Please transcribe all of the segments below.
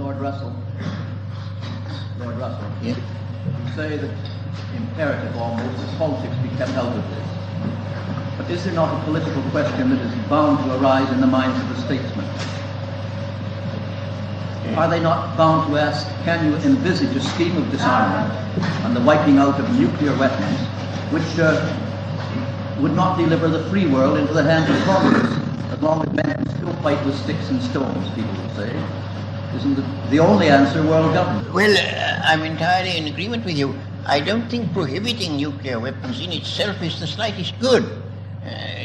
Lord Russell, Yeah. you say that imperative almost that politics be kept out of this. But is there not a political question that is bound to arise in the minds of the statesmen? Are they not bound to ask, can you envisage a scheme of disarmament and the wiping out of nuclear weapons which would not deliver the free world into the hands of communists, as long as men can still fight with sticks and stones, people would say? Isn't the only answer world government? Well, I'm entirely in agreement with you. I don't think prohibiting nuclear weapons in itself is the slightest good.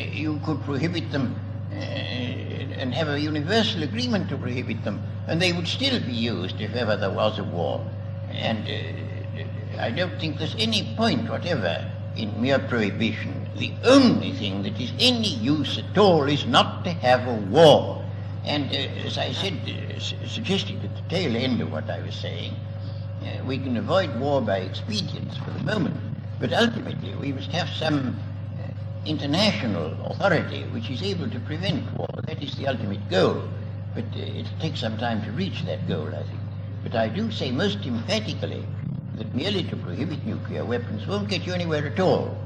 You could prohibit them and have a universal agreement to prohibit them, and they would still be used if ever there was a war. And I don't think there's any point whatever in mere prohibition. The only thing that is any use at all is not to have a war. And as I said, suggested at the tail end of what I was saying, we can avoid war by expedience for the moment, but ultimately we must have some international authority which is able to prevent war. That is the ultimate goal, but it'll take some time to reach that goal, I think. But I do say most emphatically that merely to prohibit nuclear weapons won't get you anywhere at all.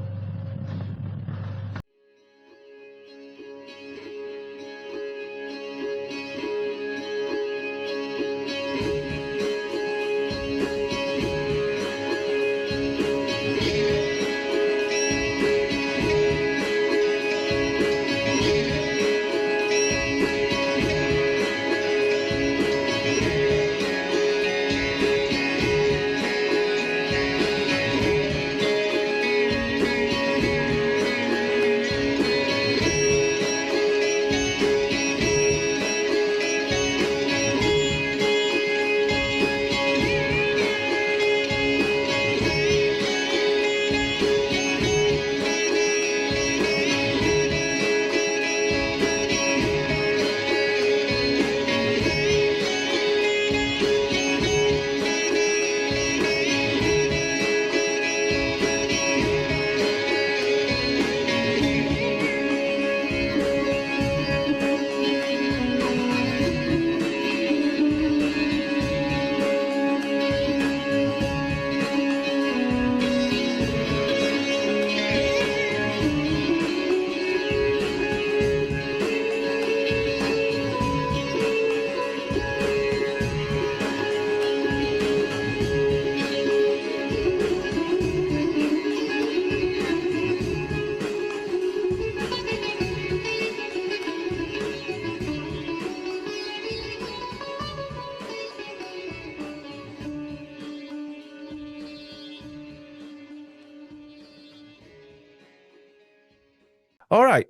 All right,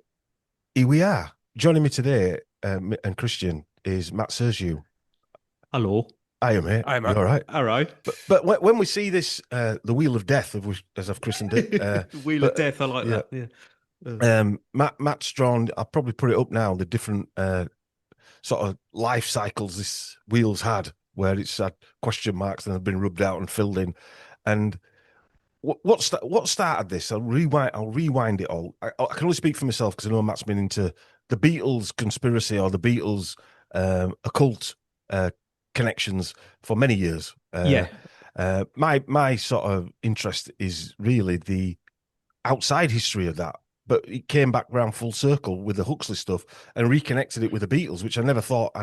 here we are. Joining me today, and Christian, is Matt Sergiou. Hello. Hiya, mate. Hi, Matt. You all right? All right. But when we see this, the Wheel of Death, as I've christened it. Wheel of Death, I like that. Yeah. Matt's drawn, I'll probably put it up now, the different sort of life cycles this wheel's had, where it's had question marks and have been rubbed out and filled in. And what started this? I'll rewind it all. I can only speak for myself because I know Matt's been into the Beatles conspiracy or the Beatles occult connections for many years. My sort of interest is really the outside history of that, but it came back round full circle with the Huxley stuff and reconnected it with the Beatles, which I never thought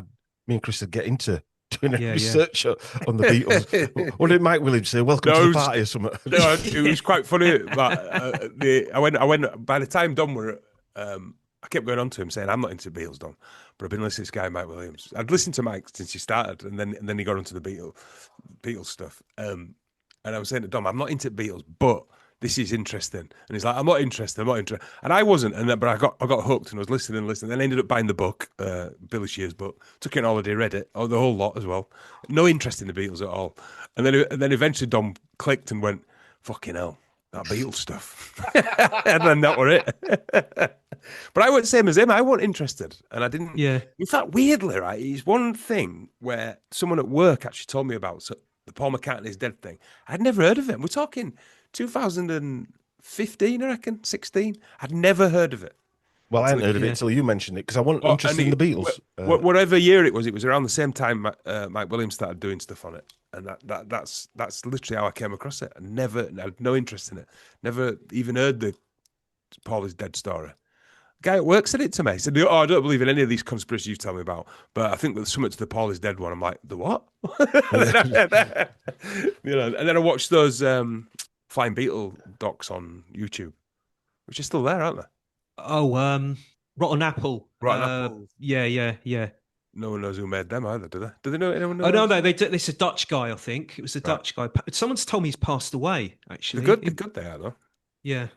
me and Chris would get into. Doing research on the Beatles. What did Mike Williams say? Welcome to the party or something. No, it was quite funny. But I went. By the time Don were, I kept going on to him saying, "I'm not into Beatles, Don, but I've been listening to this guy, Mike Williams. I'd listened to Mike since he started, and then he got onto the Beatles stuff. And I was saying to Don, I'm not into Beatles, but this is interesting. And he's like, I'm not interested. And I wasn't. But I got hooked and I was listening. Then I ended up buying the book, Billy Shear's book. Took it on holiday, read it, the whole lot as well. No interest in the Beatles at all. And then eventually Dom clicked and went, fucking hell, that Beatles stuff. And then that were it. But I wasn't same as him. I wasn't interested. And I didn't. Yeah. In fact, weirdly, right, it's one thing where someone at work actually told me about the Paul McCartney's dead thing. I'd never heard of him. We're talking 2015, I reckon, 16. I'd never heard of it. Well, I hadn't heard of it until you mentioned it because I wasn't interested in the Beatles. Whatever year it was around the same time Mike Williams started doing stuff on it, and that's literally how I came across it. I had no interest in it. Never even heard the Paul is dead story. The guy that works at it to me, he said, "Oh, I don't believe in any of these conspiracies you tell me about, but I think there's something to the Paul is dead one." I'm like, "The what?" And then I watched those Flying Beetle docs on YouTube, which are still there, aren't they? Oh, Rotten Apple. Rotten Apple. Yeah. No one knows who made them either, do they? Do they know anyone? Oh no, it's a Dutch guy, I think. It was a Dutch guy. Someone's told me he's passed away. Actually, They're good they are though. Yeah,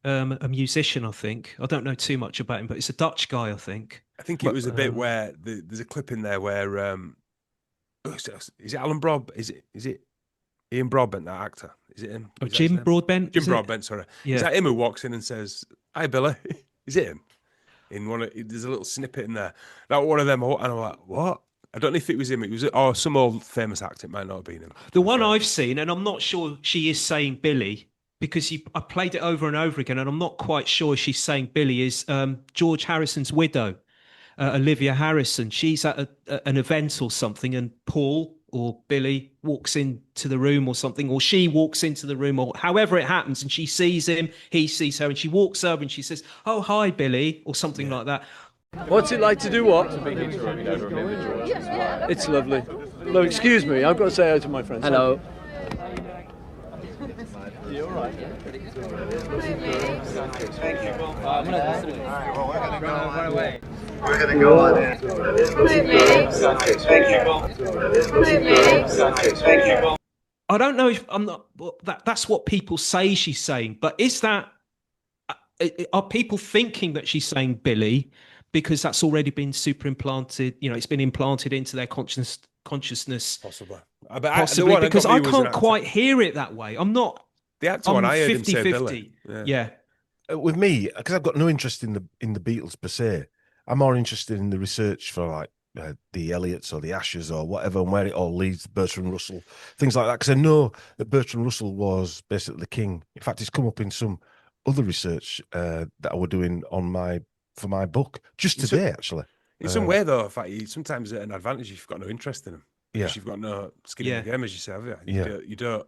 a musician, I think. I don't know too much about him, but it's a Dutch guy, I think. I think it was a bit where there's a clip in there where is it Alan Broad? Is it Ian Broadbent, that actor? Is it him? Oh, Jim Broadbent. Jim Broadbent, sorry. Yeah. Is that him who walks in and says, "Hi, Billy"? Is it him? There's a little snippet in there. That one of them, and I'm like, what? I don't know if it was him. It was some old famous actor. It might not have been him. The one I've seen, and I'm not sure she is saying Billy because I played it over and over again, and I'm not quite sure she's saying Billy is George Harrison's widow, Olivia Harrison. She's at an event or something, and Paul or Billy walks into the room or something, or she walks into the room, or however it happens, and she sees him, he sees her, and she walks over and she says, "Oh, hi, Billy," or something like that. What's it like to do what? It's lovely. No, excuse me, I've got to say hello to my friends. Hello. You all right? Thank you. Run away. We're going to go on in. Thank you. I don't know if I'm not. That's what people say she's saying, but is that? Are people thinking that she's saying Billy because that's already been superimplanted? You know, it's been implanted into their consciousness. Possibly. Possibly, because I can't quite hear it that way. I'm not. The actor one, I heard him say Billy. Yeah. With me, because I've got no interest in the Beatles per se, I'm more interested in the research for like the Eliots or the Ashers or whatever, and where it all leads. Bertrand Russell, things like that. Because I know that Bertrand Russell was basically the king. In fact, it's come up in some other research that I were doing for my book just today, actually. In some way, though, in fact, sometimes an advantage if you've got no interest in them. Yeah, you've got no skin in the game, as you say, have you? You don't.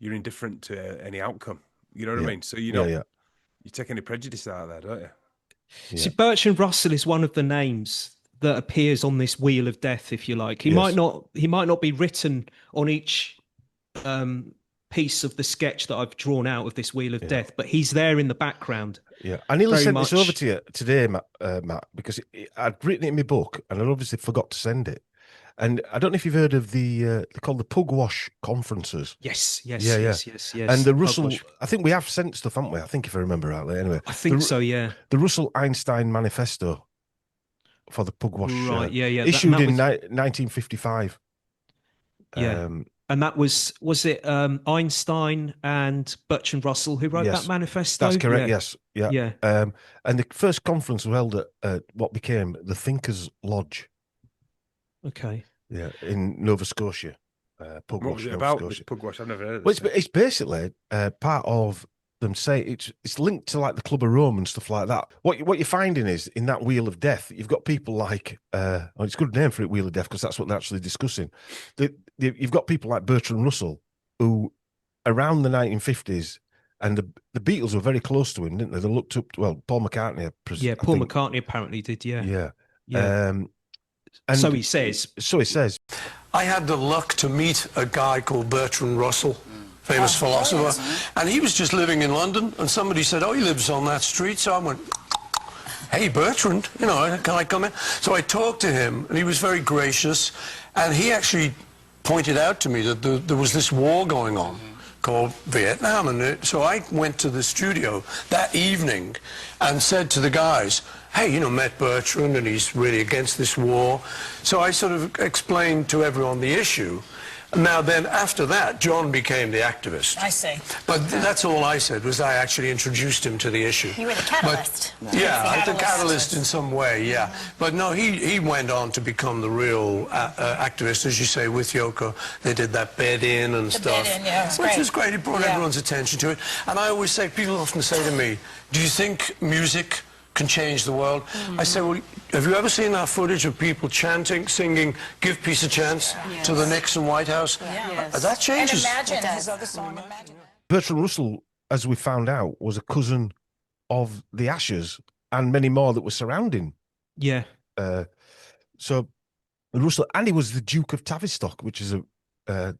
You're indifferent to any outcome. You know what I mean? So you don't. You take any prejudice out of there, don't you? Yeah. See, Bertrand Russell is one of the names that appears on this wheel of death, if you like. He might not be written on each piece of the sketch that I've drawn out of this wheel of death, but he's there in the background. Yeah, I nearly sent this over to you today, Matt, because I'd written it in my book and I obviously forgot to send it. And I don't know if you've heard of they're called the Pugwash conferences. Yes. And the Russell, I think we have sent stuff, haven't we? I think if I remember rightly. Anyway, I think so. Yeah. The Russell Einstein Manifesto for the Pugwash, right? issued in 1955. Yeah. And that was it Einstein and Bertrand Russell who wrote that manifesto? That's correct. Yes. Yeah. And the first conference was held at what became the Thinkers Lodge. Okay. Yeah, in Nova Scotia. Pugwash, what was it about, this Pugwash? I've never heard of this. Well, it's basically part of them saying it's linked to like the Club of Rome and stuff like that. What you're finding is in that Wheel of Death, you've got people like, it's a good name for it, Wheel of Death, because that's what they're actually discussing. You've got people like Bertrand Russell, who around the 1950s, and the Beatles were very close to him, didn't they? They looked up to, well, Paul McCartney. Paul McCartney apparently did, yeah. And so he says. I had the luck to meet a guy called Bertrand Russell, famous philosopher, and he was just living in London, and somebody said, "Oh, he lives on that street." So I went, "Hey, Bertrand, can I come in?" So I talked to him, and he was very gracious, and he actually pointed out to me that there was this war going on called Vietnam, and so I went to the studio that evening and said to the guys, "Hey, met Bertrand, and he's really against this war." So I sort of explained to everyone the issue. Now then, after that, John became the activist. I see. But that's all I said, was I actually introduced him to the issue. You were the catalyst. The catalyst in some way, yeah. But no, he went on to become the real activist, as you say, with Yoko. They did that bed in and stuff. Bed in, yeah, which was great. It brought everyone's attention to it. And I always say, people often say to me, "Do you think music can change the world. I said, well, have you ever seen that footage of people chanting, singing, "Give peace a chance" to the Nixon White House? That changes. And Imagine, his other song, Imagine. Bertrand Russell, as we found out, was a cousin of the Ashers and many more that were surrounding. Yeah. So Russell, and he was the Duke of Tavistock, which is the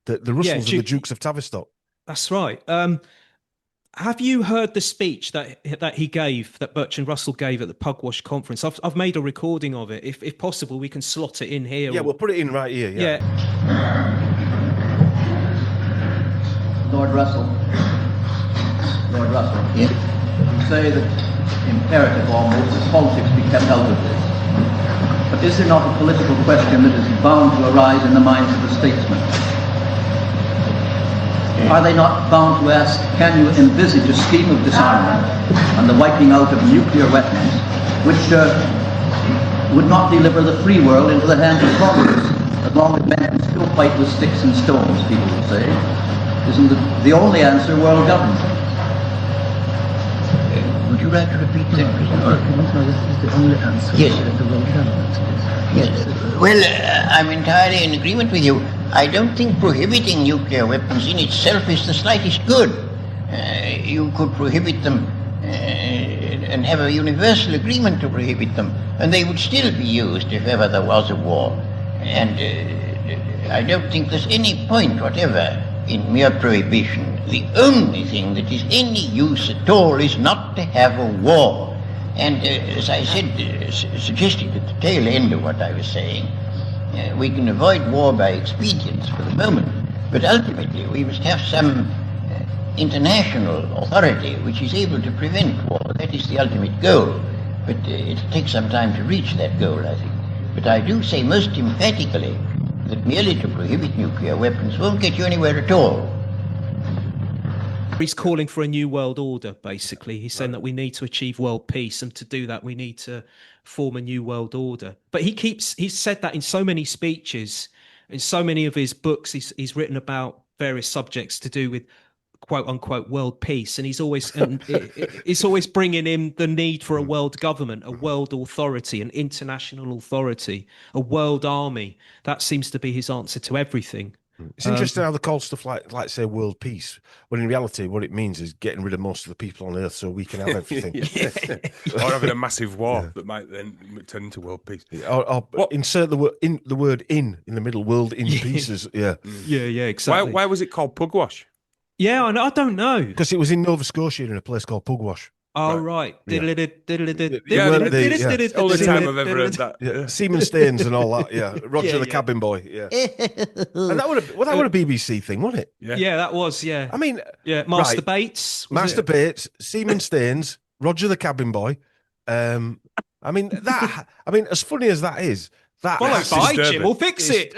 Russells are the Dukes of Tavistock. That's right. Have you heard the speech that he gave, that Bertrand Russell gave at the Pugwash conference? I've made a recording of it. If possible, we can slot it in here. Yeah, we'll put it in right here. Yeah. Lord Russell, Yeah. you say that it's imperative almost that politics be kept out of this. But is there not a political question that is bound to arise in the minds of the statesmen? Are they not bound to ask, can you envisage a scheme of disarmament and the wiping out of nuclear weapons which would not deliver the free world into the hands of communists, as long as men can still fight with sticks and stones, people will say? Isn't the only answer world government? Would you like to repeat that, Christopher? This is the only answer. Yes. The world government. Yes. Well, I'm entirely in agreement with you. I don't think prohibiting nuclear weapons in itself is the slightest good. You could prohibit them and have a universal agreement to prohibit them, and they would still be used if ever there was a war. And I don't think there's any point whatever in mere prohibition. The only thing that is any use at all is not to have a war. And as I said, suggested at the tail end of what I was saying, we can avoid war by expedience for the moment, but ultimately we must have some international authority which is able to prevent war. That is the ultimate goal, but it'll take some time to reach that goal, I think. But I do say most emphatically that merely to prohibit nuclear weapons won't get you anywhere at all. He's calling for a new world order, basically. He's saying that we need to achieve world peace, and to do that, we need to form a new world order. But he's said that in so many speeches, in so many of his books, he's written about various subjects to do with quote unquote world peace, and he's always it's always bringing in the need for a world government, a world authority, an international authority, a world army. That seems to be his answer to everything. It's interesting how they call stuff like say world peace, when in reality what it means is getting rid of most of the people on Earth so we can have everything. Or having a massive war that might then turn into world peace. Or insert the word in the middle, world in pieces. Yeah, exactly. Why was it called Pugwash? Yeah, I don't know. Because it was in Nova Scotia in a place called Pugwash. Oh, right. All the time I've ever heard that. Yeah. Seaman Staines and all that, yeah. Roger the cabin boy, yeah. And that would a BBC thing, wasn't it? Yeah, that was, yeah. I mean... Yeah, Master Bates. Master Bates, Seaman Staines, Roger the cabin boy. I mean, as funny as that is, followed by Jim will fix it.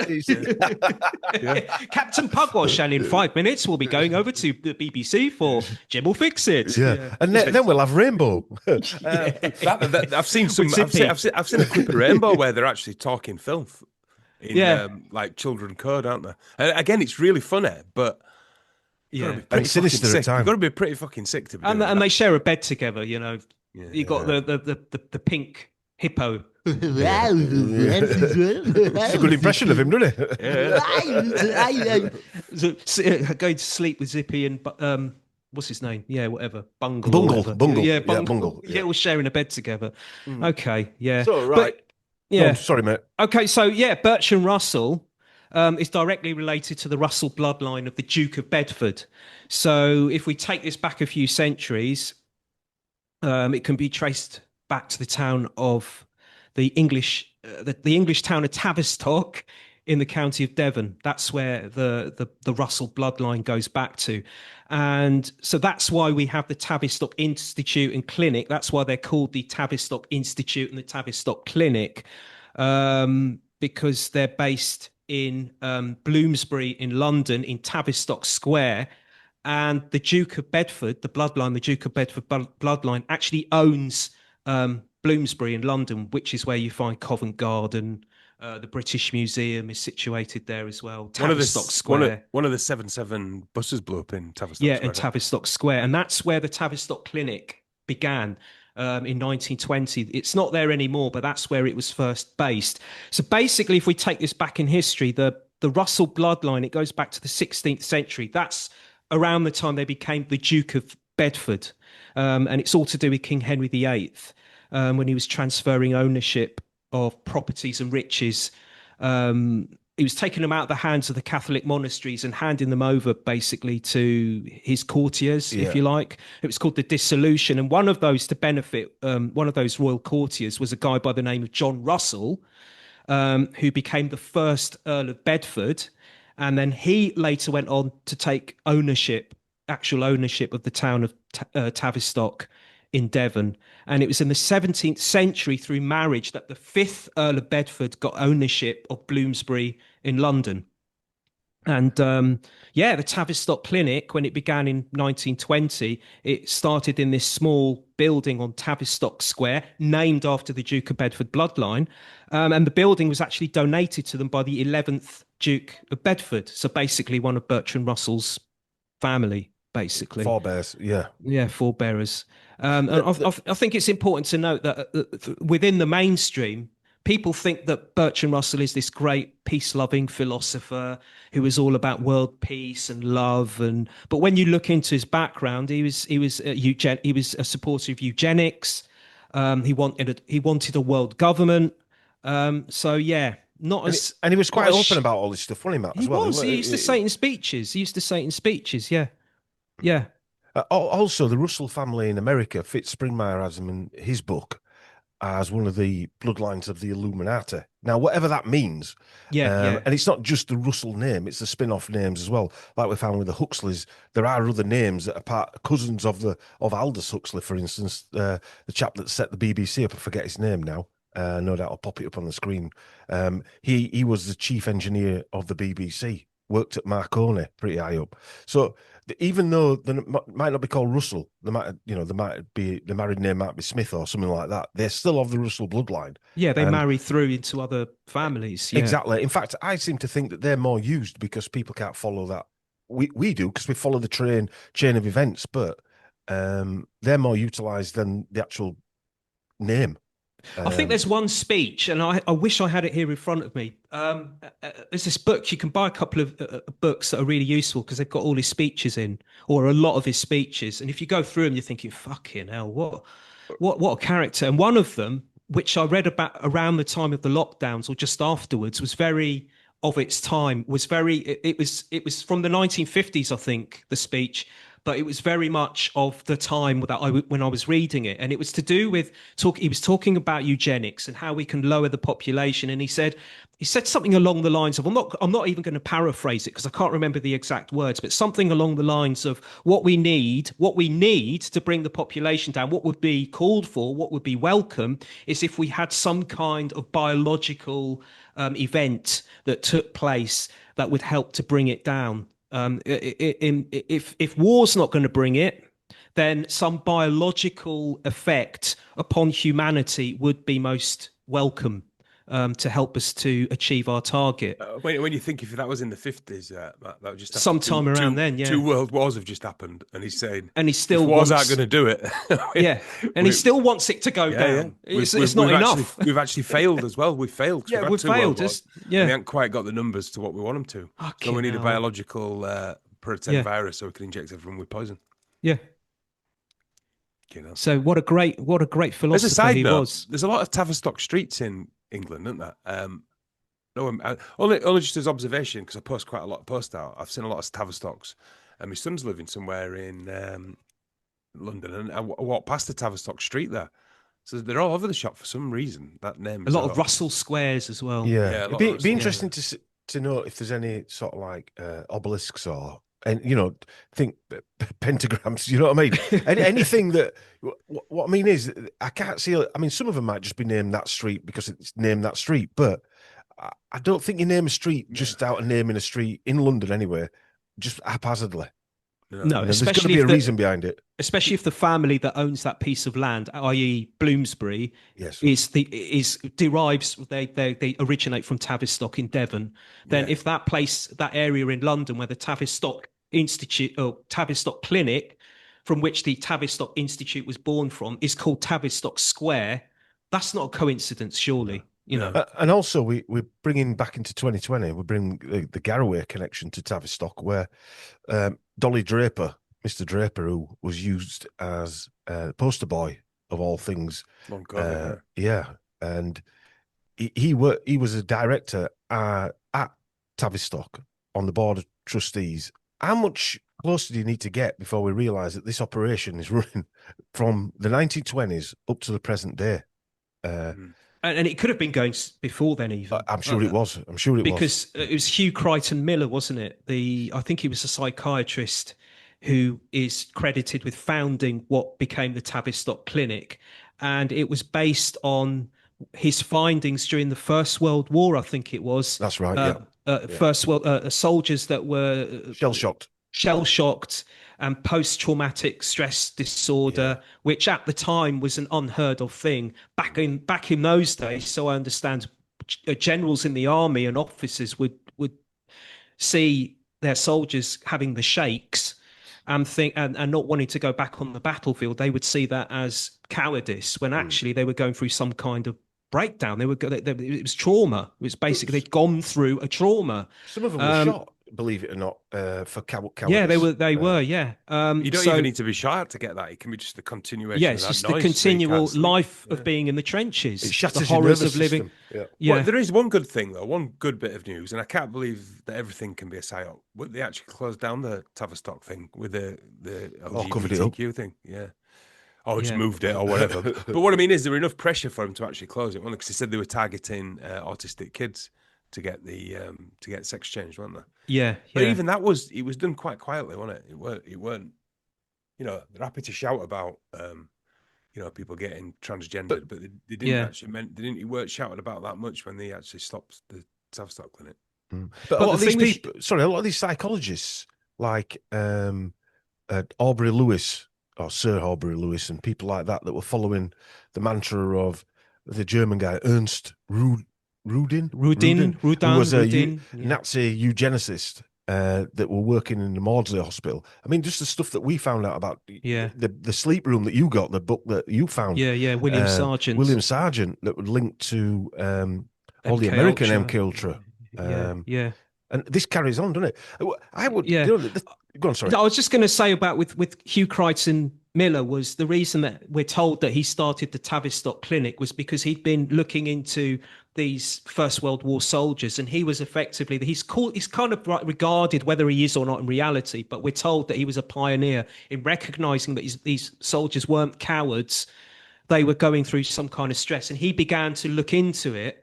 Captain Pugwash, and in 5 minutes we'll be going over to the BBC for Jim will fix it. Yeah, and then we'll have Rainbow. I've seen I've seen a clip of Rainbow where they're actually talking filth in like children code, aren't they? And again, it's really funny, but and sinister at times. You've got to be pretty fucking sick to be doing and they share a bed together. You know, you got the pink hippo. It's a good impression of him, doesn't it? Going to sleep with Zippy and what's his name? Yeah, whatever. Bungle. Yeah, Bungle. Bungle. Yeah, all sharing a bed together. Okay, yeah. So, right. But, yeah. Oh, sorry, mate. Okay, so yeah, Bertrand Russell is directly related to the Russell bloodline of the Duke of Bedford. So if we take this back a few centuries, it can be traced back to the town of the English town of Tavistock in the county of Devon. That's where the Russell bloodline goes back to. And so that's why we have the Tavistock Institute and Clinic. That's why they're called the Tavistock Institute and the Tavistock Clinic, because they're based in Bloomsbury in London, in Tavistock Square. And the Duke of Bedford, the Duke of Bedford bloodline actually owns Bloomsbury in London, which is where you find Covent Garden. The British Museum is situated there as well. Tavistock Square. One of the 7 buses blew up in Tavistock Square. Yeah, in Tavistock Square. And that's where the Tavistock Clinic began. in 1920. It's not there anymore, but that's where it was first based. So basically, if we take this back in history, the Russell bloodline, it goes back to the 16th century. That's around the time they became the Duke of Bedford. And it's all to do with King Henry VIII, when he was transferring ownership of properties and riches. He was taking them out of the hands of the Catholic monasteries and handing them over basically to his courtiers, if you like. It was called the dissolution. And one of those to benefit, one of those royal courtiers was a guy by the name of John Russell, who became the first Earl of Bedford. And then he later went on to take actual ownership of the town of Tavistock in Devon. And it was in the 17th century through marriage that the 5th Earl of Bedford got ownership of Bloomsbury in London. And the Tavistock Clinic, when it began in 1920, it started in this small building on Tavistock Square, named after the Duke of Bedford bloodline. And the building was actually donated to them by the 11th Duke of Bedford. So basically one of Bertrand Russell's family, basically. Forebears, yeah. Yeah, forebearers. And I think it's important to note that within the mainstream, people think that Bertrand Russell is this great peace-loving philosopher who was all about world peace and love. But when you look into his background, he was a supporter of eugenics. He wanted a world government. And he was quite open about all this stuff, wasn't he, Matt? As well, he used to say it in speeches. Yeah. Also, the Russell family in America, Fitz Springmeier has him in his book as one of the bloodlines of the Illuminati. Now, whatever that means, and it's not just the Russell name; it's the spin-off names as well. Like we found with the Huxleys, there are other names that are cousins of Aldous Huxley, for instance, the chap that set the BBC up. I forget his name now. No doubt I'll pop it up on the screen. He was the chief engineer of the BBC. Worked at Marconi, pretty high up. So even though they might not be called Russell, the married name might be Smith or something like that. They're still of the Russell bloodline. Yeah, they marry through into other families. Yeah. Exactly. In fact, I seem to think that they're more used because people can't follow that. We do because we follow the chain of events, but they're more utilised than the actual name. I think there's one speech, and I wish I had it here in front of me. There's this book. You can buy a couple of books that are really useful because they've got all his speeches in, or a lot of his speeches. And if you go through them, you're thinking, fucking hell, what a character. And one of them, which I read about around the time of the lockdowns or just afterwards, was very of its time. It was from the 1950s, I think, the speech. But it was very much of the time when I was reading it. And it was to do with he was talking about eugenics and how we can lower the population. And he said something along the lines of, I'm not even going to paraphrase it because I can't remember the exact words, but something along the lines of what we need to bring the population down, what would be called for, what would be welcome, is if we had some kind of biological event that took place that would help to bring it down. If war's not going to bring it, then some biological effect upon humanity would be most welcome to help us to achieve our target. When you think if that was in the 50s, that would just sometime around then, yeah. 2 world wars have just happened, and he's saying, and he still wars aren't going to do it. He still wants it to go down. Yeah. It's not enough. We've actually failed as well. We've failed. Yeah, we've failed. And we haven't quite got the numbers to what we want them to. So we need a biological pretend virus so we can inject everyone with poison. Yeah. So what a great philosopher As a side he note, was. There's a lot of Tavistock streets in England, isn't there? Only just as observation, because I post quite a lot of posts out. I've seen a lot of Tavistocks, and my son's living somewhere in London, and I walk past the Tavistock street there. So they're all over the shop for some reason. That name. A lot of Russell squares as well. Yeah, it'd be interesting to know if there's any sort of like obelisks or. And think pentagrams. You know what I mean? Anything that. What I mean is, I can't see. I mean, some of them might just be named that street because it's named that street, but I don't think you name a street just out of naming a street in London anyway, just haphazardly. No, there's got to be a reason behind it. Especially if the family that owns that piece of land, i.e., Bloomsbury, they originate from Tavistock in Devon. Then, if that area in London where the Tavistock Institute or Tavistock Clinic, from which the Tavistock Institute was born from, is called Tavistock Square. That's not a coincidence, surely. You know, and also we're bringing back into 2020. We bring the Garraway connection to Tavistock, where Dolly Draper, Mr. Draper, who was used as poster boy of all things, and he was a director at Tavistock on the board of trustees. How much closer do you need to get before we realise that this operation is running from the 1920s up to the present day? And it could have been going before then, even. I'm sure it was. I'm sure it was. Because it was Hugh Crichton Miller, wasn't it? I think he was a psychiatrist who is credited with founding what became the Tavistock Clinic. And it was based on his findings during the First World War, I think it was. That's right, First World soldiers that were shell-shocked and post-traumatic stress disorder, which at the time was an unheard of thing back in those days. So I understand generals in the army and officers would see their soldiers having the shakes and not wanting to go back on the battlefield. They would see that as cowardice, when actually they were going through some kind of breakdown. It was trauma. It was basically they'd gone through a trauma. Some of them were shot, believe it or not, for cowardice. Yeah, they were. Yeah. You don't even need to be shot to get that. It can be just the continuation. Yes, of it's that the noise continual life of being in the trenches. It shatters the your horrors nervous of living. system. Well, there is one good thing though, one good bit of news, and I can't believe that everything can be a psyop. But they actually closed down the Tavistock thing with the covered it up. LGBTQ thing. Yeah. Or just moved it or whatever. But what I mean is there were enough pressure for them to actually close it, because they said they were targeting autistic kids to get sex change, weren't they? Yeah. But even that was done quite quietly, wasn't it? It weren't they're happy to shout about people getting transgendered, but they didn't actually it weren't shouted about that much when they actually stopped the Tavistock Clinic. But a lot of these people, a lot of these psychologists like Aubrey Lewis or Sir Aubrey Lewis and people like that were following the mantra of the German guy Ernst Rudin, who was a Nazi eugenicist that were working in the Maudsley Hospital. I mean, just the stuff that we found out about the sleep room that you got, the book that you found. William Sargent. That would link to all the American MK Ultra. And this carries on, doesn't it? I would. Go on, sorry. I was just going to say about with Hugh Crichton Miller was the reason that we're told that he started the Tavistock Clinic was because he'd been looking into these First World War soldiers, and he was effectively he's kind of regarded, whether he is or not in reality, but we're told that he was a pioneer in recognizing that these soldiers weren't cowards. They were going through some kind of stress, and he began to look into the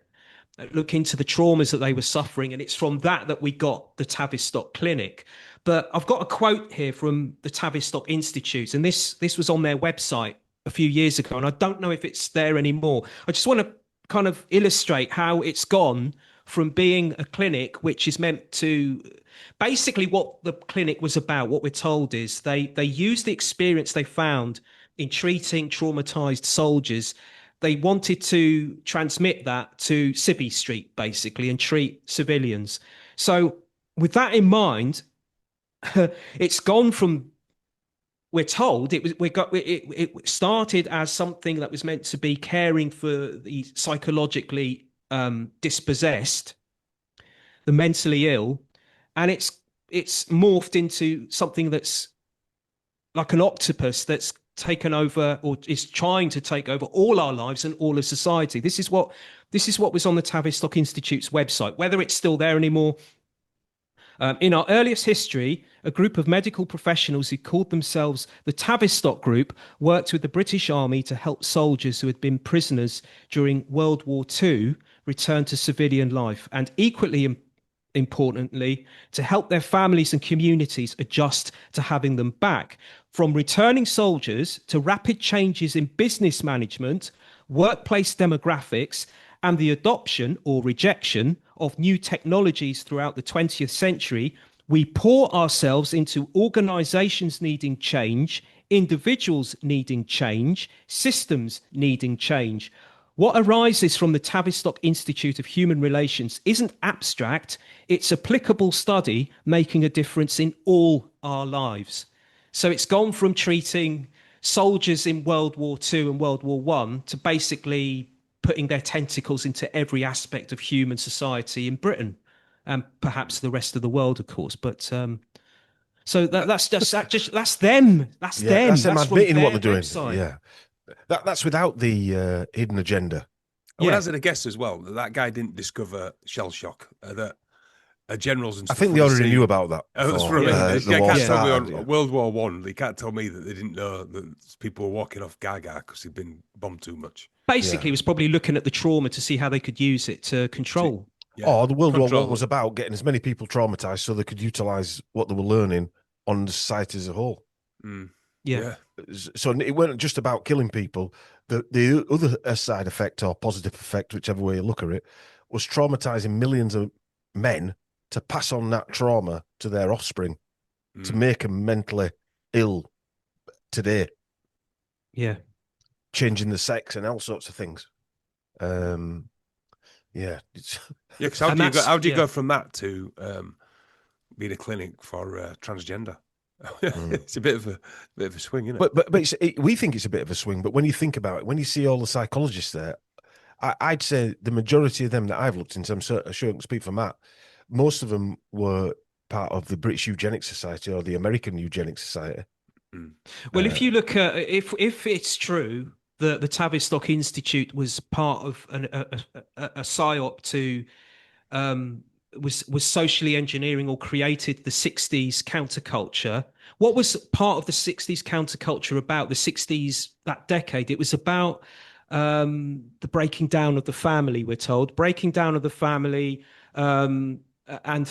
traumas that they were suffering, and it's from that we got the Tavistock Clinic. But I've got a quote here from the Tavistock Institute, and this was on their website a few years ago, and I don't know if it's there anymore. I just want to kind of illustrate how it's gone from being a clinic, which is meant to basically what the clinic was about. What we're told is they used the experience they found in treating traumatized soldiers. They wanted to transmit that to Civvy Street, basically, and treat civilians. So with that in mind, it's gone from, we're told, it started as something that was meant to be caring for the psychologically dispossessed, the mentally ill, and it's morphed into something that's like an octopus that's taken over, or is trying to take over, all our lives and all of society. This is what was on the Tavistock Institute's website. Whether it's still there anymore. In our earliest history, a group of medical professionals who called themselves the Tavistock Group worked with the British Army to help soldiers who had been prisoners during World War II return to civilian life, and equally importantly, to help their families and communities adjust to having them back. From returning soldiers to rapid changes in business management, workplace demographics, and the adoption or rejection of new technologies throughout the 20th century, we pour ourselves into organizations needing change, individuals needing change, systems needing change. What arises from the Tavistock Institute of Human Relations isn't abstract, it's applicable study making a difference in all our lives. So it's gone from treating soldiers in World War II and World War One to basically putting their tentacles into every aspect of human society in Britain and perhaps the rest of the world, of course. But so that's them. That's Yeah, them. that's them from admitting what their they're doing. website. Yeah, that's without the hidden agenda. I would hazard a guess as well that guy didn't discover shell shock. That generals and I stuff. think they already knew about that. That's before, what I mean. the war Can't tell me started, on World War One. They can't tell me that they didn't know that people were walking off Gaga because he'd been bombed too much. Basically, he was probably looking at the trauma to see how they could use it to control. The World War One was about getting as many people traumatized so they could utilize what they were learning on the society as a whole. Yeah. So it wasn't just about killing people. The other side effect or positive effect, whichever way you look at it, was traumatizing millions of men to pass on that trauma to their offspring, to make them mentally ill today. Yeah. Changing the sex and all sorts of things. Yeah. Because how do you go from that to being a clinic for transgender? It's a bit of a swing, isn't it? But we think it's a bit of a swing. But when you think about it, when you see all the psychologists there, I'd say the majority of them that I've looked into, I'm sure I can speak for Matt, most of them were part of the British Eugenics Society or the American Eugenics Society. Well, if you look at if it's true that the Tavistock Institute was part of a psyop to was socially engineering or created the 60s counterculture. What was part of the 60s counterculture about? The 60s, that decade, it was about the breaking down of the family, we're told, breaking down of the family, and I'm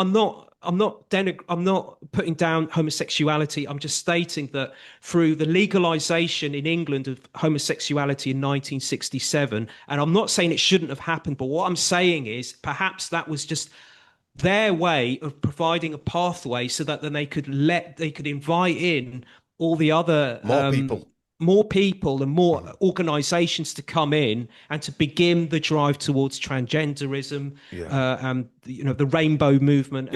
not putting down homosexuality. I'm just stating that through the legalization in England of homosexuality in 1967, and I'm not saying it shouldn't have happened, but what I'm saying is perhaps that was just their way of providing a pathway so that then they could invite in all the other more people and more organizations to come in and to begin the drive towards transgenderism, and the rainbow movement,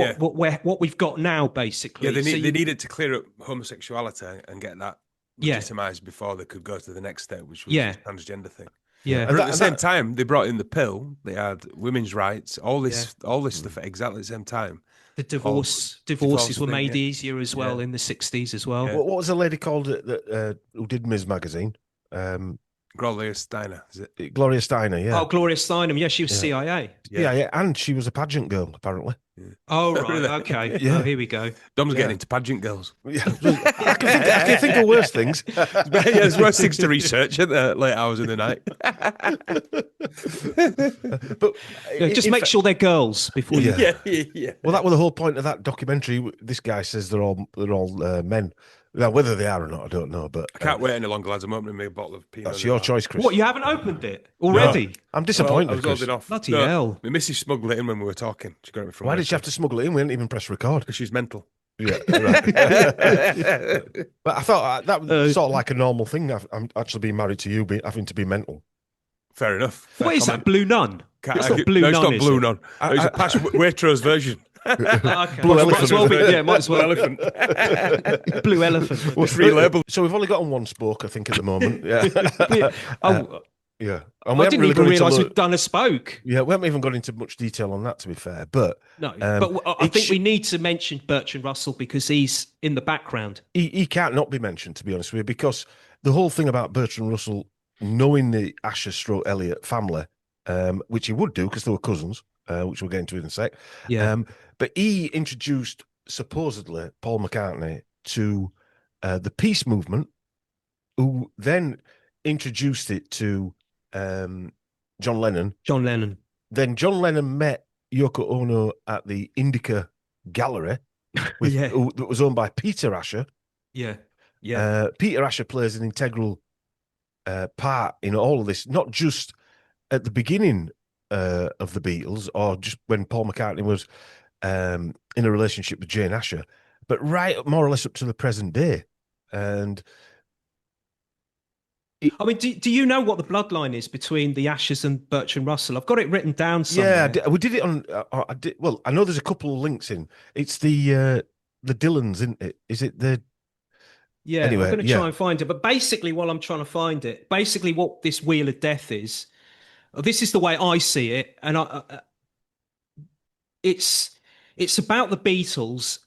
what we've got now, basically. Yeah, they needed to clear up homosexuality and get that legitimized before they could go to the next step, which was the transgender thing. Yeah, and at the same time, they brought in the pill. They had women's rights, all this stuff at exactly the same time. The divorces were made easier as well in the 60s as well. What was the lady called who did Ms. Magazine? Gloria Steiner, is it? Gloria Steiner, yeah. Oh, Gloria Steinem, yeah, she was CIA. Yeah, and she was a pageant girl, apparently. Yeah. Oh, right, okay. Yeah. Oh, here we go. Dom's getting into pageant girls. Yeah. I can think of worse things. There's worse things to research at the late hours of the night. But just make sure they're girls before you... Yeah. Well, that was the whole point of that documentary. This guy says they're all men. Now, whether they are or not, I don't know. But I can't wait any longer, lads. I'm opening me a bottle of Pinot. That's your choice, Chris. What, you haven't opened it already? No, I'm disappointed. Well, I was holding off. Bloody hell. My missus smuggled it in when we were talking. She got it from Why did she have to smuggle it in? We didn't even press record. Because she's mental. Yeah. Right. But I thought that was sort of like a normal thing. I'm actually being married to you, having to be mental. Fair enough. What is that, Blue Nun? It's not Blue Nun. It's not Blue Nun. It's a Pash Waitrose version. Okay. Blue elephant. Might as well. Blue elephant. Blue elephant. Well, free label. So we've only got on one spoke, I think, at the moment. Yeah. Yeah. And I didn't even realise we'd done a spoke. Yeah, we haven't even gone into much detail on that, to be fair. But no, but I think we need to mention Bertrand Russell because he's in the background. He can't not be mentioned, to be honest with you, because the whole thing about Bertrand Russell knowing the Ashers Elliot family, which he would do because they were cousins, which we'll get into in a sec. Yeah. But he introduced, supposedly, Paul McCartney to the peace movement, who then introduced it to John Lennon. Then John Lennon met Yoko Ono at the Indica Gallery, that was owned by Peter Asher. Yeah. Peter Asher plays an integral part in all of this, not just at the beginning of the Beatles or just when Paul McCartney was in a relationship with Jane Asher, but right more or less up to the present day. And I mean, do you know what the bloodline is between the Ashers and Bertrand Russell? I've got it written down somewhere. Yeah, we did it on. Well, I know there's a couple of links in. It's the the Dylans, isn't it? Is it the Yeah, Anyway, I'm going to yeah. try and find it. But basically, while I'm trying to find it, basically what this Wheel of Death is, this is the way I see it, and it's about the Beatles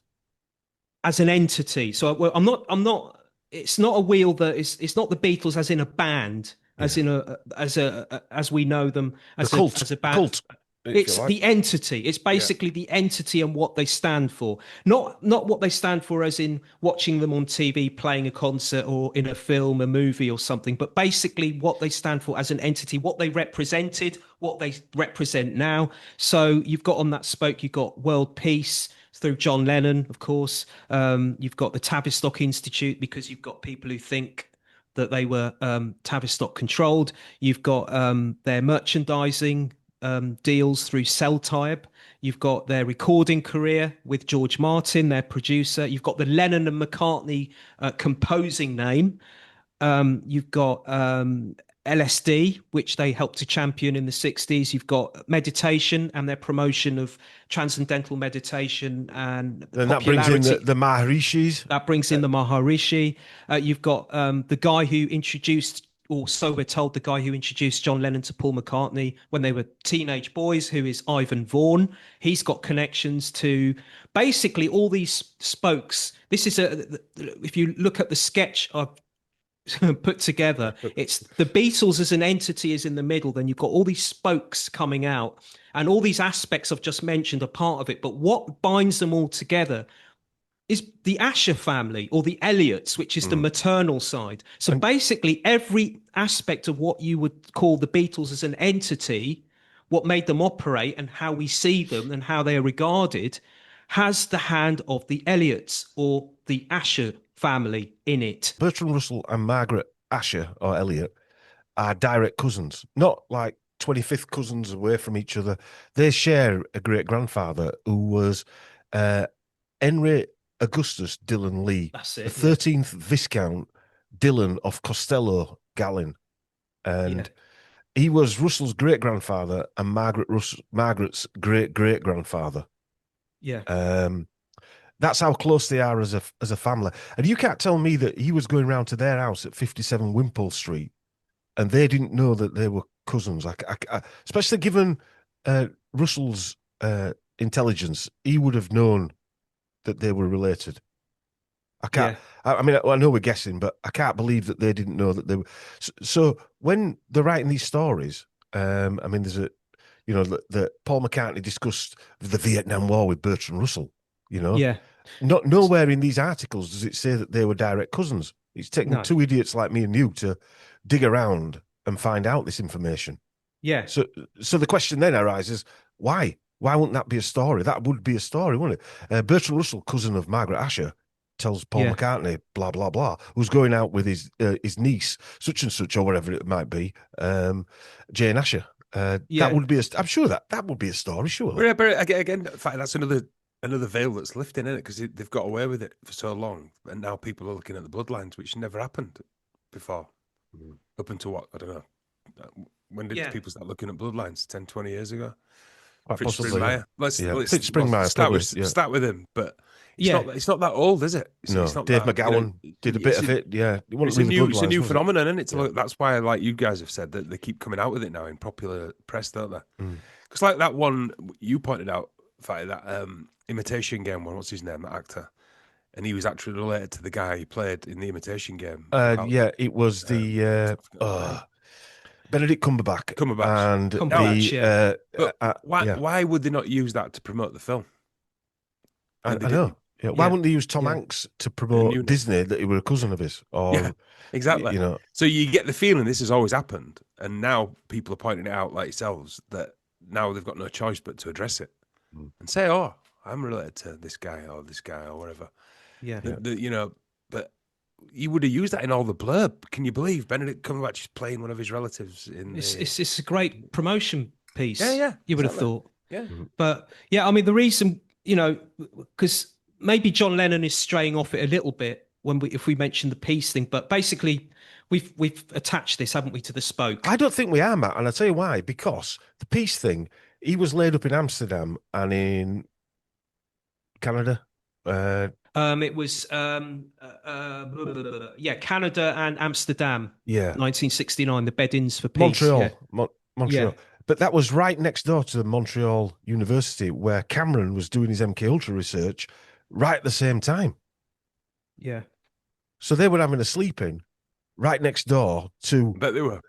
as an entity. So I'm not. It's not a wheel that is. It's not the Beatles as in a band, as in as we know them as the cult? as a band. Cult, if you It's like. the entity. It's basically the entity and what they stand for. Not what they stand for as in watching them on TV, playing a concert or in a film, a movie or something, but basically what they stand for as an entity, what they represented, what they represent now. So you've got on that spoke, you've got world peace through John Lennon, of course. You've got the Tavistock Institute because you've got people who think that they were Tavistock controlled. You've got their merchandising deals through Celtype. You've got their recording career with George Martin, their producer. You've got the Lennon and McCartney composing name. You've got LSD, which they helped to champion in the 60s. You've got meditation and their promotion of transcendental meditation and Then that brings in the Maharishis. That brings in the Maharishi. You've got the guy who introduced, or so we're told, the guy who introduced John Lennon to Paul McCartney when they were teenage boys, who is Ivan Vaughan. He's got connections to basically all these spokes. This is if you look at the sketch I've put together, it's the Beatles as an entity is in the middle. Then you've got all these spokes coming out, and all these aspects I've just mentioned are part of it. But what binds them all together is the Asher family, or the Eliots, which is the maternal side. So basically every aspect of what you would call the Beatles as an entity, what made them operate and how we see them and how they are regarded, has the hand of the Eliots or the Asher family in it. Bertrand Russell and Margaret Asher, or Elliot, are direct cousins, not like 25th cousins away from each other. They share a great-grandfather who was Henry Augustus Dillon Lee, That's it, the 13th Viscount Dillon of Costello Gallin. And he was Russell's great-grandfather and Margaret's great-great-grandfather. Yeah. That's how close they are as a family. And you can't tell me that he was going round to their house at 57 Wimpole Street and they didn't know that they were cousins. Especially given Russell's intelligence, he would have known that they were related. I can't. Yeah. I mean, I know we're guessing, but I can't believe that they didn't know that they were. So when they're writing these stories, I mean, there's that Paul McCartney discussed the Vietnam War with Bertrand Russell. Nowhere in these articles does it say that they were direct cousins. It's taken two idiots like me and you to dig around and find out this information. Yeah. So the question then arises: why? Why wouldn't that be a story? That would be a story, wouldn't it? Bertrand Russell, cousin of Margaret Asher, tells Paul McCartney, blah, blah, blah, who's going out with his niece, such and such, or whatever it might be, Jane Asher. That would be I'm sure that would be a story, surely. But again, in fact, that's another veil that's lifting, isn't it? Because they've got away with it for so long, and now people are looking at the bloodlines, which never happened before. Up until what? I don't know. When did people start looking at bloodlines? 10, 20 years ago? Fritz Springmeier. Let's start with him, but it's not that old, is it? It's not Dave that, McGowan did a bit of it. Yeah, it's a new phenomenon, and that's why, like you guys have said, that they keep coming out with it now in popular press, don't they? Because like that one you pointed out, that Imitation Game one. What's his name? That actor, and he was actually related to the guy he played in the Imitation Game. It was the. Benedict Cumberbatch. Why would they not use that to promote the film? I know. Yeah. Why wouldn't they use Tom Hanks to promote Disney that he were a cousin of his? Exactly. So you get the feeling this has always happened, and now people are pointing it out, like yourselves, that now they've got no choice but to address it and say, "Oh, I'm related to this guy or whatever." But you would have used that in all the blurb. Can you believe Benedict Cumberbatch is playing one of his relatives in? It's a great promotion piece. Yeah. You would have thought. Yeah. But I mean, the reason, because maybe John Lennon is straying off it a little bit if we mention the peace thing. But basically, we've attached this, haven't we, to the spoke? I don't think we are, Matt, and I'll tell you why. Because the peace thing, he was laid up in Amsterdam and in Canada. It was Canada and Amsterdam. Yeah. 1969. The bed-ins for peace. Montreal. Yeah. Montreal. Yeah. But that was right next door to Montreal University, where Cameron was doing his MK Ultra research right at the same time. Yeah. So they were having a sleep-in right next door to... But they were.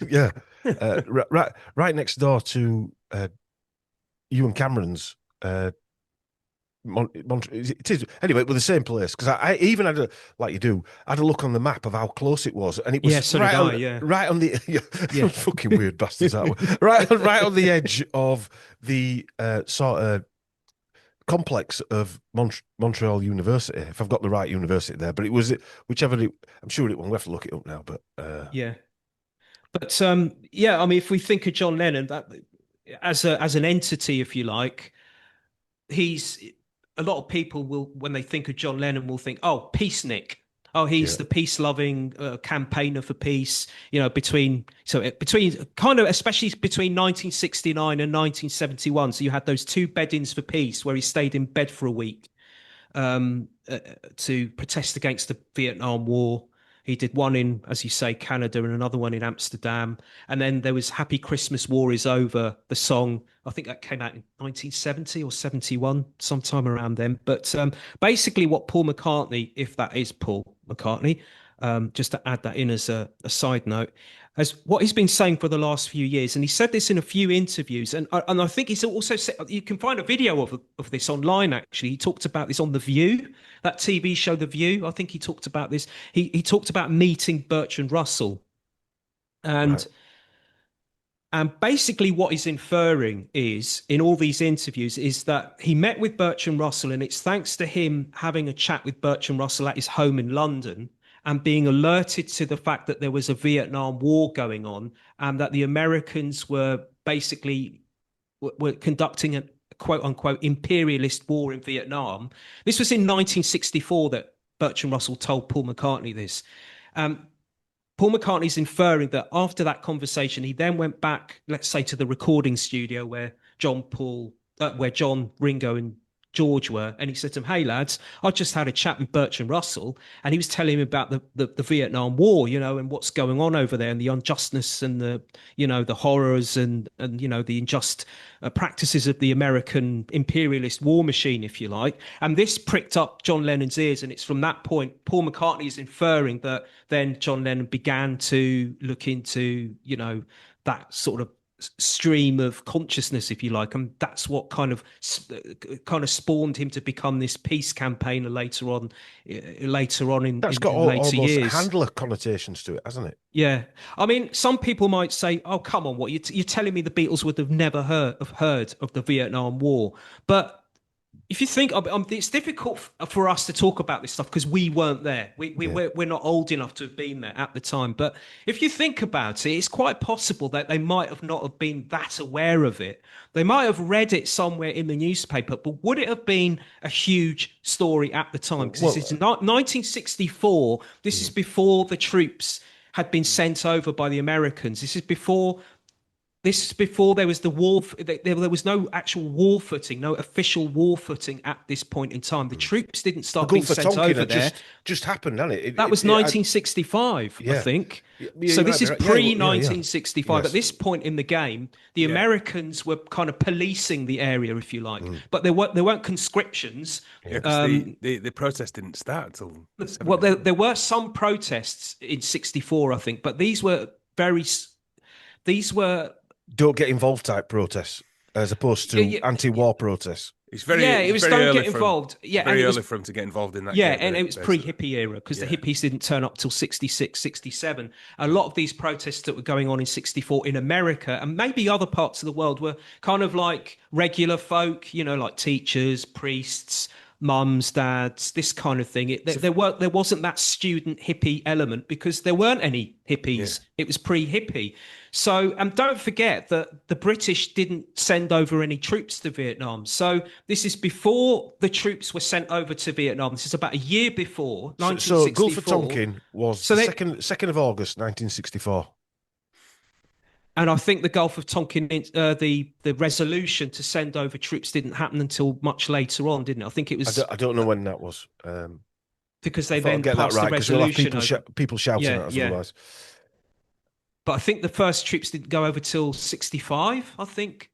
Yeah. Right next door to Ewan Cameron's... it is anyway. We're the same place, because I even had like you do, I had a look on the map of how close it was, and it was so right did on, I, yeah. right on the fucking weird bastards that were right on the edge of the sort of complex of Montreal University. If I've got the right university there, but it was whichever. I'm sure it. We'll have to look it up now, but yeah. But I mean, if we think of John Lennon that as an entity, if you like, he's. A lot of people will, when they think of John Lennon, will think, "Oh, peacenik. Oh, he's the peace-loving campaigner for peace." Between kind of, especially between 1969 and 1971. So you had those 2 bed-ins for peace, where he stayed in bed for a week to protest against the Vietnam War. He did one in, as you say, Canada, and another one in Amsterdam. And then there was Happy Christmas, War is Over, the song. I think that came out in 1970 or 71, sometime around then. But basically what Paul McCartney, if that is Paul McCartney, just to add that in as a side note, as what he's been saying for the last few years, and he said this in a few interviews, and I think he's also said, you can find a video of this online, actually. He talked about this on The View, that TV show The View. I think he talked about this. He talked about meeting Bertrand Russell. And basically what he's inferring is, in all these interviews, is that he met with Bertrand Russell, and it's thanks to him having a chat with Bertrand Russell at his home in London and being alerted to the fact that there was a Vietnam War going on, and that the Americans were basically were conducting a quote-unquote imperialist war in Vietnam. This was in 1964 that Bertrand Russell told Paul McCartney this. Paul McCartney's inferring that after that conversation, he then went back, let's say, to the recording studio where John, Ringo, and George were, and he said to them, "Hey lads, I just had a chat with Bertrand Russell, and he was telling me about the Vietnam War, and what's going on over there, and the unjustness and the horrors and the unjust practices of the American imperialist war machine, if you like." And this pricked up John Lennon's ears, and it's from that point Paul McCartney is inferring that then John Lennon began to look into that sort of stream of consciousness, if you like, and that's what kind of spawned him to become this peace campaigner later on in that's got later almost years. handler connotations to it, hasn't it? Yeah, I mean, some people might say, "Oh, come on, what you're telling me the Beatles would have never heard of the Vietnam War?" But if you think, it's difficult for us to talk about this stuff because we weren't there. We're not old enough to have been there at the time. But if you think about it, it's quite possible that they might have not have been that aware of it. They might have read it somewhere in the newspaper, but would it have been a huge story at the time? Because this is 1964. This is before the troops had been sent over by the Americans. This is before there was the war. There was no actual war footing, no official war footing at this point in time. The troops didn't start being sent over there. Just happened, didn't it? That was 1965, I think. So this is pre-1965. At this point in the game, the Americans were kind of policing the area, if you like. But there weren't conscriptions. The protest didn't start until... Well, there were some protests in 64, I think, but these were don't get involved type protests as opposed to anti-war protests. It's very it was don't get involved. Very early for him to get involved in that. Yeah, and it was pre-hippie era because the hippies didn't turn up till 66, 67. A lot of these protests that were going on in 64 in America and maybe other parts of the world were kind of like regular folk, like teachers, priests, mums, dads, this kind of thing. There wasn't that student hippie element because there weren't any hippies. It was pre-hippie. So, and don't forget that the British didn't send over any troops to Vietnam. So this is before the troops were sent over to Vietnam. This is about a year before, 1964. So Gulf of Tonkin was the 2nd of August, 1964. And I think the Gulf of Tonkin, the resolution to send over troops didn't happen until much later on, didn't it? I think it was. I don't know when that was. Because they I thought I'd then get that passed right, the 'cause we'll have resolution people shouting Yeah, at us yeah. otherwise. But I think the first troops didn't go over till 65, I think.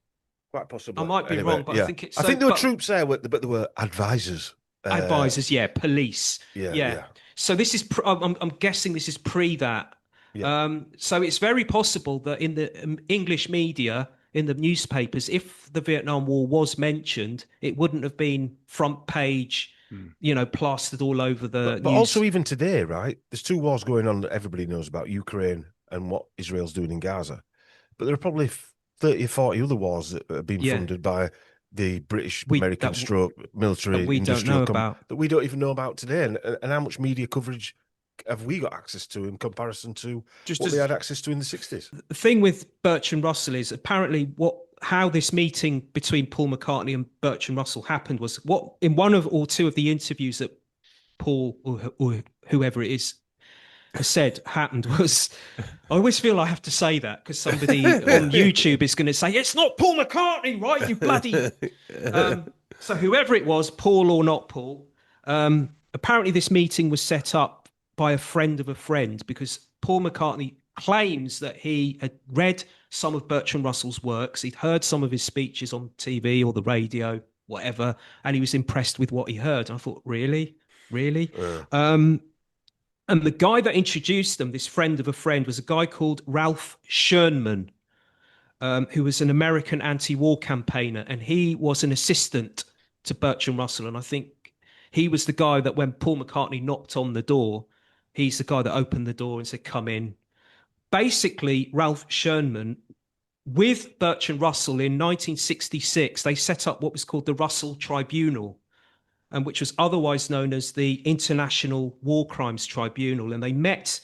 Quite possibly. I might be Anyway, wrong, but yeah. I think it's. I think there were troops there, but there were advisors. Advisors, police. Yeah. So this is. I'm guessing this is pre that. Yeah. So it's very possible that in the English media, in the newspapers, if the Vietnam War was mentioned, it wouldn't have been front page, plastered all over the But news. also even today, right? There's two wars going on that everybody knows about, Ukraine and what Israel's doing in Gaza. But there are probably 30 or 40 other wars that are being funded by the British, American military that we don't know about. that we don't even know about today. And how much media coverage have we got access to in comparison to what they had access to in the 60s? The thing with Bertrand Russell is apparently how this meeting between Paul McCartney and Bertrand Russell happened was what in one or two of the interviews that Paul or whoever it is has said happened was, I always feel I have to say that because somebody on YouTube is going to say, it's not Paul McCartney, right? You bloody... so whoever it was, Paul or not Paul, apparently this meeting was set up by a friend of a friend because Paul McCartney claims that he had read some of Bertrand Russell's works. He'd heard some of his speeches on TV or the radio, whatever, and he was impressed with what he heard. And I thought, really? And the guy that introduced them, this friend of a friend, was a guy called Ralph Schoenman, who was an American anti-war campaigner. And he was an assistant to Bertrand Russell. And I think he was the guy that when Paul McCartney knocked on the door, he's the guy that opened the door and said, come in. Basically, Ralph Schoenman, with Bertrand Russell in 1966, they set up what was called the Russell Tribunal, and which was otherwise known as the International War Crimes Tribunal. And they met,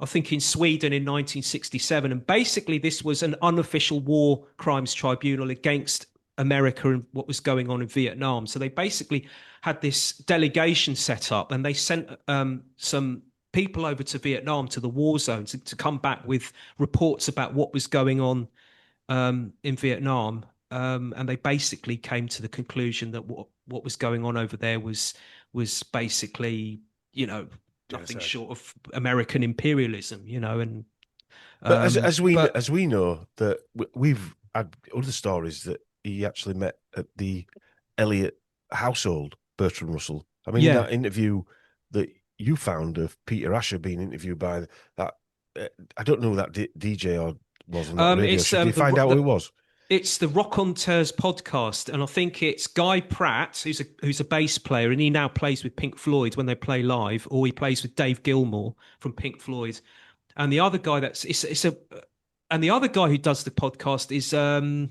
I think, in Sweden in 1967. And basically, this was an unofficial war crimes tribunal against America and what was going on in Vietnam. So they basically had this delegation set up, and they sent some people over to Vietnam, to the war zones, to come back with reports about what was going on in Vietnam. And they basically came to the conclusion that what was going on over there was basically, nothing short of American imperialism, and. But as we know that we've had other stories that he actually met at the Elliot household, Bertrand Russell. I mean, in that interview that you found of Peter Asher being interviewed by that, I don't know who that DJ or was on that radio. Did you find out who it was? It's the Raconteurs podcast, and I think it's Guy Pratt, who's a bass player, and he now plays with Pink Floyd when they play live, or he plays with Dave Gilmour from Pink Floyd. And the other guy and the other guy who does the podcast is the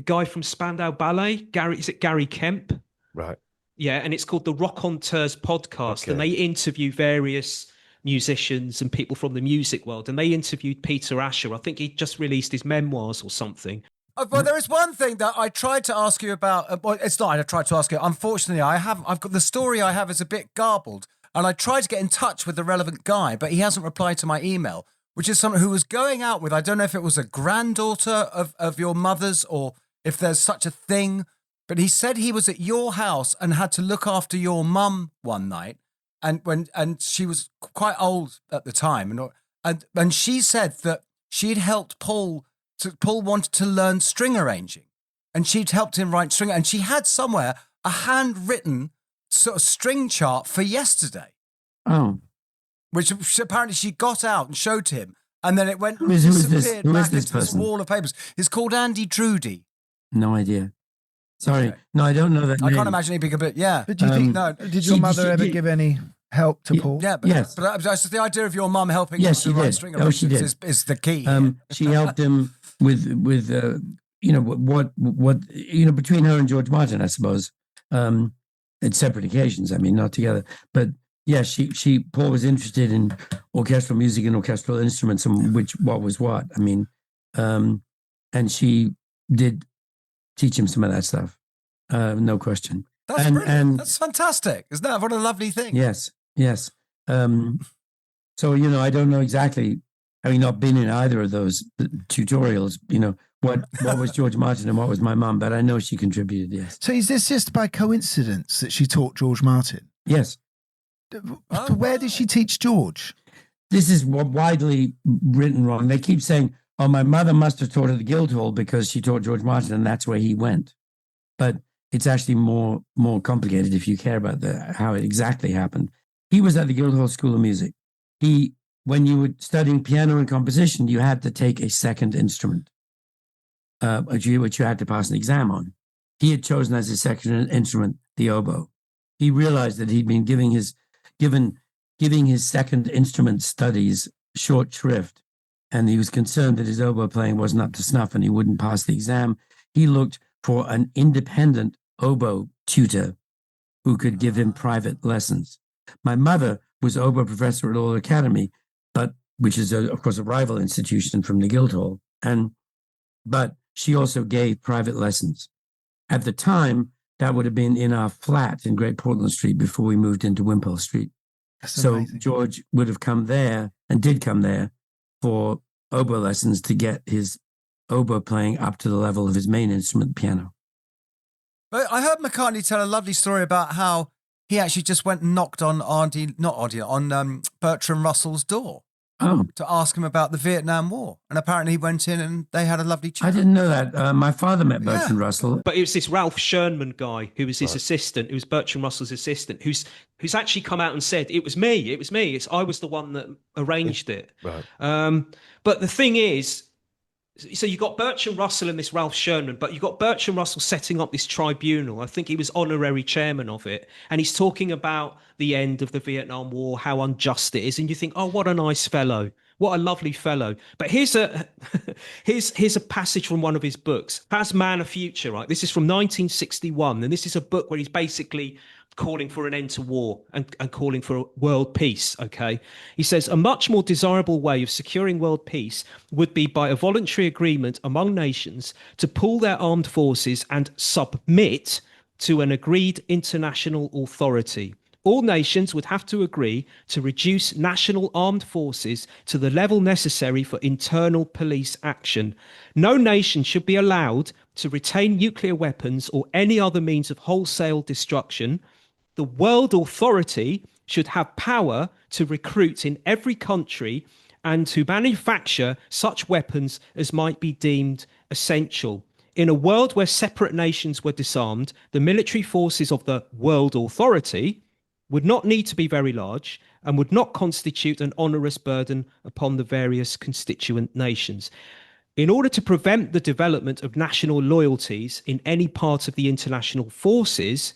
guy from Spandau Ballet, Gary Kemp? Right. Yeah, and it's called the Raconteurs podcast, and they interview various musicians and people from the music world, and they interviewed Peter Asher. I think he just released his memoirs or something. Well, there is one thing that I tried to ask you about. Well, it's not I tried to ask you. Unfortunately, I've got the story I have is a bit garbled, and I tried to get in touch with the relevant guy, but he hasn't replied to my email, which is someone who was going out with, I don't know if it was a granddaughter of your mother's or if there's such a thing, but he said he was at your house and had to look after your mum one night, and she was quite old at the time, and she said that she'd helped Paul. Paul wanted to learn string arranging, and she'd helped him write string, and she had somewhere a handwritten sort of string chart for yesterday. Oh. Which apparently she got out and showed to him, and then it went Who is this into this person? wall of papers. It's called Andy Drudy. No idea. Sorry. Okay. No, I don't know that name. I can't imagine he'd be a bit, yeah. But do you think, did your mother ever give any help to Paul? Yeah, but, yes. But just the idea of your mum helping yes, him to write string arrangements is the key. She helped him with what between her and George Martin, I suppose, at separate occasions. I mean, not together, but yeah, Paul was interested in orchestral music and orchestral instruments and what was what. I mean, and she did teach him some of that stuff, no question. That's brilliant. And that's fantastic. Isn't that what a lovely thing? Yes. So I don't know exactly having not been in either of those tutorials, what was George Martin and what was my mum, but I know she contributed, yes. So is this just by coincidence that she taught George Martin? Yes. Where did she teach George? This is widely written wrong. They keep saying, oh, my mother must have taught at the Guildhall because she taught George Martin and that's where he went. But it's actually more complicated if you care about how it exactly happened. He was at the Guildhall School of Music. When you were studying piano and composition, you had to take a second instrument, which you had to pass an exam on. He had chosen as his second instrument the oboe. He realized that he'd been giving his second instrument studies short shrift, and he was concerned that his oboe playing wasn't up to snuff and he wouldn't pass the exam. He looked for an independent oboe tutor who could give him private lessons. My mother was oboe professor at Royal Academy, which is, of course, a rival institution from the Guildhall, but she also gave private lessons. At the time, that would have been in our flat in Great Portland Street before we moved into Wimpole Street. So amazing. George would have come there and did come there for oboe lessons to get his oboe playing up to the level of his main instrument, piano. But I heard McCartney tell a lovely story about how he actually just went and knocked on Bertrand Russell's door to ask him about the Vietnam War. And apparently he went in and they had a lovely chat. I didn't know that. My father met Bertrand Russell. But it was this Ralph Sherman guy who was his assistant, who was Bertrand Russell's assistant, who's actually come out and said, it was me. I was the one that arranged it. Right. But the thing is, so you got Bertrand Russell and this Ralph Sherman, but you got Bertrand Russell setting up this tribunal. I think he was honorary chairman of it. And he's talking about the end of the Vietnam War, how unjust it is. And you think, oh, what a nice fellow. What a lovely fellow. But here's a passage from one of his books. Has Man a Future, right? This is from 1961. And this is a book where he's basically calling for an end to war and calling for world peace, okay? He says, a much more desirable way of securing world peace would be by a voluntary agreement among nations to pool their armed forces and submit to an agreed international authority. All nations would have to agree to reduce national armed forces to the level necessary for internal police action. No nation should be allowed to retain nuclear weapons or any other means of wholesale destruction. The world authority should have power to recruit in every country and to manufacture such weapons as might be deemed essential. In a world where separate nations were disarmed, the military forces of the world authority would not need to be very large and would not constitute an onerous burden upon the various constituent nations. In order to prevent the development of national loyalties in any part of the international forces,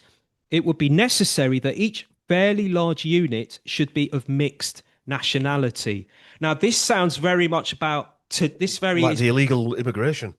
it would be necessary that each fairly large unit should be of mixed nationality. Now, this sounds very much like the illegal immigration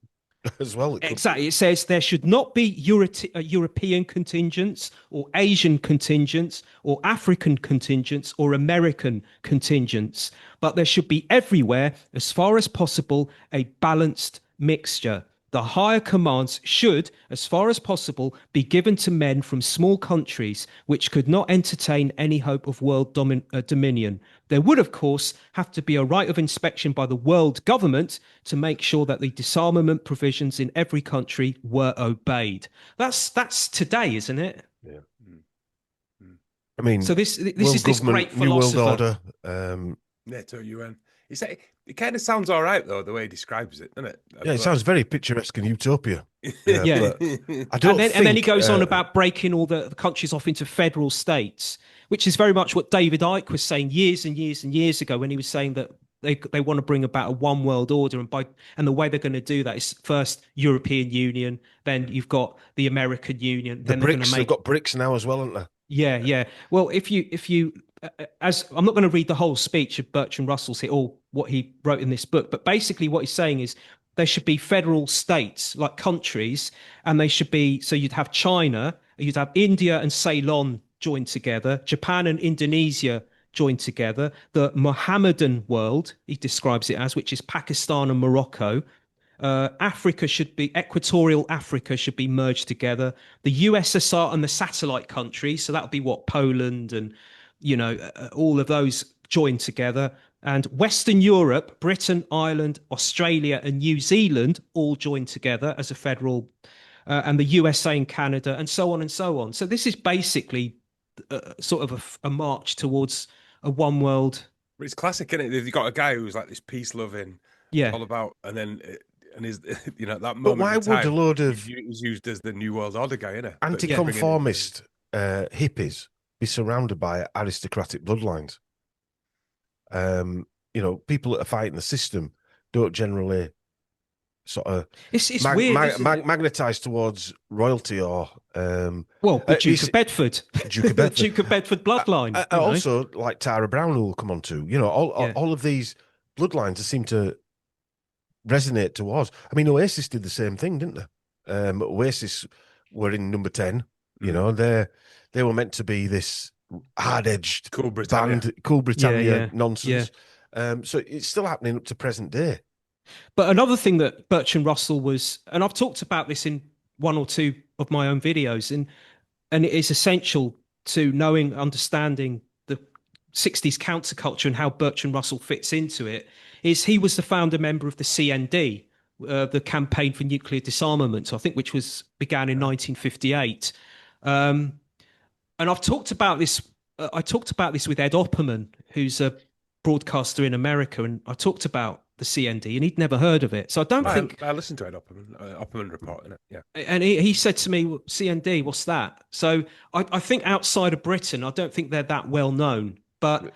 as well. Exactly. It says there should not be European contingents or Asian contingents or African contingents or American contingents, but there should be everywhere, as far as possible, a balanced mixture. The higher commands should, as far as possible, be given to men from small countries which could not entertain any hope of world dominion. There would, of course, have to be a right of inspection by the world government to make sure that the disarmament provisions in every country were obeyed. That's today, isn't it? Yeah. I mean, so this is this great philosopher. New World Order. NATO, UN. It kind of sounds all right, though, the way he describes it, doesn't it? Yeah, it sounds very picturesque and utopia. Yeah. I don't and then he goes on about breaking all the countries off into federal states, which is very much what David Icke was saying years and years and years ago when he was saying that they want to bring about a one world order. And the way they're going to do that is first European Union, then you've got the American Union. Then they've got BRICS now as well, haven't they? Yeah. Well, if you as I'm not going to read the whole speech of Bertrand Russell's here or what he wrote in this book, but basically what he's saying is there should be federal states like countries, and they should be, so you'd have China, you'd have India and Ceylon joined together, Japan and Indonesia joined together, the Mohammedan world, he describes it as, which is Pakistan and Morocco. Equatorial Africa should be merged together. The USSR and the satellite countries, so that would be Poland and all of those joined together, and Western Europe, Britain, Ireland, Australia, and New Zealand all joined together as a federal, and the USA and Canada, and so on and so on. So this is basically sort of a march towards a one world. But it's classic, isn't it? They've got a guy who's like this peace loving, all about, and then and is that moment. But why in time, would a load of he's used as the new world order guy, isn't it? Anti-conformist hippies be surrounded by aristocratic bloodlines? People that are fighting the system don't generally sort of it's weird, magnetized towards royalty or the Duke of Bedford, the Duke of Bedford bloodline. Also, like Tara Brown, who will come on to, all of these bloodlines seem to resonate towards. I mean, Oasis did the same thing, didn't they? Oasis were in number 10. They were meant to be this hard-edged Cool Britannia, band, Cool Britannia nonsense. So it's still happening up to present day. But another thing that Bertrand Russell was, and I've talked about this in one or two of my own videos, and it is essential to understanding the 60s counterculture and how Bertrand Russell fits into it, is he was the founder member of the CND, the Campaign for Nuclear Disarmament, I think, which began in 1958. And I've talked about this. I talked about this with Ed Opperman, who's a broadcaster in America, and I talked about the CND, and he'd never heard of it. So I don't think I listened to Ed Opperman report in it. Yeah, and he said to me, "CND, what's that?" So I think outside of Britain, I don't think they're that well known. But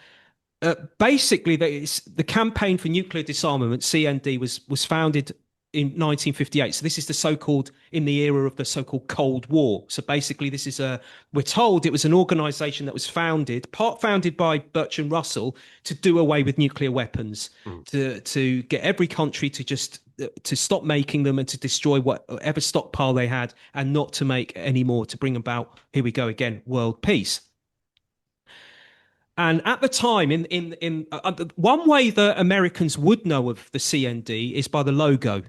basically, the Campaign for Nuclear Disarmament (CND) was founded in 1958. So this is in the era of the so-called Cold War. So basically we're told it was an organization that was founded by Bertrand Russell to do away with nuclear weapons, to get every country to stop making them and to destroy whatever stockpile they had and not to make any more, to bring about, here we go again, world peace. And at the time, in one way that Americans would know of the CND is by the logo,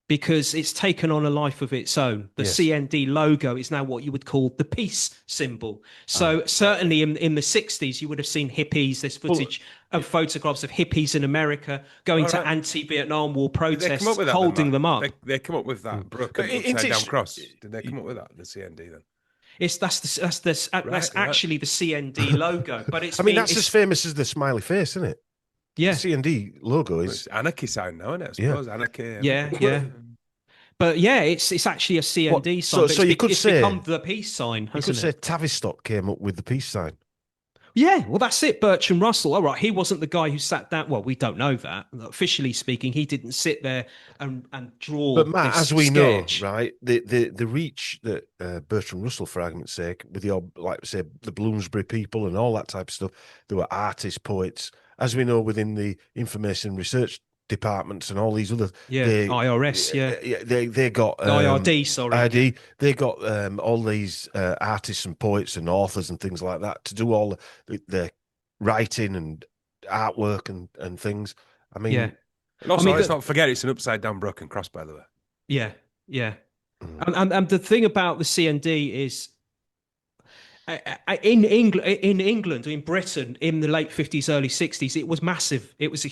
because it's taken on a life of its own. The CND logo is now what you would call the peace symbol. So certainly in the 60s, you would have seen hippies. There's footage of photographs of hippies in America going to anti-Vietnam War protests, holding them up. They come up with that broken upside-down cross. Did they come up with that, the CND then? That's actually the CND logo, but that's as famous as the smiley face, isn't it? Yeah, the CND logo is it's anarchy sound now, isn't it? I suppose anarchy. Yeah. But it's actually a CND sign. So you could say become the peace sign. You could say Tavistock came up with the peace sign. Yeah, well, that's it. Bertrand Russell. All right, he wasn't the guy who sat down. Well, we don't know that. Officially speaking, he didn't sit there and draw. But Matt, this as we sketch. know, right, the reach that Bertrand Russell, for argument's sake, with your, like say, the Bloomsbury people and all that type of stuff, there were artists, poets. As we know, within the information research departments and all these other, IRS, they got IRD, sorry, ID. They got all these artists and poets and authors and things like that to do all the writing and artwork and things. I mean, and also let's not forget it's an upside down broken cross, by the way. Yeah. And the thing about the CND is, in England, in Britain, in the late 50s, early 60s, it was massive. It was a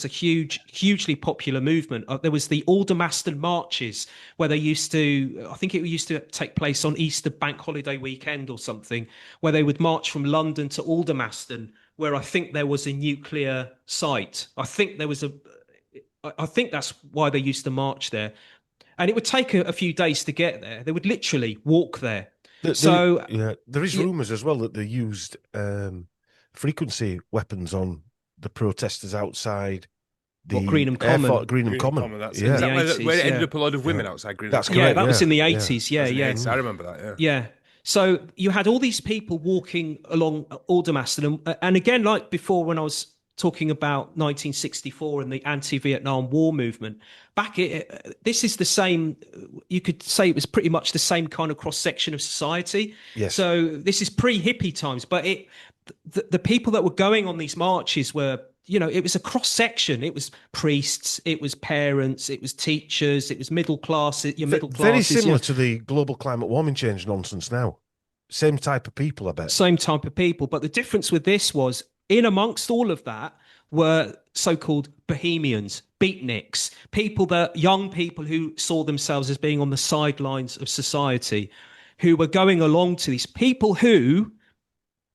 hugely popular movement. There was the Aldermaston marches, where I think it used to take place on Easter bank holiday weekend or something, where they would march from London to Aldermaston, where I think there was a nuclear site. I think that's why they used to march there, and it would take a few days to get there. They would literally walk there. There is rumours as well that they used frequency weapons on the protesters outside the Greenham Common. Greenham Common. Is that where it ended up a lot of women outside Greenham? That's correct. That was in the 80s. Yeah. I remember that. Yeah. So you had all these people walking along Aldermaston, and again, like before, when I was talking about 1964 and the anti-Vietnam War movement, this is the same. You could say it was pretty much the same kind of cross-section of society. Yes. So this is pre-hippie times, but the people that were going on these marches were, it was a cross-section. It was priests, it was parents, it was teachers, it was middle class. Very similar to the global climate warming change nonsense now. Same type of people, I bet. Same type of people, but the difference with this was, in amongst all of that were so-called bohemians, beatniks, young people who saw themselves as being on the sidelines of society, who were going along to these people who,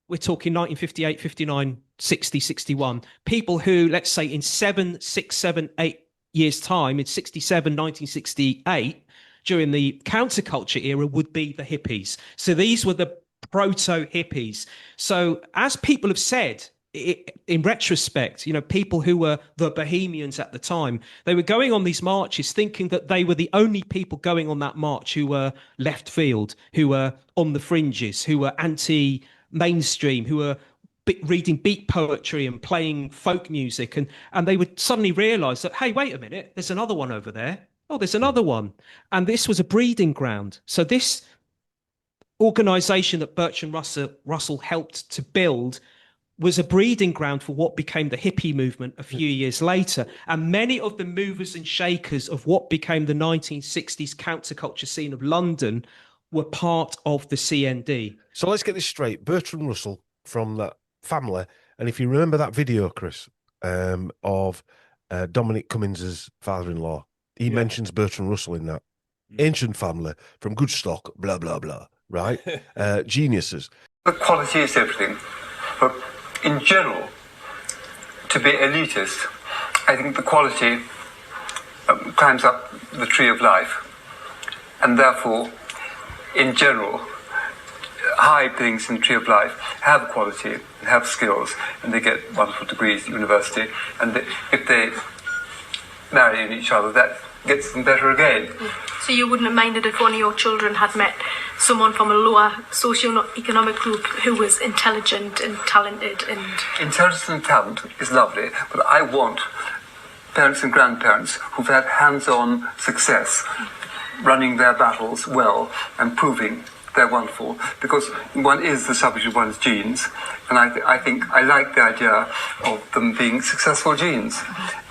we're talking 1958, 59, 60, 61, people who, let's say in 7, 6, 7, 8 years' time, in 67, 1968, during the counterculture era, would be the hippies. So these were the proto-hippies. So as people have said, in retrospect, people who were the bohemians at the time, they were going on these marches thinking that they were the only people going on that march who were left field, who were on the fringes, who were anti-mainstream, who were reading beat poetry and playing folk music. And they would suddenly realize that, hey, wait a minute, there's another one over there. Oh, there's another one. And this was a breeding ground. So this organization that Bertrand Russell helped to build was a breeding ground for what became the hippie movement a few years later. And many of the movers and shakers of what became the 1960s counterculture scene of London were part of the CND. So let's get this straight. Bertrand Russell from that family, and if you remember that video, Chris, of Dominic Cummins's father-in-law, he mentions Bertrand Russell in that. Ancient family, from good stock, blah, blah, blah, right? Geniuses. The quality is everything. But in general, to be elitist, I think the quality climbs up the tree of life. And therefore, in general, high things in the tree of life have quality and have skills, and they get wonderful degrees at university. And if they marry each other, that gets them better again. So you wouldn't have minded if one of your children had met someone from a lower socio-economic group who was intelligent and talented and... Intelligence and talent is lovely, but I want parents and grandparents who've had hands-on success, running their battles well and proving they're wonderful, because one is the subject of one's genes, and I think I like the idea of them being successful genes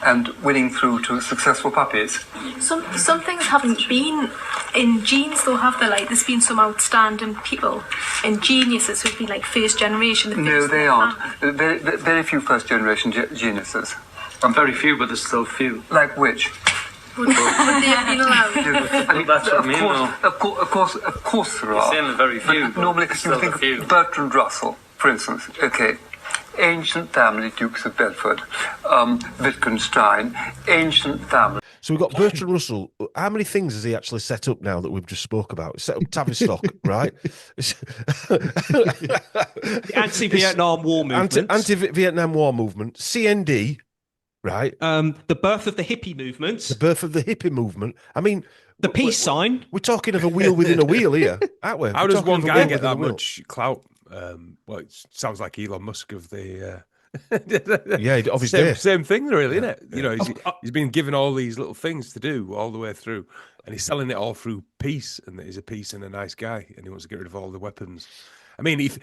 and winning through to successful puppies. Some things haven't been in genes though, have they? Like there's been some outstanding people and geniuses who've been like first generation. No, they aren't. Very few first generation geniuses. Very few, but there's still few. Like which? Would they have been allowed? That's what I mean, of course there are. You're saying very few. Normally, you think of Bertrand Russell, for instance. Okay, ancient family, Dukes of Bedford, Wittgenstein, ancient family. So we've got Bertrand Russell. How many things has he actually set up now that we've just spoke about? Set up Tavistock, right? The anti-Vietnam War movement. Anti-Vietnam War movement. CND. Right. The birth of the hippie movement. The birth of the hippie movement. I mean, the peace sign. We're talking of a wheel within a wheel here, aren't we? How does one guy get that much clout? Well, it sounds like Elon Musk of the... yeah, obviously. Same thing, really, isn't it? You know, he's been given all these little things to do all the way through, and he's selling it all through peace, and that he's a peace and a nice guy, and he wants to get rid of all the weapons. I mean, if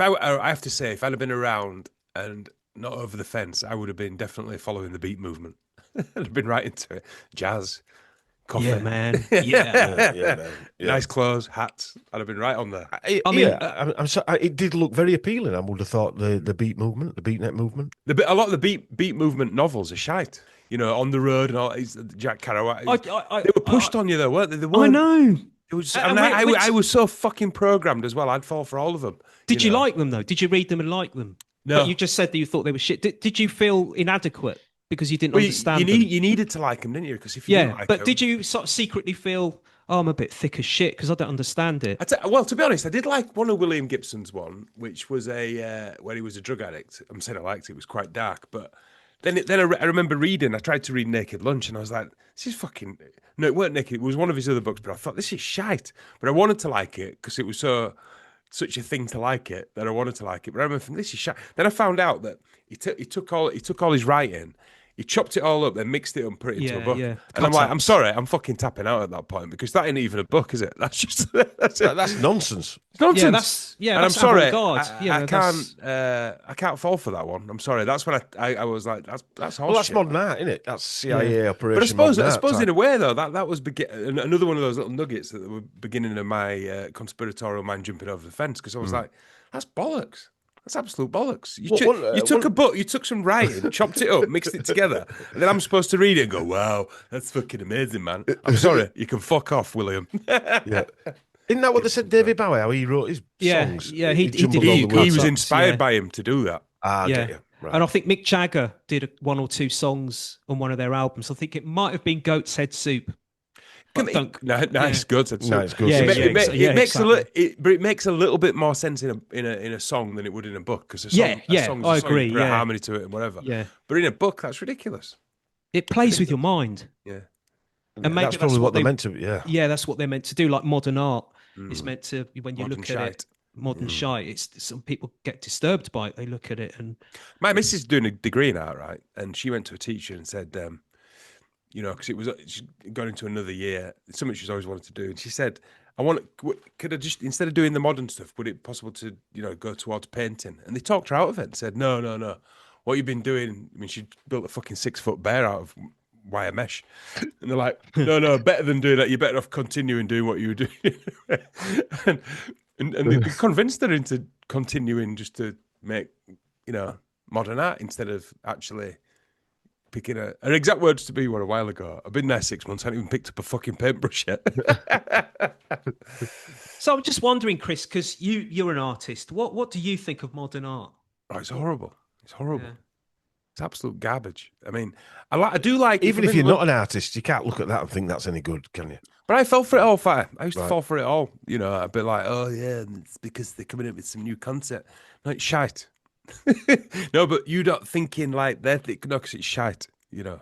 I have to say, if I'd have been around and not over the fence, I would have been definitely following the beat movement. I'd have been right into it. Jazz, coffee. Yeah, man. Yeah. Man. Nice clothes, hats. I'd have been right on there. I'm sorry, it did look very appealing. I would have thought the beat movement, the beatnik movement. A lot of the beat movement novels are shite. You know, On the Road and all. Jack Kerouac. They were pushed on you though, weren't they? I know. It was, I was so fucking programmed as well. I'd fall for all of them. Did you like them though? Did you read them and like them? No. But you just said that you thought they were shit. Did you feel inadequate because you didn't understand them? You needed to like them, didn't you? Because if you didn't like them, did you sort of secretly feel, I'm a bit thick as shit because I don't understand it? Well, to be honest, I did like one of William Gibson's one, which was where he was a drug addict. I'm saying I liked it. It was quite dark, but then I remember reading. I tried to read Naked Lunch, and I was like, this is fucking... No, it weren't Naked. It was one of his other books, but I thought, this is shite. But I wanted to like it because it was such a thing to like it that I wanted to like it. But I remember thinking, this is shit. Then I found out that he took all his writing, he chopped it all up, then mixed it and put it into a book. Yeah. And I'm like, I'm sorry, I'm fucking tapping out at that point because that ain't even a book, is it? That's just that's nonsense. It's nonsense. And I'm sorry, I can't fall for that one. I'm sorry. That's when I was like, that's horseshit. Well, that's modern art, isn't it? That's CIA operation. But I suppose in a way though, that was another one of those little nuggets that were beginning of my conspiratorial mind jumping over the fence because I was like, that's bollocks. That's absolute bollocks. You, Well, took a book, you took some writing, chopped it up, mixed it together, and then I'm supposed to read it and go, wow, that's fucking amazing, man. I'm sorry, you can fuck off, William. Yeah. Isn't that what they said, David Bowie, how he wrote his songs? Yeah, he jumbled did. all the words He was up. inspired by him to do that. Ah, yeah. get you. Right. And I think Mick Jagger did one or two songs on one of their albums. I think it might have been Goat's Head Soup. Nice, good. Nice, good. It makes a little bit more sense in a song than it would in a book, because I agree. Put a harmony to it and whatever. Yeah, but in a book, that's ridiculous. It plays with your mind. Yeah, and maybe that's probably what they're meant to. Yeah, that's what they're meant to do. Like modern art, it's meant to. When you Modern look shite. at it, modern shite. It's some people get disturbed by it. They look at it and. My missus is doing a degree in art, right? And she went to a teacher and said, because she got into another year, it's something she's always wanted to do, and she said, could I just, instead of doing the modern stuff, would it be possible to, go towards painting? And they talked her out of it and said, no. What you've been doing, I mean, she built a fucking 6-foot bear out of wire mesh. And they're like, no, better than doing that. You're better off continuing doing what you were doing. and they convinced her into continuing just to make, modern art instead of actually picking her exact words to be were a while ago. I've been there 6 months. I haven't even picked up a fucking paintbrush yet. So I'm just wondering, Chris, because you're an artist. What do you think of modern art? Oh, it's horrible. It's horrible. Yeah. It's absolute garbage. I mean, I do like... Even if you're not an artist, you can't look at that and think that's any good, can you? But I fell for it all, fire. I used to fall for it all. I'd be like, oh, yeah, it's because they're coming up with some new concept. No, it's shite. No, but you're not thinking like they're thinking, no, because it's shite, Yeah.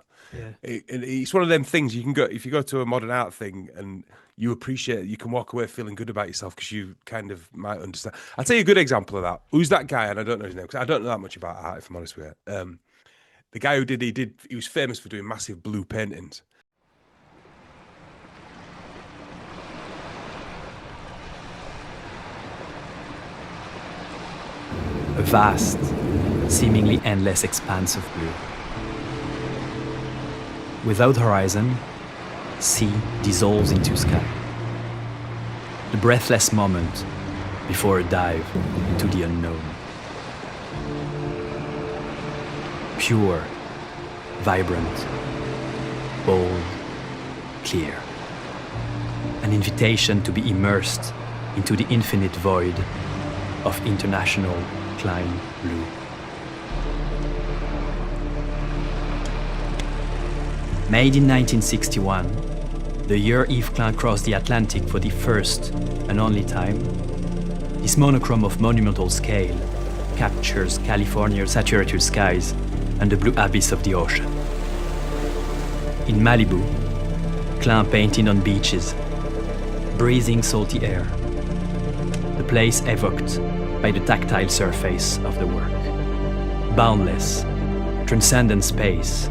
It's one of them things you can go, if you go to a modern art thing and you appreciate it, you can walk away feeling good about yourself because you kind of might understand. I'll tell you a good example of that. Who's that guy? And I don't know his name because I don't know that much about art, if I'm honest with you. The guy who he was famous for doing massive blue paintings. A vast, seemingly endless expanse of blue. Without horizon, sea dissolves into sky. The breathless moment before a dive into the unknown. Pure, vibrant, bold, clear. An invitation to be immersed into the infinite void of international Klein blue. Made in 1961, the year Yves Klein crossed the Atlantic for the first and only time, this monochrome of monumental scale captures California's saturated skies and the blue abyss of the ocean. In Malibu, Klein painted on beaches, breathing salty air, the place evoked by the tactile surface of the work. Boundless, transcendent space,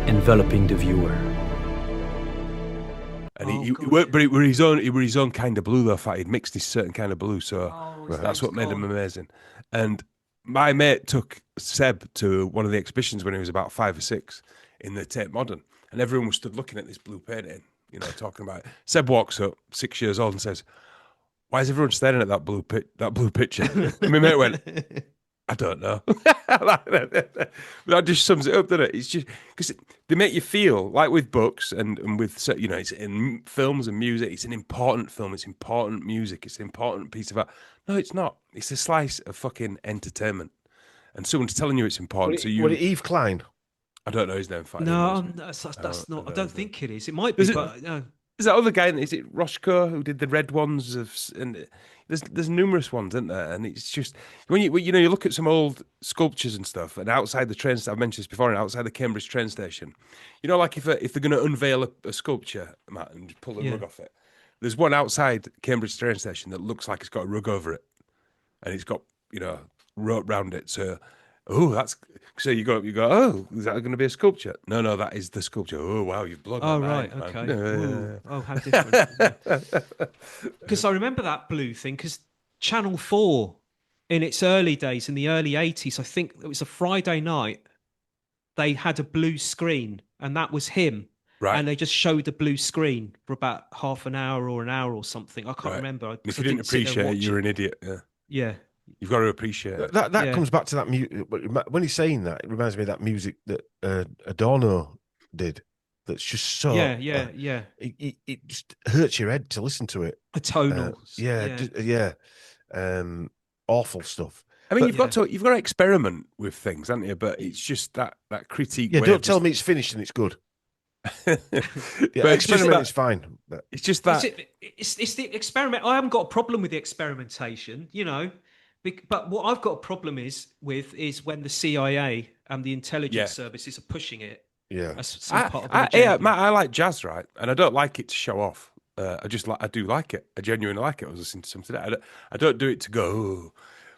enveloping the viewer. And he worked, but it were his own kind of blue though. Fact, he'd mixed this certain kind of blue, so that's what made him amazing. And my mate took Seb to one of the exhibitions when he was about 5 or 6 in the Tate Modern, and everyone was stood looking at this blue painting, talking about it. Seb walks up, 6 years old, and says, "Why is everyone staring at that blue picture?" And my mate went, "I don't know." That just sums it up, doesn't it? It's just because they make you feel like with books and with it's in films and music. It's an important film. It's important music. It's an important piece of art. No, it's not. It's a slice of fucking entertainment, and someone's telling you it's important. What it Yves Klein? I don't know his name. No, that's not. I don't think it is. It might be, but no. There's that other guy. Is it Roshko who did the red ones and there's numerous ones, isn't there? And it's just when you look at some old sculptures and stuff, and outside the train, I've mentioned this before, and outside the Cambridge train station, like if they're going to unveil a sculpture, Matt, and just pull the rug off it, there's one outside Cambridge train station that looks like it's got a rug over it, and it's got rope round it. So, you go, oh, is that going to be a sculpture? No, that is the sculpture. Oh wow, you've blown my mind. Oh right, okay. Oh, how different. Because I remember that blue thing. Because Channel 4, in its early days, in the early 80s, I think it was a Friday night, they had a blue screen, and that was him. Right. And they just showed the blue screen for about half an hour or an hour or something. I can't remember. And if you didn't appreciate it, you're an idiot. Yeah. Yeah. You've got to appreciate it. That comes back to that when he's saying that, it reminds me of that music that Adorno did. That's just so It just hurts your head to listen to it. The tonals, awful stuff. I mean, you've got to experiment with things, haven't you? But it's just that critique. Yeah, don't tell me it's finished and it's good. But experiment is fine. It's just that it's the experiment. I haven't got a problem with the experimentation, but what I've got a problem is when the CIA and the intelligence services are pushing it. Yeah, as some part of an agenda. Matt, I like jazz, right? And I don't like it to show off. I do like it. I genuinely like it. I was listening to something today. I don't do it to go. Oh.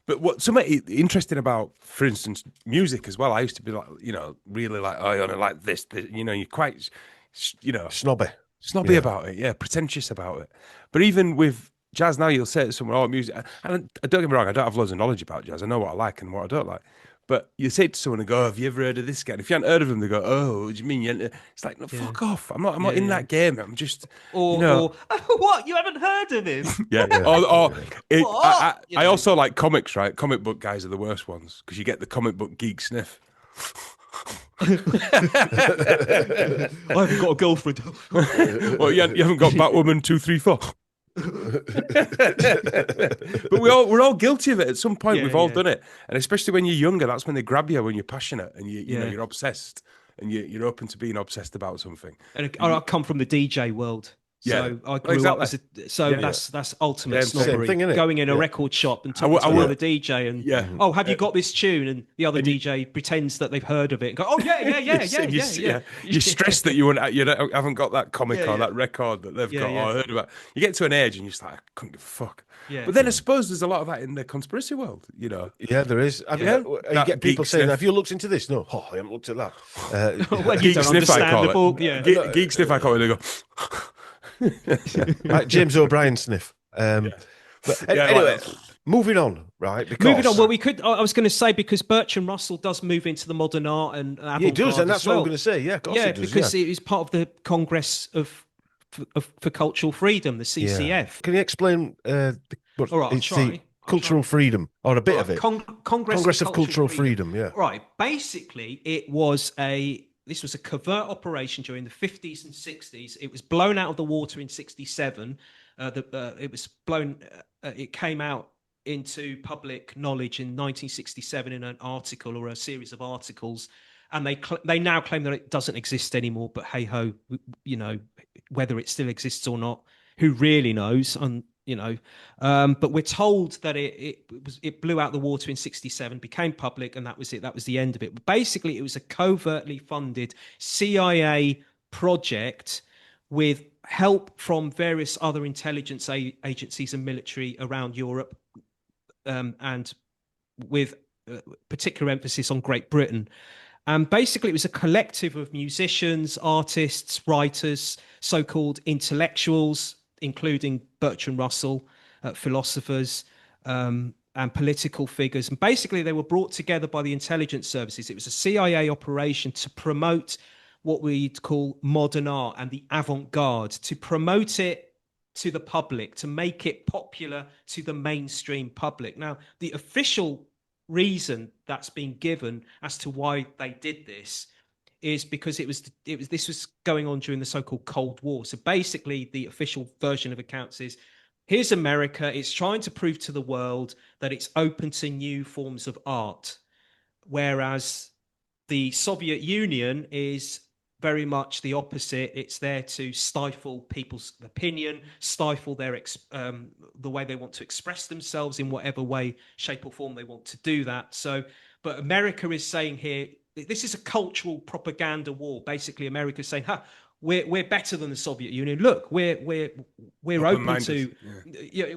But what's something interesting about, for instance, music as well. I used to be like, really like, oh, I like this. You're quite, snobby about it. Yeah, pretentious about it. But even with jazz now, you'll say to someone, "Oh, music." And don't get me wrong, I don't have loads of knowledge about jazz. I know what I like and what I don't like. But you say to someone and go, "Have you ever heard of this guy?" And if you haven't heard of him, they go, "Oh, what do you mean?" It's like, no, fuck off. I'm not in that game. I'm just, or what? You haven't heard of him? Yeah. I also like comics, right? Comic book guys are the worst ones because you get the comic book geek sniff. I haven't got a girlfriend. Well, you haven't got Batwoman 234. But we're all guilty of it at some point. We've all done it, and especially when you're younger, that's when they grab you when you're passionate and you're obsessed and you're open to being obsessed about something. And I come from the DJ world. So I grew up as that's ultimate snobbery. Thing, going in a record shop and talking to another DJ and have you got this tune? And the other DJ pretends that they've heard of it and go, oh yeah. You're stressed that you haven't got that comic or that record that they've got or heard about. You get to an age and you're just like, I couldn't give a fuck. Yeah. But then I suppose there's a lot of that in the conspiracy world, Yeah, there is. You get people saying, "Have you looked into this?" No, I haven't looked at that. Well, you don't understand the book. Yeah, geek sniff. I call it. They go. Like James O'Brien sniff. Anyway, moving on, right? Well, we could. I was going to say because Bertrand Russell does move into the modern art and avant-garde he does, and that's what I'm well. going to say. Yeah, of course he does, because it is part of the Congress for Cultural Freedom, the CCF. Yeah. Can you explain? All right, I'll try. Cultural freedom, or a bit of it. Congress of Cultural Freedom. Yeah. Right. Basically, this was a covert operation during the 50s and 60s. It was blown out of the water in 67. It was blown. It came out into public knowledge in 1967 in an article or a series of articles, and they now claim that it doesn't exist anymore. But hey ho, whether it still exists or not, who really knows? But we're told that it blew out the water in 67, became public, and that was it. That was the end of it. But basically, it was a covertly funded CIA project with help from various other intelligence agencies and military around Europe, and with particular emphasis on Great Britain. And basically, it was a collective of musicians, artists, writers, so-called intellectuals, including Bertrand Russell, philosophers, and political figures. And basically, they were brought together by the intelligence services. It was a CIA operation to promote what we'd call modern art and the avant-garde, to promote it to the public, to make it popular to the mainstream public. Now, the official reason that's been given as to why they did this is because this was going on during the so-called Cold War. So basically, the official version of accounts is, here's America. It's trying to prove to the world that it's open to new forms of art, whereas the Soviet Union is very much the opposite. It's there to stifle people's opinion, stifle their the way they want to express themselves in whatever way, shape, or form they want to do that. So, but America is saying here, this is a cultural propaganda war. Basically, America is saying, we're better than the Soviet Union. Look, we're open to,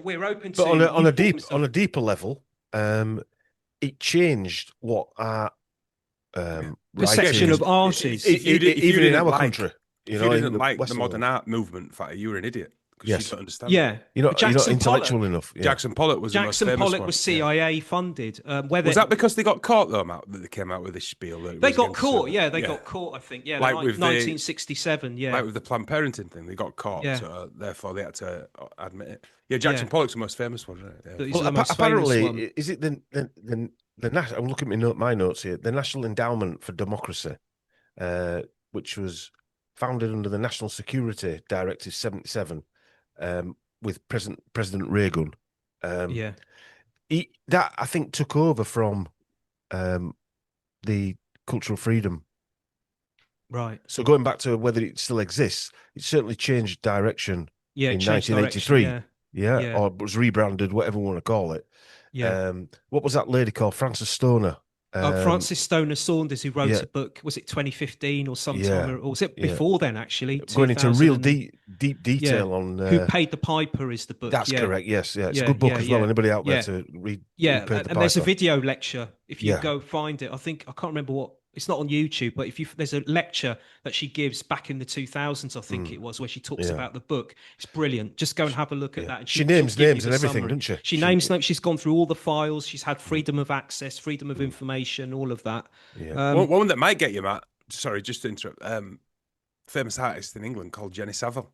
we're open to. But on a deeper level, it changed what our perception of art is. Even in our country, if you didn't like the modern art movement, you were an idiot. because Yes. you don't understand. Yeah, You're not Jackson intellectual Pollock. enough. Yeah. Jackson Pollock was the most Jackson famous Pollock one. was CIA funded. Whether Was that because they got caught though, Matt, that they came out with this spiel? That it they was got against, caught? Yeah, they got caught. I think. Yeah, like like with 1967. Yeah, like with the Planned Parenthood thing, they got caught. Yeah. So therefore, they had to admit it. Yeah, Jackson Pollock's the most famous one, right? Yeah. He's Well, the most famous apparently, one. is it the I'm looking at my notes here. The National Endowment for Democracy, which was founded under the National Security Directive 77, with President Reagan. Yeah. That I think took over from the Cultural Freedom. Right. So going back to whether it still exists, it certainly changed direction Yeah, in it changed 1983. direction, Yeah, or was rebranded, whatever we want to call it. Yeah. What was that lady called? Frances Stoner. Francis Stoner Saunders, who wrote yeah. a book, was it 2015 or sometime, Yeah, or was it before then, actually? Going into real 2000 deep detail on... Who Paid the Piper is the book. That's correct, yes. Yeah, it's a good book as well. Anybody out there to read Yeah, Who Paid the and Piper. there's a video lecture. If you Yeah. go find it, I can't remember what, it's not on YouTube, but there's a lecture that she gives back in the 2000s, I think it was, where she talks about the book. It's brilliant. Just go and have a look at that. And she names she'll give names you and the everything, summary. doesn't she? She names names. She's gone through all the files. She's had freedom of access, freedom of information, all of that. Yeah. One that might get you, Matt. Sorry, just to interrupt. Famous artist in England called Jenny Savile.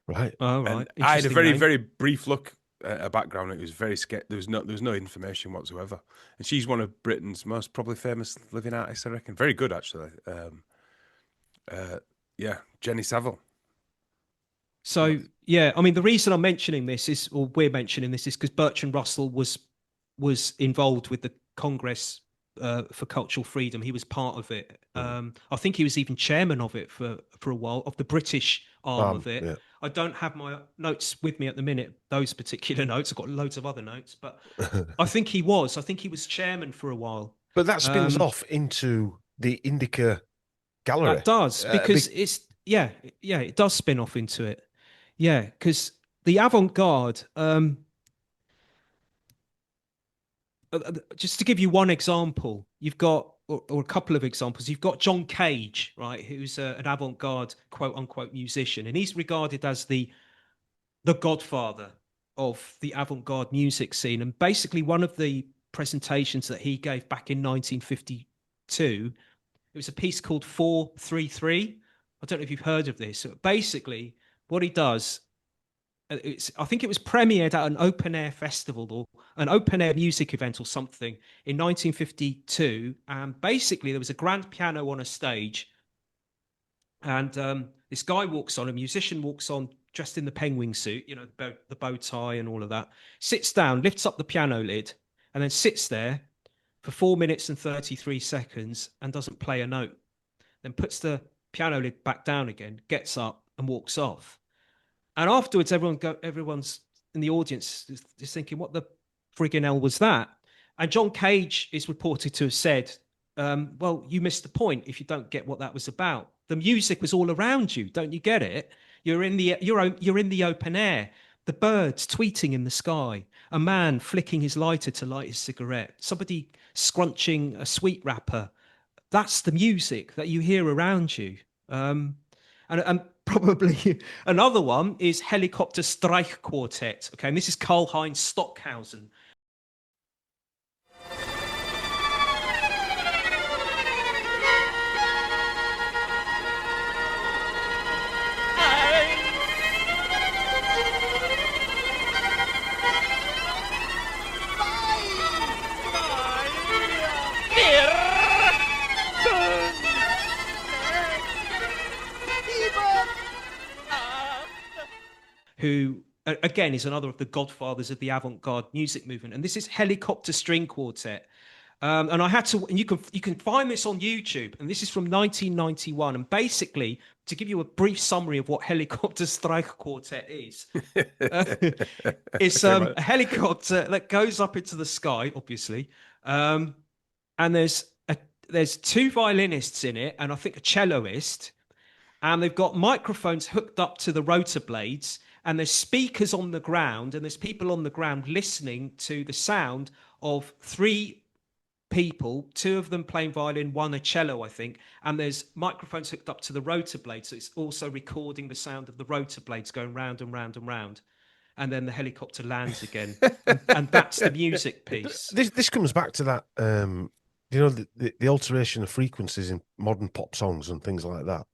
Right. Oh, right. And I had a very, name. very brief look at her background. It was very scarce. There was no information whatsoever. And she's one of Britain's most probably famous living artists, I reckon. Very good, actually. Yeah, Jenny Savile. So, yeah, I mean, the reason I'm mentioning this is, or we're mentioning this, is because Bertrand Russell was involved with the Congress for Cultural Freedom. He was part of it. I think he was even chairman of it for a while, of the British arm of it. Yeah. I don't have my notes with me at the minute, those particular notes. I've got loads of other notes, but I think he was chairman for a while. But that spins off into the Indica Gallery. That does, because it does spin off into it. Yeah, because the avant-garde, just to give you one example, you've got, or a couple of examples, you've got John Cage, right, who's an avant-garde, quote-unquote, musician, and he's regarded as the godfather of the avant-garde music scene. And basically one of the presentations that he gave back in 1952, it was a piece called 433. I don't know if you've heard of this. So basically, what he does, I think it was premiered at an open-air festival or an open-air music event or something in 1952. And basically, there was a grand piano on a stage. And this guy walks on, a musician walks on, dressed in the penguin suit, you know, the bow tie and all of that, sits down, lifts up the piano lid, and then sits there for 4 minutes and 33 seconds and doesn't play a note. Then puts the piano lid back down again, gets up and walks off. And afterwards, everyone's in the audience is thinking, what the friggin' hell was that? And John Cage is reported to have said, well, you missed the point if you don't get what that was about. The music was all around you. Don't you get it? You're in the open air. The birds tweeting in the sky. A man flicking his lighter to light his cigarette. Somebody scrunching a sweet wrapper. That's the music that you hear around you. And probably another one is Helicopter Strike Quartet. Okay, and this is Karl-Heinz Stockhausen. Who again is another of the godfathers of the avant-garde music movement, and this is Helicopter String Quartet. And I had to, and you can find this on YouTube, and this is from 1991. And basically, to give you a brief summary of what Helicopter Strike Quartet is, it's a helicopter that goes up into the sky, obviously, and there's two violinists in it, and I think a celloist, and they've got microphones hooked up to the rotor blades. And there's speakers on the ground, and there's people on the ground listening to the sound of three people, 2 of them playing violin, 1 a cello, I think, and there's microphones hooked up to the rotor blade, so it's also recording the sound of the rotor blades going round and round and round, and then the helicopter lands again, and that's the music piece. This comes back to that, you know, the alteration of frequencies in modern pop songs and things like that.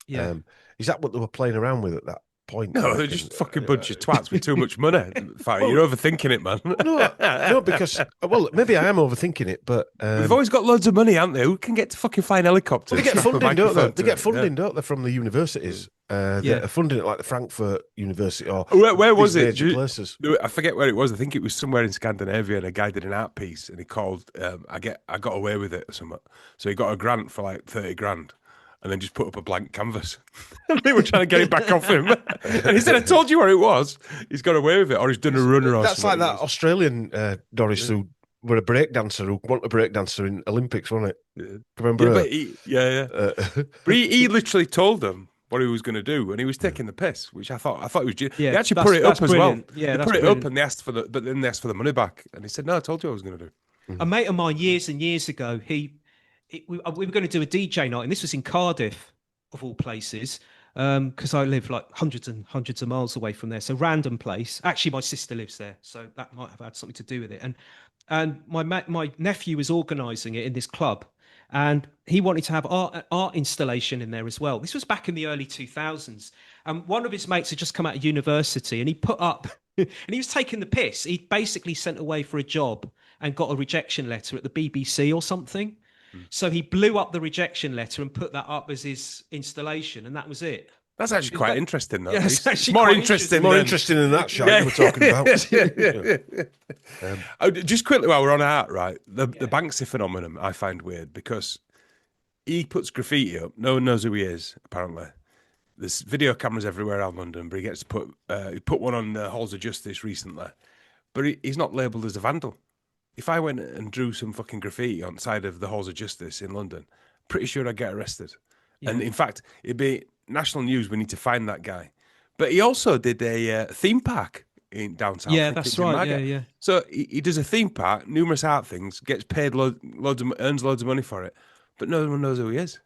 Yeah. Is that what they were playing around with at that point? No, they're just fucking bunch of twats with too much money. You're overthinking it, man. No, because, well, maybe I am overthinking it, but they've always got loads of money, haven't they? Who can get to fucking flying helicopters? Well, they get funding, don't they? They get funding, yeah. don't they, from the universities? They're funding it, like the Frankfurt University or where was it? Places. I forget where it was. I think it was somewhere in Scandinavia, and a guy did an art piece, and he called I got away with it or something. So he got a grant for like 30 grand. And then just put up a blank canvas. And they were trying to get it back off him. And he said, I told you where it was. He's got away with it, or he's done a runner or That's something. like that Australian Doris who were a breakdancer who wanted a breakdancer in Olympics, wasn't it? Remember her? But he literally told them what he was going to do, and he was taking the piss, which I thought it was. They actually put it up as well. Yeah, they put it up, and they asked but then they asked for the money back, and he said, "No, I told you what I was going to do." A mate of mine years and years ago, we were going to do a DJ night, and this was in Cardiff, of all places, because I live like hundreds and hundreds of miles away from there. So random place. Actually, my sister lives there, so that might have had something to do with it. And my nephew was organising it in this club, and he wanted to have art installation in there as well. This was back in the early 2000s, and one of his mates had just come out of university, and he put up, and he was taking the piss. He basically sent away for a job and got a rejection letter at the BBC or something. So he blew up the rejection letter and put that up as his installation, and that was it. That's actually quite interesting, though. Yeah, it's more interesting than that shot you were talking about. Just quickly, while we're on art, right? The Banksy phenomenon I find weird because he puts graffiti up. No one knows who he is, apparently. There's video cameras everywhere around London, but he gets to put he put one on the Halls of Justice recently, but he's not labelled as a vandal. If I went and drew some fucking graffiti on the side of the Halls of Justice in London, pretty sure I'd get arrested. Yeah. And in fact, it'd be national news. We need to find that guy. But he also did a theme park in downtown. Yeah, that's right. Yeah. So he does a theme park, numerous art things, gets paid earns loads of money for it, but no one knows who he is.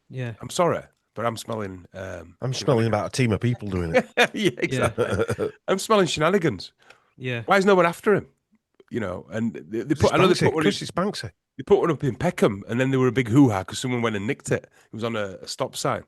Yeah, I'm sorry, but I'm smelling. I'm smelling about a team of people doing it. Yeah, exactly. I'm smelling shenanigans. Yeah. Why is no one after him? You know, and they put. I know they put one. Chris, it's Banksy. They put one up in Peckham, and then there were a big hoo-ha because someone went and nicked it. It was on a stop sign.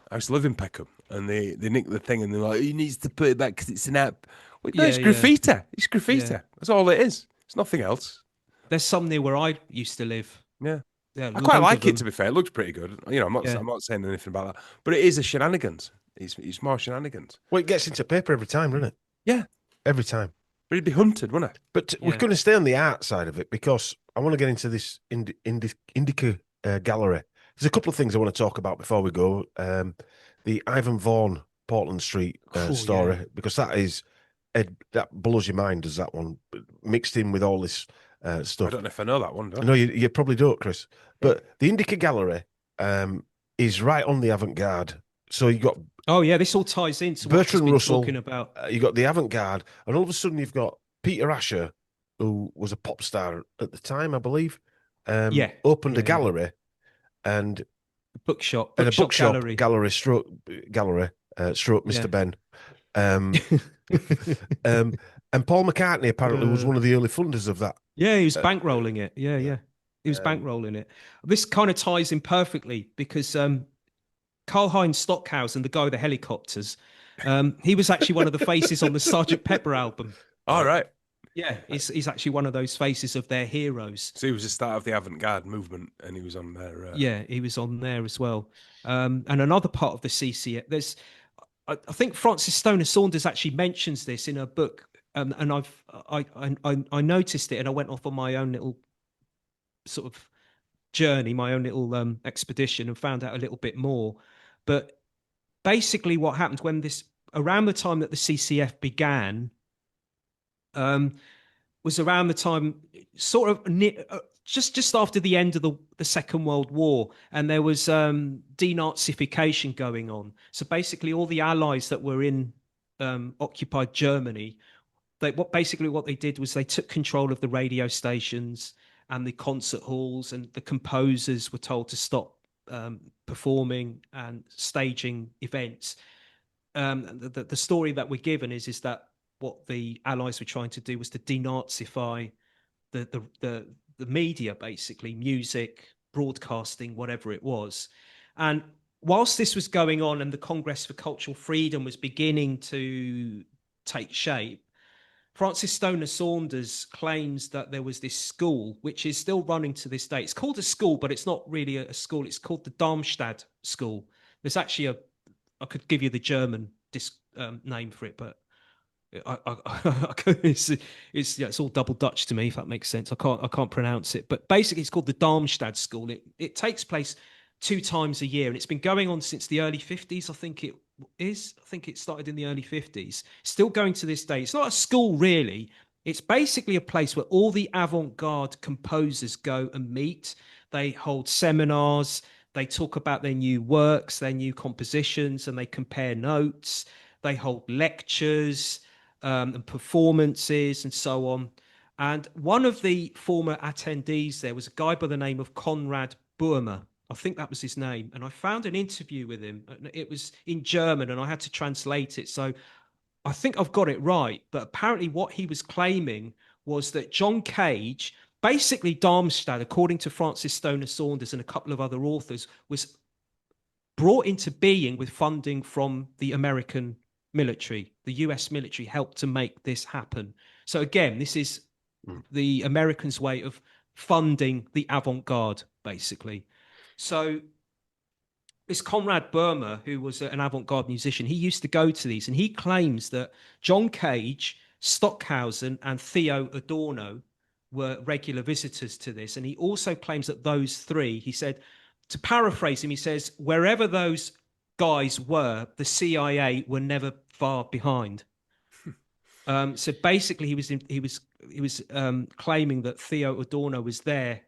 I used to live in Peckham, and they nicked the thing, and they're like, "He needs to put it back because it's an app." Well, no, it's graffiti. It's graffiti. Yeah. That's all it is. It's nothing else. There's some near where I used to live. Yeah. I quite like it, to be fair. It looks pretty good. You know, I'm not saying anything about that, but it is a shenanigans. It's more shenanigans. Well, it gets into paper every time, doesn't it? Yeah, every time. But he'd be hunted, wouldn't it? But we're going to stay on the art side of it because I want to get into this Indica gallery. There's a couple of things I want to talk about before we go. The Ivan Vaughan Portland Street story, because that blows your mind, does that one, mixed in with all this stuff. I don't know if I know that one. No, you probably don't, Chris. But the Indica gallery is right on the avant-garde. So you got... Oh, yeah, this all ties into what Bertrand Russell, talking about. You got the avant-garde, and all of a sudden you've got Peter Asher, who was a pop star at the time, I believe, opened a gallery and a bookshop gallery stroke Mr. Ben. And Paul McCartney apparently was one of the early funders of that. Yeah, he was bankrolling it. Yeah. He was bankrolling it. This kind of ties in perfectly because Karl-Heinz Stockhausen, the guy with the helicopters, he was actually one of the faces on the Sgt. Pepper album. All right. Yeah, he's actually one of those faces of their heroes. So he was the start of the avant-garde movement, and he was on there. Yeah, he was on there as well. And another part of the CCF, I think Frances Stoner Saunders actually mentions this in her book, and I noticed it, and I went off on my own little sort of journey, my own little expedition, and found out a little bit more. But basically, what happened around the time that the CCF began, was around the time sort of just after the end of the Second World War, and there was denazification going on. So basically, all the Allies that were in occupied Germany, what they did was they took control of the radio stations, and the concert halls, and the composers were told to stop performing and staging events. The story that we're given is that what the Allies were trying to do was to denazify the media, basically music, broadcasting, whatever it was. And whilst this was going on and the Congress for Cultural Freedom was beginning to take shape, Francis Stoner Saunders claims that there was this school, which is still running to this day. It's called a school, but it's not really a school. It's called the Darmstadt School. There's actually I could give you the German name for it, but it's all double Dutch to me, if that makes sense. I can't pronounce it, but basically it's called the Darmstadt School. It takes place 2 times a year, and it's been going on since the early 50s. I think it started in the early 50s, still going to this day. It's not a school really. It's basically a place where all the avant-garde composers go and meet. They hold seminars, they talk about their new works, their new compositions, and they compare notes. They hold lectures and performances and so on. And one of the former attendees there was a guy by the name of Konrad Burmer. I think that was his name. And I found an interview with him. It was in German and I had to translate it. So I think I've got it right. But apparently what he was claiming was that John Cage, basically Darmstadt, according to Francis Stoner Saunders and a couple of other authors, was brought into being with funding from the American military. The US military helped to make this happen. So again, this is the Americans' way of funding the avant-garde, basically. So this Konrad Burmer, who was an avant-garde musician, he used to go to these, and he claims that John Cage, Stockhausen, and Theo Adorno were regular visitors to this. And he also claims that those three, he said, to paraphrase him, he says, wherever those guys were, the CIA were never far behind. So basically, he was claiming that Theo Adorno was there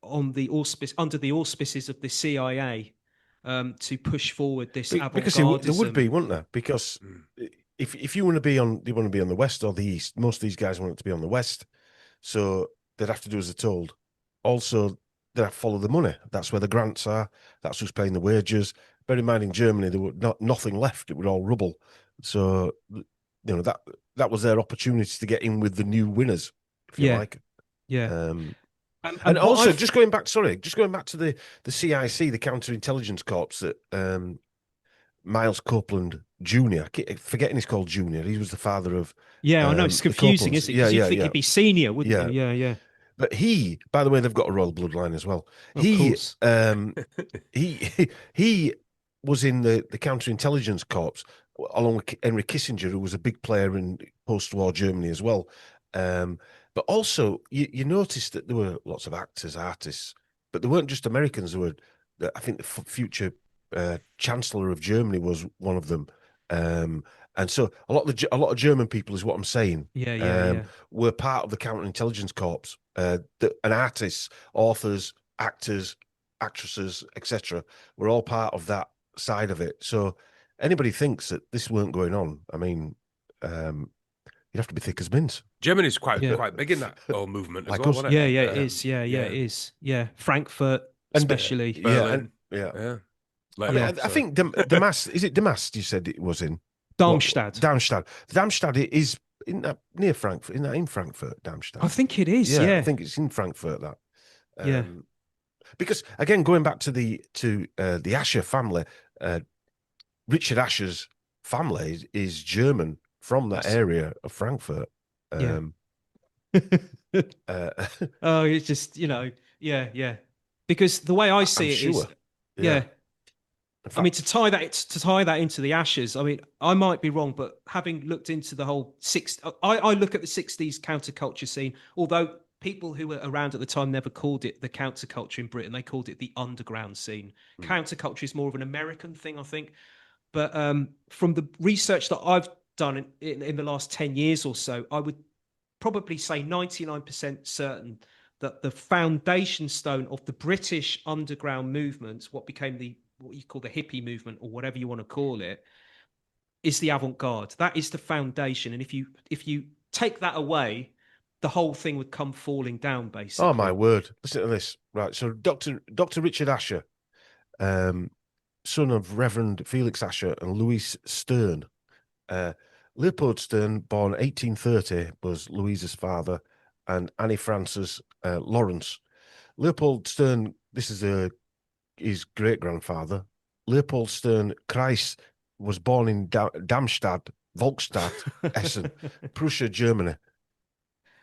under the auspices of the CIA to push forward this avant-gardism. Because there would be, wouldn't there? Because if you want to be on the west or the east, most of these guys want to be on the west, so they'd have to do as they're told. Also, they'd have to follow the money. That's where the grants are. That's who's paying the wages. Bear in mind, in Germany, there were nothing left. It was all rubble. So, that was their opportunity to get in with the new winners, if you like. Yeah. And also, just going back to the CIC, the Counterintelligence Corps that Miles Copeland Jr., forgetting he's called Junior, he was the father of... Yeah, I know, it's confusing, isn't it? Because you'd think he'd be senior, wouldn't you? Yeah. But he, by the way, they've got a royal bloodline as well. Of course. He was in the Counterintelligence Corps, along with Henry Kissinger, who was a big player in post-war Germany as well. But also, you noticed that there were lots of actors, artists, but there weren't just Americans. There were, I think, the future Chancellor of Germany was one of them. And so a lot of German people, is what I'm saying, were part of the Counterintelligence Corps. And artists, authors, actors, actresses, etc., were all part of that side of it. So anybody thinks that this weren't going on, I mean, you'd have to be thick as mince. Germany's quite big in that whole movement as well, us. wasn't it? Yeah, it is. Yeah, it is. Yeah, Frankfurt especially. Berlin. I think Damas, is it Damas you said it was in? Darmstadt. Darmstadt is near Frankfurt. Isn't that in Frankfurt, Darmstadt? I think it is, yeah. I think it's in Frankfurt, that. Because, again, going back to the Asher family, Richard Asher's family is German from that area of Frankfurt. It's just, because the way I see it is, I mean, to tie that into the Ashers, I mean, I might be wrong, but having looked into the whole I look at the 60s counterculture scene, although people who were around at the time never called it the counterculture in Britain, they called it the underground scene. Counterculture is more of an American thing, I think. But from the research that I've done in the last 10 years or so, I would probably say 99% certain that the foundation stone of the British underground movements, what became what you call the hippie movement, or whatever you want to call it, is the avant-garde. That is the foundation. And if you take that away, the whole thing would come falling down, basically. Oh my word! Listen to this. Right, so Dr. Richard Asher, son of Reverend Felix Asher and Louise Stern. Leopold Stern, born 1830, was Louise's father, and Annie Frances Lawrence. Leopold Stern, this is his great-grandfather. Leopold Stern Kreis was born in Darmstadt, Volkstadt, Essen, Prussia, Germany.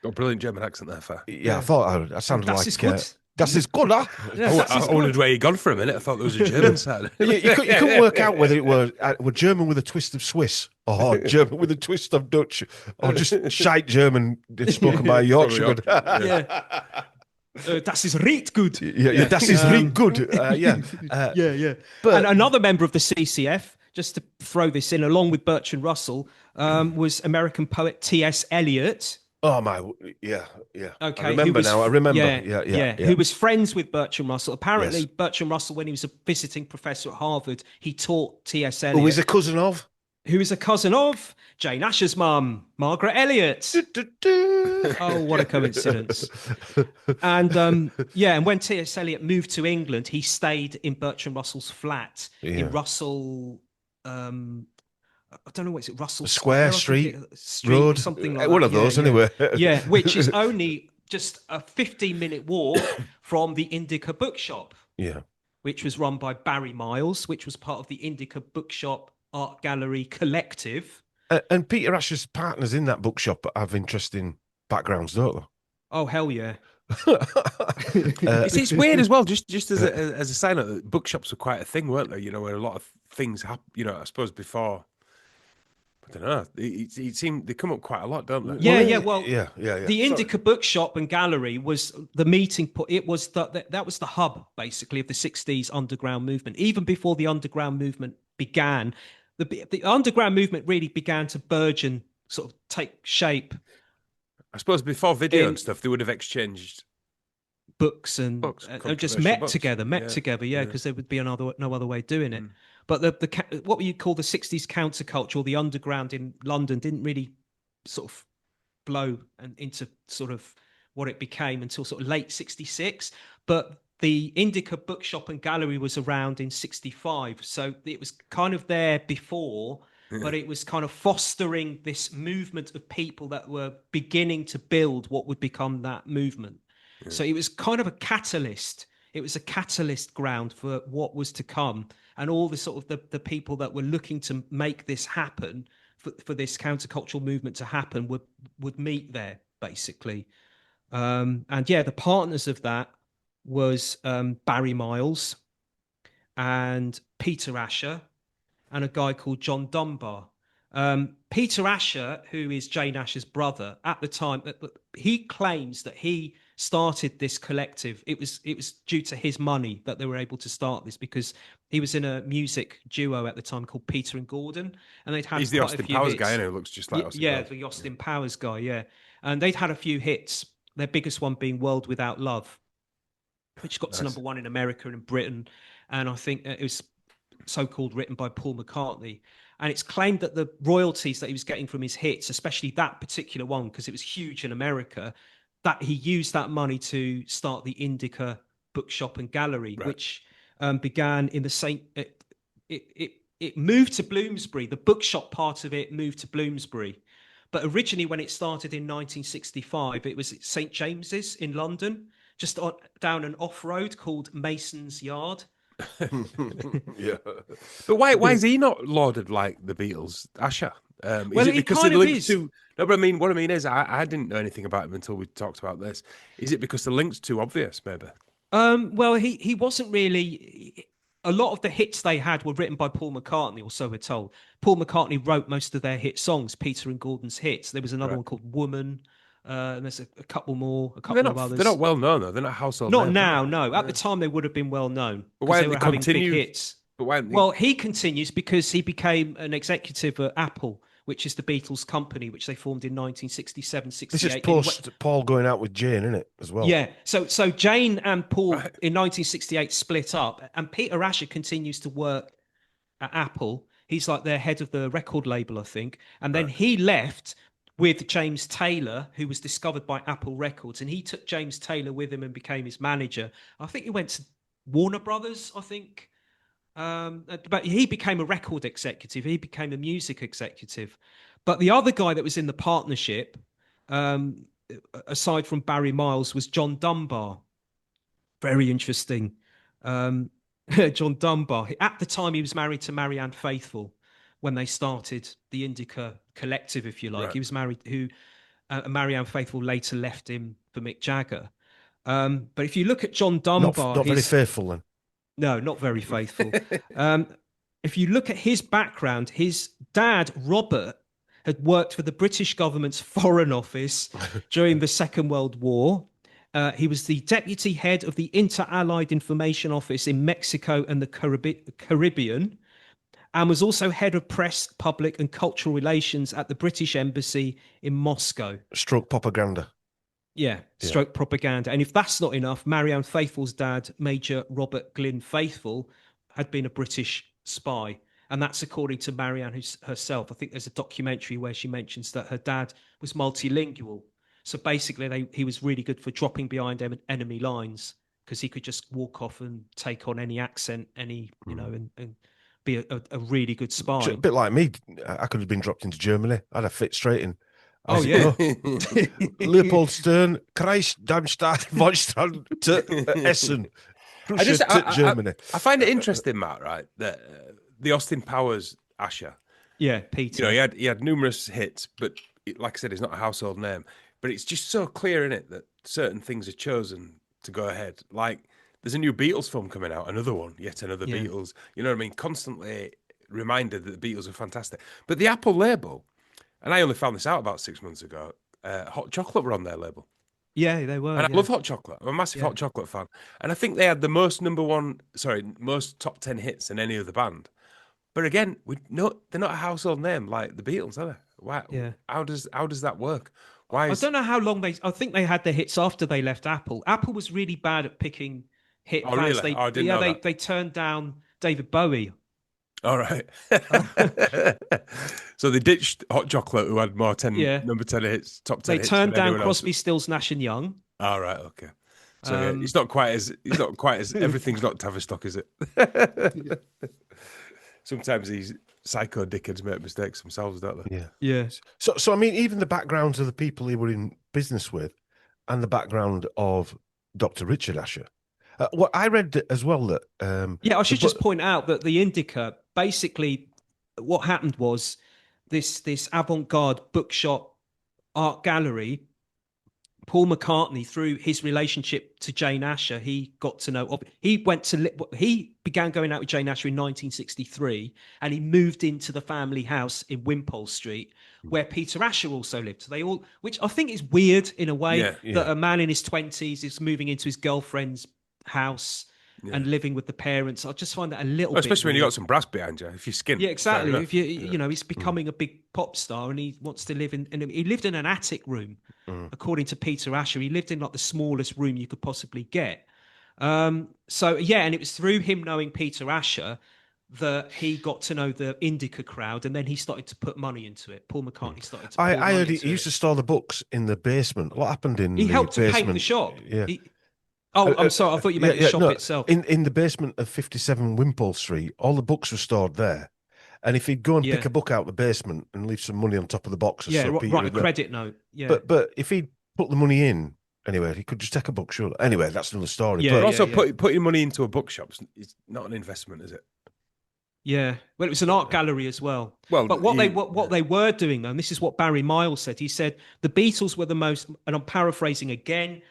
Got a brilliant German accent there, Far. Yeah, I thought I sounded Das like... ist gut. Das ist good, huh? I wondered where you'd gone for a minute. I thought there was a German side. You couldn't work out whether it were German with a twist of Swiss or German with a twist of Dutch or just shite German spoken by a Yorkshireman. Yeah. Das ist recht good. Yeah, das ist recht good. But and another member of the CCF, just to throw this in, along with Bertrand Russell, was American poet T.S. Eliot. Oh my, yeah. Okay, I remember now. I remember. Yeah. Who was friends with Bertrand Russell? Apparently, Bertrand Russell, when he was a visiting professor at Harvard, he taught T.S. Eliot. Who is a cousin of? Who is a cousin of Jane Asher's mum, Margaret Elliott. Oh, what a coincidence! And and when T.S. Eliot moved to England, he stayed in Bertrand Russell's flat in Russell. I don't know what is it, Russell Square, Street, Road, something like one that. of those, anyway. Yeah, which is only just a 15-minute walk from the Indica Bookshop. Yeah, which was run by Barry Miles, which was part of the Indica Bookshop Art Gallery Collective. And Peter Asher's partners in that bookshop have interesting backgrounds, don't they? Oh, hell yeah. It's weird as well, just as a sign that bookshops were quite a thing, weren't they? You know, where a lot of things happen, you know, I suppose before... I don't know. It seemed they come up quite a lot, don't they? Yeah. Well, yeah. The Indica Bookshop and Gallery was the meeting point. It was that was the hub, basically, of the '60s underground movement. Even before the underground movement began, the underground movement really began to burgeon, sort of take shape. I suppose before video and stuff, they would have exchanged books and just met together, yeah, because there would be no other way of doing it. But the what you call the '60s counterculture, or the underground in London, didn't really sort of blow into sort of what it became until sort of late '66. But the Indica Bookshop and Gallery was around in '65, so it was kind of there before. But it was kind of fostering this movement of people that were beginning to build what would become that movement. Yeah. So it was kind of a catalyst. It was a catalyst ground for what was to come. And all the sort of the people that were looking to make this happen, for this countercultural movement to happen, would meet there, basically. The partners of that was Barry Miles and Peter Asher, and a guy called John Dunbar. Peter Asher, who is Jane Asher's brother, at the time, he claims that he started this collective. It was due to his money that they were able to start this, because he was in a music duo at the time called Peter and Gordon, and they'd had He's the Austin Powers guy, who looks just like Austin Powers. The Austin Powers guy, yeah. And they'd had a few hits, their biggest one being World Without Love, which got to #1 in America and in Britain, and I think it was so-called written by Paul McCartney. And it's claimed that the royalties that he was getting from his hits, especially that particular one, because it was huge in America, that he used that money to start the Indica Bookshop and Gallery, which began in the same... It moved to Bloomsbury. The bookshop part of it moved to Bloomsbury. But originally, when it started in 1965, it was at St. James's in London, just down an off-road called Mason's Yard. Yeah, but why is he not lauded like the Beatles, Asher? Well, it because kind of of links is. to? No, but what I mean is, I didn't know anything about him until we talked about this. Is it because the link's too obvious? Maybe. Well, he wasn't really. A lot of the hits they had were written by Paul McCartney, or so we're told. Paul McCartney wrote most of their hit songs, Peter and Gordon's hits. There was another one called Woman. And there's a couple more, of others. They're not well known, though. They're not household names. Not now, no. At the time, they would have been well known. But why they were having big hits. But why? Well, he continues because he became an executive at Apple, which is the Beatles company, which they formed in 1967, 68. This is post Paul going out with Jane, isn't it, as well? Yeah. So Jane and Paul in 1968 split up, and Peter Asher continues to work at Apple. He's like their head of the record label, I think. And then he left with James Taylor, who was discovered by Apple Records, and he took James Taylor with him and became his manager. I think he went to Warner Brothers, I think. But he became a record executive. He became a music executive. But the other guy that was in the partnership, aside from Barry Miles, was John Dunbar. Very interesting. John Dunbar. At the time, he was married to Marianne Faithfull when they started the Indica Collective, if you like. Right. He was married, Marianne Faithfull later left him for Mick Jagger. But if you look at John Dunbar... Not very faithful, then. No, not very faithful. If you look at his background, his dad, Robert, had worked for the British government's Foreign Office during the Second World War. He was the deputy head of the Inter-Allied Information Office in Mexico and the Caribbean, and was also head of press, public and cultural relations at the British Embassy in Moscow. Stroke propaganda. Yeah, stroke propaganda. And if that's not enough, Marianne Faithfull's dad, Major Robert Glyn Faithfull, had been a British spy. And that's according to Marianne herself. I think there's a documentary where she mentions that her dad was multilingual. So basically, he was really good for dropping behind enemy lines because he could just walk off and take on any accent, and be a really good spy. A bit like me. I could have been dropped into Germany. I'd have fit straight in. Oh, yeah. Leopold Stern, Kreis, Darmstadt, Vollstrand to Essen. Germany. I find it interesting, Matt, right, that the Austin Powers Asher. Yeah, Peter. He had numerous hits, but like I said, he's not a household name. But it's just so clear in it that certain things are chosen to go ahead. Like, there's a new Beatles film coming out, yet another Beatles. You know what I mean? Constantly reminded that the Beatles are fantastic. But the Apple label, and I only found this out about 6 months ago, Hot Chocolate were on their label. Yeah, they were. And I love Hot Chocolate. I'm a massive Hot Chocolate fan. And I think they had the most top 10 hits in any other band. But again, they're not a household name like the Beatles, are they? Wow. Yeah. How does that work? I don't know how long I think they had their hits after they left Apple. Apple was really bad at picking hit fans. Really? I didn't know that. They turned down David Bowie. All right. So they ditched Hot Chocolate, who had more number 10 hits, top 10 hits. They turned down Crosby, Stills, Nash and Young. All right, okay. So it's not quite as everything's not Tavistock, is it? Sometimes these psycho dickheads make mistakes themselves, don't they? Yeah. Yeah. So I mean, even the backgrounds of the people he were in business with, and the background of Dr. Richard Asher. What I read as well that I should just point out that the Indica, basically, what happened was this avant-garde bookshop art gallery. Paul McCartney, through his relationship to Jane Asher, he got to know. He began going out with Jane Asher in 1963, and he moved into the family house in Wimpole Street, where Peter Asher also lived. So which I think is weird in a way, that a man in his 20s is moving into his girlfriend's house and living with the parents. I just find that a little bit especially when weird. you got some brass behind you. If you're skint, yeah, exactly. If he's becoming a big pop star, and he wants to live he lived in an attic room. According to Peter Asher, he lived in like the smallest room you could possibly get. And it was through him knowing Peter Asher that he got to know the Indica crowd, and then he started to put money into it. Paul McCartney started to. I heard he used to store the books in the basement. What happened in the basement? He helped to paint the shop. Yeah. I'm sorry. I thought you meant the shop itself. In the basement of 57 Wimpole Street, all the books were stored there. And if he'd go and pick a book out of the basement and leave some money on top of the box, write a credit note. Yeah, but if he'd put the money in anyway, he could just take a book. Surely. Anyway, that's another story. Yeah, but putting money into a bookshop is not an investment, is it? Yeah, well, it was an art gallery as well. Well, but what they were doing, though, and this is what Barry Miles said. He said the Beatles were the most, and I'm paraphrasing again.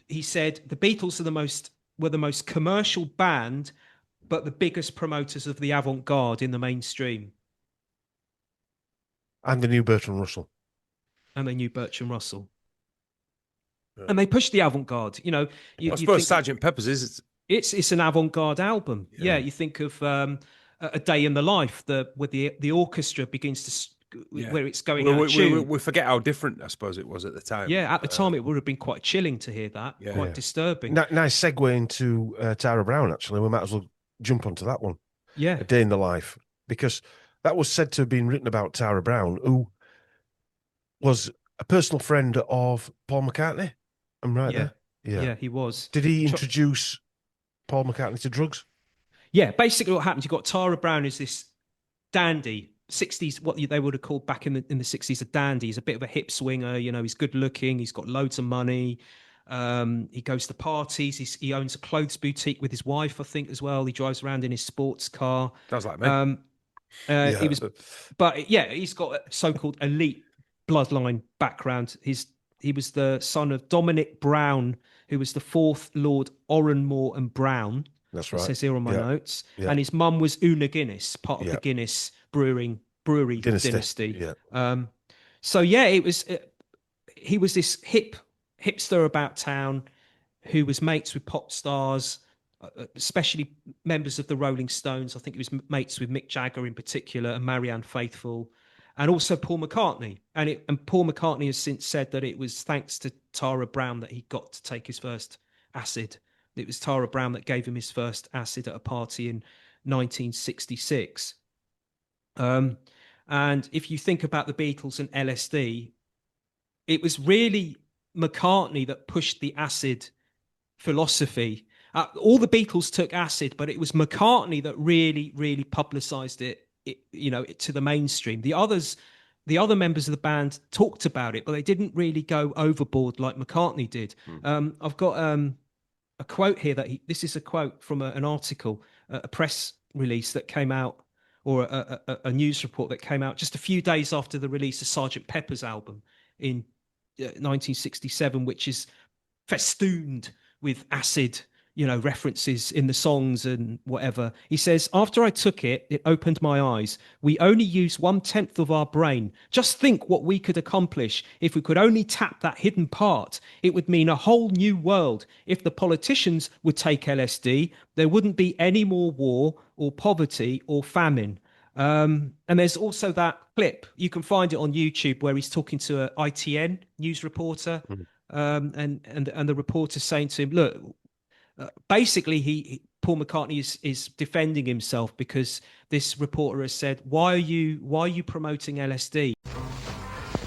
He said the Beatles were the most commercial band, but the biggest promoters of the avant-garde in the mainstream. And the new Bertrand Russell. Yeah. And they pushed the avant-garde. You know, I suppose Sgt. Pepper's is. It's an avant-garde album. Yeah, you think of A Day in the Life, where the orchestra begins to where it's going out of tune. We forget how different, I suppose, it was at the time. Yeah, at the time it would have been quite chilling to hear that. Quite disturbing. Nice segue into Tara Brown. Actually, we might as well jump onto that one. Yeah, A Day in the Life, because that was said to have been written about Tara Brown, who was a personal friend of Paul McCartney. I'm right Yeah. there? Yeah, he was. Did he introduce Paul McCartney to drugs? Yeah, basically what happened, you got Tara Brown as this dandy, 60s, what they would have called back in the 60s a dandy. He's a bit of a hip swinger, you know, he's good looking, he's got loads of money. He goes to parties, he owns a clothes boutique with his wife, I think, as well. He drives around in his sports car. Sounds like me. He was, but yeah, he's got a so-called elite bloodline background. He was the son of Dominic Brown, who was the fourth Lord Oranmore and Brown. That's right. It says here on my notes. Yeah. And his mum was Una Guinness, part of the Guinness brewery dynasty. Yeah. So yeah, he was this hipster about town who was mates with pop stars, especially members of the Rolling Stones. I think he was mates with Mick Jagger in particular and Marianne Faithfull, and also Paul McCartney. And Paul McCartney has since said that it was thanks to Tara Brown that he got to take his first acid. It was Tara Brown that gave him his first acid at a party in 1966. And if you think about the Beatles and LSD, it was really McCartney that pushed the acid philosophy. All the Beatles took acid, but it was McCartney that really, really publicized it, to the mainstream. The other members of the band talked about it, but they didn't really go overboard like McCartney did. I've got a quote here this is a quote from an article, a press release that came out, or a news report that came out just a few days after the release of Sgt. Pepper's album in 1967, which is festooned with acid, references in the songs and whatever. He says, after I took it, it opened my eyes. We only use 1/10 of our brain. Just think what we could accomplish if we could only tap that hidden part. It would mean a whole new world. If the politicians would take LSD, there wouldn't be any more war or poverty or famine. And there's also that clip. You can find it on YouTube where he's talking to a ITN news reporter. And the reporter saying to him, look, basically, Paul McCartney is defending himself because this reporter has said, "Why are you promoting LSD?"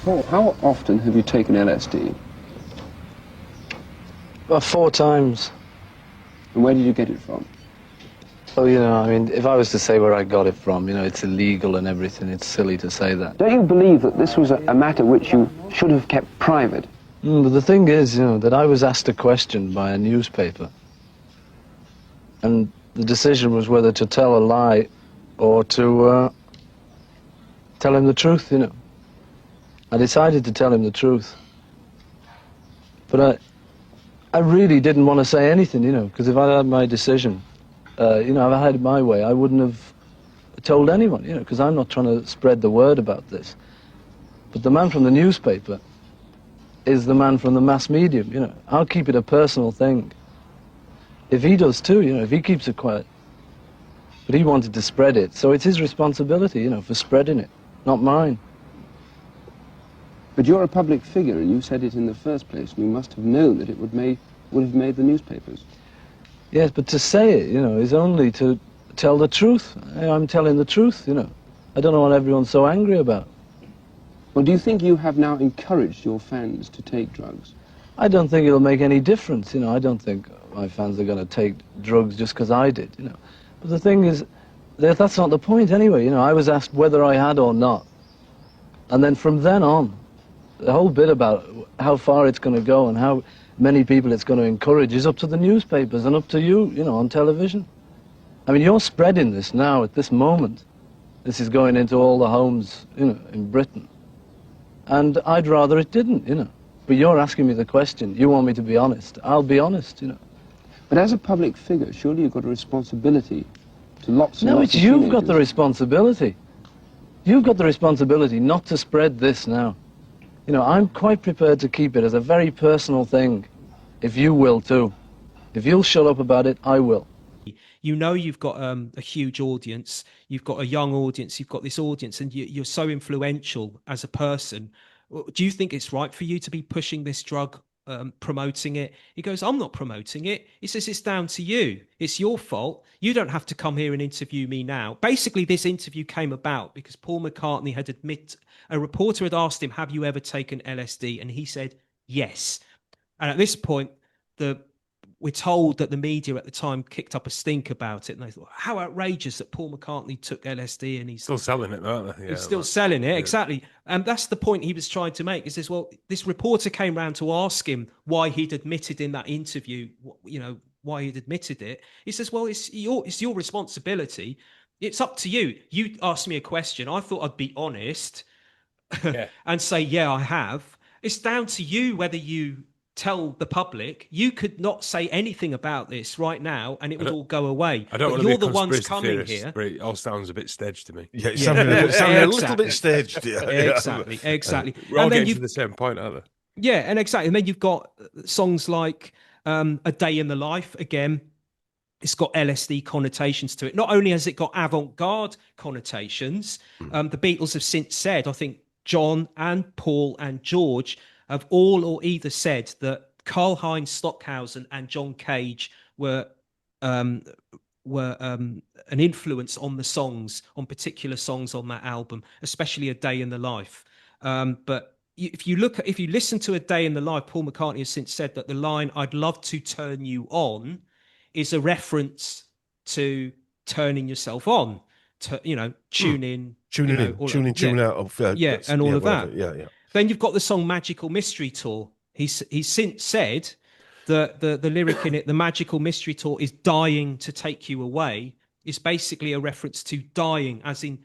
Paul, how often have you taken LSD? About 4 times. And where did you get it from? Oh, if I was to say where I got it from, it's illegal and everything. It's silly to say that. Don't you believe that this was a matter which you should have kept private? But the thing is, that I was asked a question by a newspaper. And the decision was whether to tell a lie or to tell him the truth, I decided to tell him the truth. But I really didn't want to say anything, because if I had my decision, if I had it my way, I wouldn't have told anyone, because I'm not trying to spread the word about this. But the man from the newspaper is the man from the mass medium, I'll keep it a personal thing. If he does too, if he keeps it quiet. But he wanted to spread it, so it's his responsibility, for spreading it, not mine. But you're a public figure, and you said it in the first place, and you must have known that it would have made the newspapers. Yes, but to say it, is only to tell the truth. I'm telling the truth, I don't know what everyone's so angry about. Well, do you think you have now encouraged your fans to take drugs? I don't think it'll make any difference, I don't think my fans are going to take drugs just because I did, But the thing is, that's not the point anyway, I was asked whether I had or not. And then from then on, the whole bit about how far it's going to go and how many people it's going to encourage is up to the newspapers and up to you, on television. I mean, you're spreading this now at this moment. This is going into all the homes, in Britain. And I'd rather it didn't, But you're asking me the question. You want me to be honest. I'll be honest, But as a public figure, surely you've got a responsibility to lots and No, lots it's of you've teenagers. got the responsibility. You've got the responsibility not to spread this now. I'm quite prepared to keep it as a very personal thing, if you will too. If you'll shut up about it, I will. You've got a huge audience, you've got a young audience, you've got this audience, and you're so influential as a person. Do you think it's right for you to be pushing this drug promoting it. He goes, I'm not promoting it. He says, it's down to you. It's your fault. You don't have to come here and interview me now. Basically, this interview came about because Paul McCartney had a reporter had asked him, have you ever taken LSD? And he said, yes. And at this point, we're told that the media at the time kicked up a stink about it, and they thought, how outrageous that Paul McCartney took LSD and he's still selling it, aren't they? Yeah, he's still selling it, exactly. And that's the point he was trying to make. He says, well, this reporter came round to ask him why he'd admitted in that interview, why he'd admitted it. He says, well, it's your responsibility. It's up to you. You asked me a question. I thought I'd be honest and say, yeah, I have. It's down to you whether you tell the public. You could not say anything about this right now and it would all go away. I don't but want you're to be the ones coming theorist, here. but it all sounds a bit staged to me. Yeah, it sounded a little bit staged. Yeah. Exactly. We're all getting to the same point, aren't they? Yeah, and exactly. And then you've got songs like A Day in the Life. Again, it's got LSD connotations to it. Not only has it got avant-garde connotations, the Beatles have since said, I think John and Paul and George have all or either said that Karl-Heinz Stockhausen and John Cage were an influence on the songs, on particular songs on that album, especially A Day in the Life. But if you listen to A Day in the Life, Paul McCartney has since said that the line "I'd love to turn you on" is a reference to turning yourself on, tune in, tune out of and all of that. Yeah. Then you've got the song Magical Mystery Tour. He's since said that the lyric in it, the Magical Mystery Tour, is dying to take you away, is basically a reference to dying, as in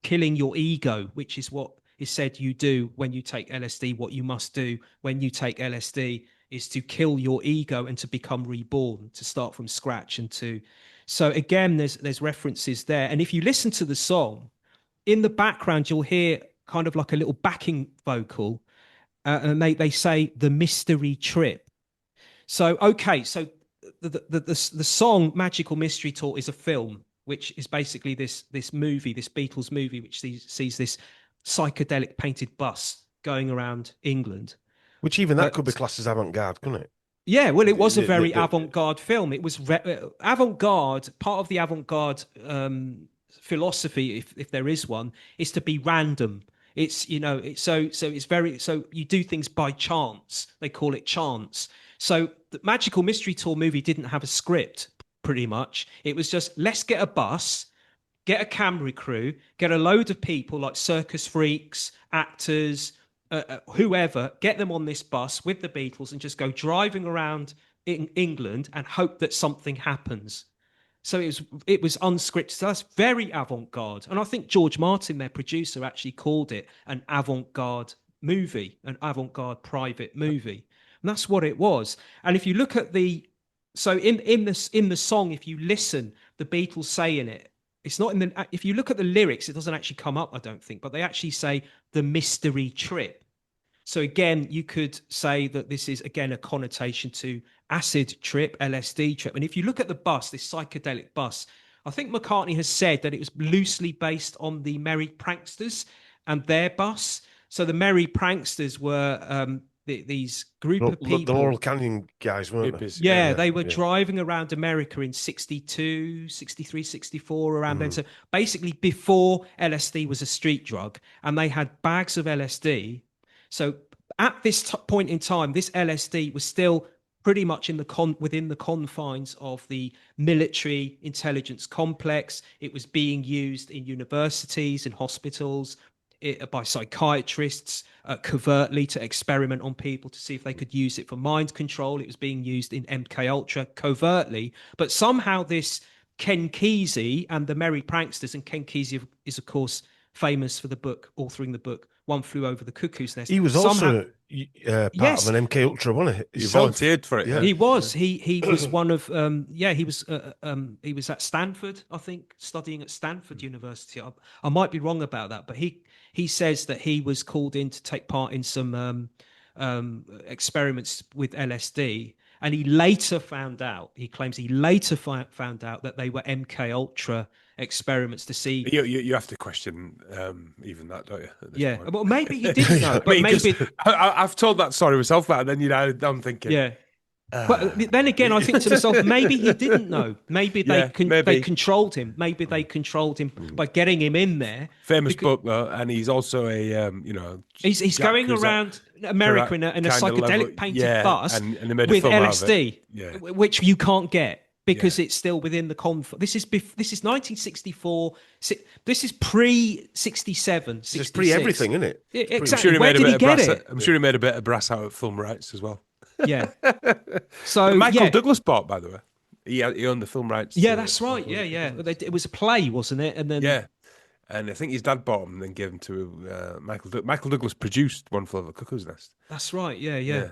killing your ego, which is what is said you do when you take LSD. What you must do when you take LSD is to kill your ego and to become reborn, to start from scratch. So again, there's references there. And if you listen to the song, in the background, you'll hear kind of like a little backing vocal, and they say the mystery trip. So the song Magical Mystery Tour is a film, which is basically this movie, this Beatles movie, which sees this psychedelic painted bus going around England. Which even that could be classed as avant-garde, couldn't it? Yeah, well, it was a very avant-garde film. It was avant-garde. Part of the avant-garde philosophy, if there is one, is to be random. It's so you do things by chance. They call it chance. So the Magical Mystery Tour movie didn't have a script, pretty much. It was just, let's get a bus, get a camera crew, get a load of people like circus freaks, actors, whoever, get them on this bus with the Beatles and just go driving around in England and hope that something happens. So it was unscripted. So that's very avant-garde. And I think George Martin, their producer, actually called it an avant-garde movie, an avant-garde private movie. And that's what it was. And if you look at in the song, if you listen, the Beatles say in it, it's not if you look at the lyrics, it doesn't actually come up, I don't think, but they actually say the mystery trip. So again, you could say that this is, again, a connotation to acid trip, LSD trip. And if you look at the bus, this psychedelic bus, I think McCartney has said that it was loosely based on the Merry Pranksters and their bus. So the Merry Pranksters were these group of people. The Laurel Canyon guys, weren't they? Yeah, they were driving around America in 62, 63, 64, around then. So basically before LSD was a street drug, and they had bags of LSD. So at this point in time, this LSD was still pretty much within the confines of the military intelligence complex. It was being used in universities and hospitals by psychiatrists covertly to experiment on people to see if they could use it for mind control. It was being used in MK Ultra covertly, but somehow this Ken Kesey and the Merry Pranksters, and Ken Kesey is of course famous for authoring the book One Flew Over the Cuckoo's Nest. He was also part of an MK Ultra, wasn't he? He volunteered for it. Yeah. He was. He was one of. He was at Stanford, I think, studying at Stanford University. I might be wrong about that, but he says that he was called in to take part in some experiments with LSD, And he later found out, he claims he later found out that they were MK Ultra experiments to see. You have to question even that, don't you? Yeah, well, maybe he didn't know, but maybe I've told that story myself, and then I'm thinking, yeah. But then again, I think to myself, maybe he didn't know. Maybe they controlled him. Maybe they controlled him by getting him in there. Famous book though, and he's also a he's going around America in a psychedelic painted bus and they made a with film LSD, which you can't get because it's still within the confines. This is 1964. This is pre-67. This is pre-everything, isn't it? Exactly. Where did he get it? I'm sure he made a bit of brass out of film rights as well. Yeah. So Michael Douglas bought, by the way. He owned the film rights. Yeah, that's right. Yeah. It was a play, wasn't it? And then and I think his dad bought them and then gave them to Michael. Michael Douglas produced One Flew Over the Cuckoo's Nest. That's right. Yeah.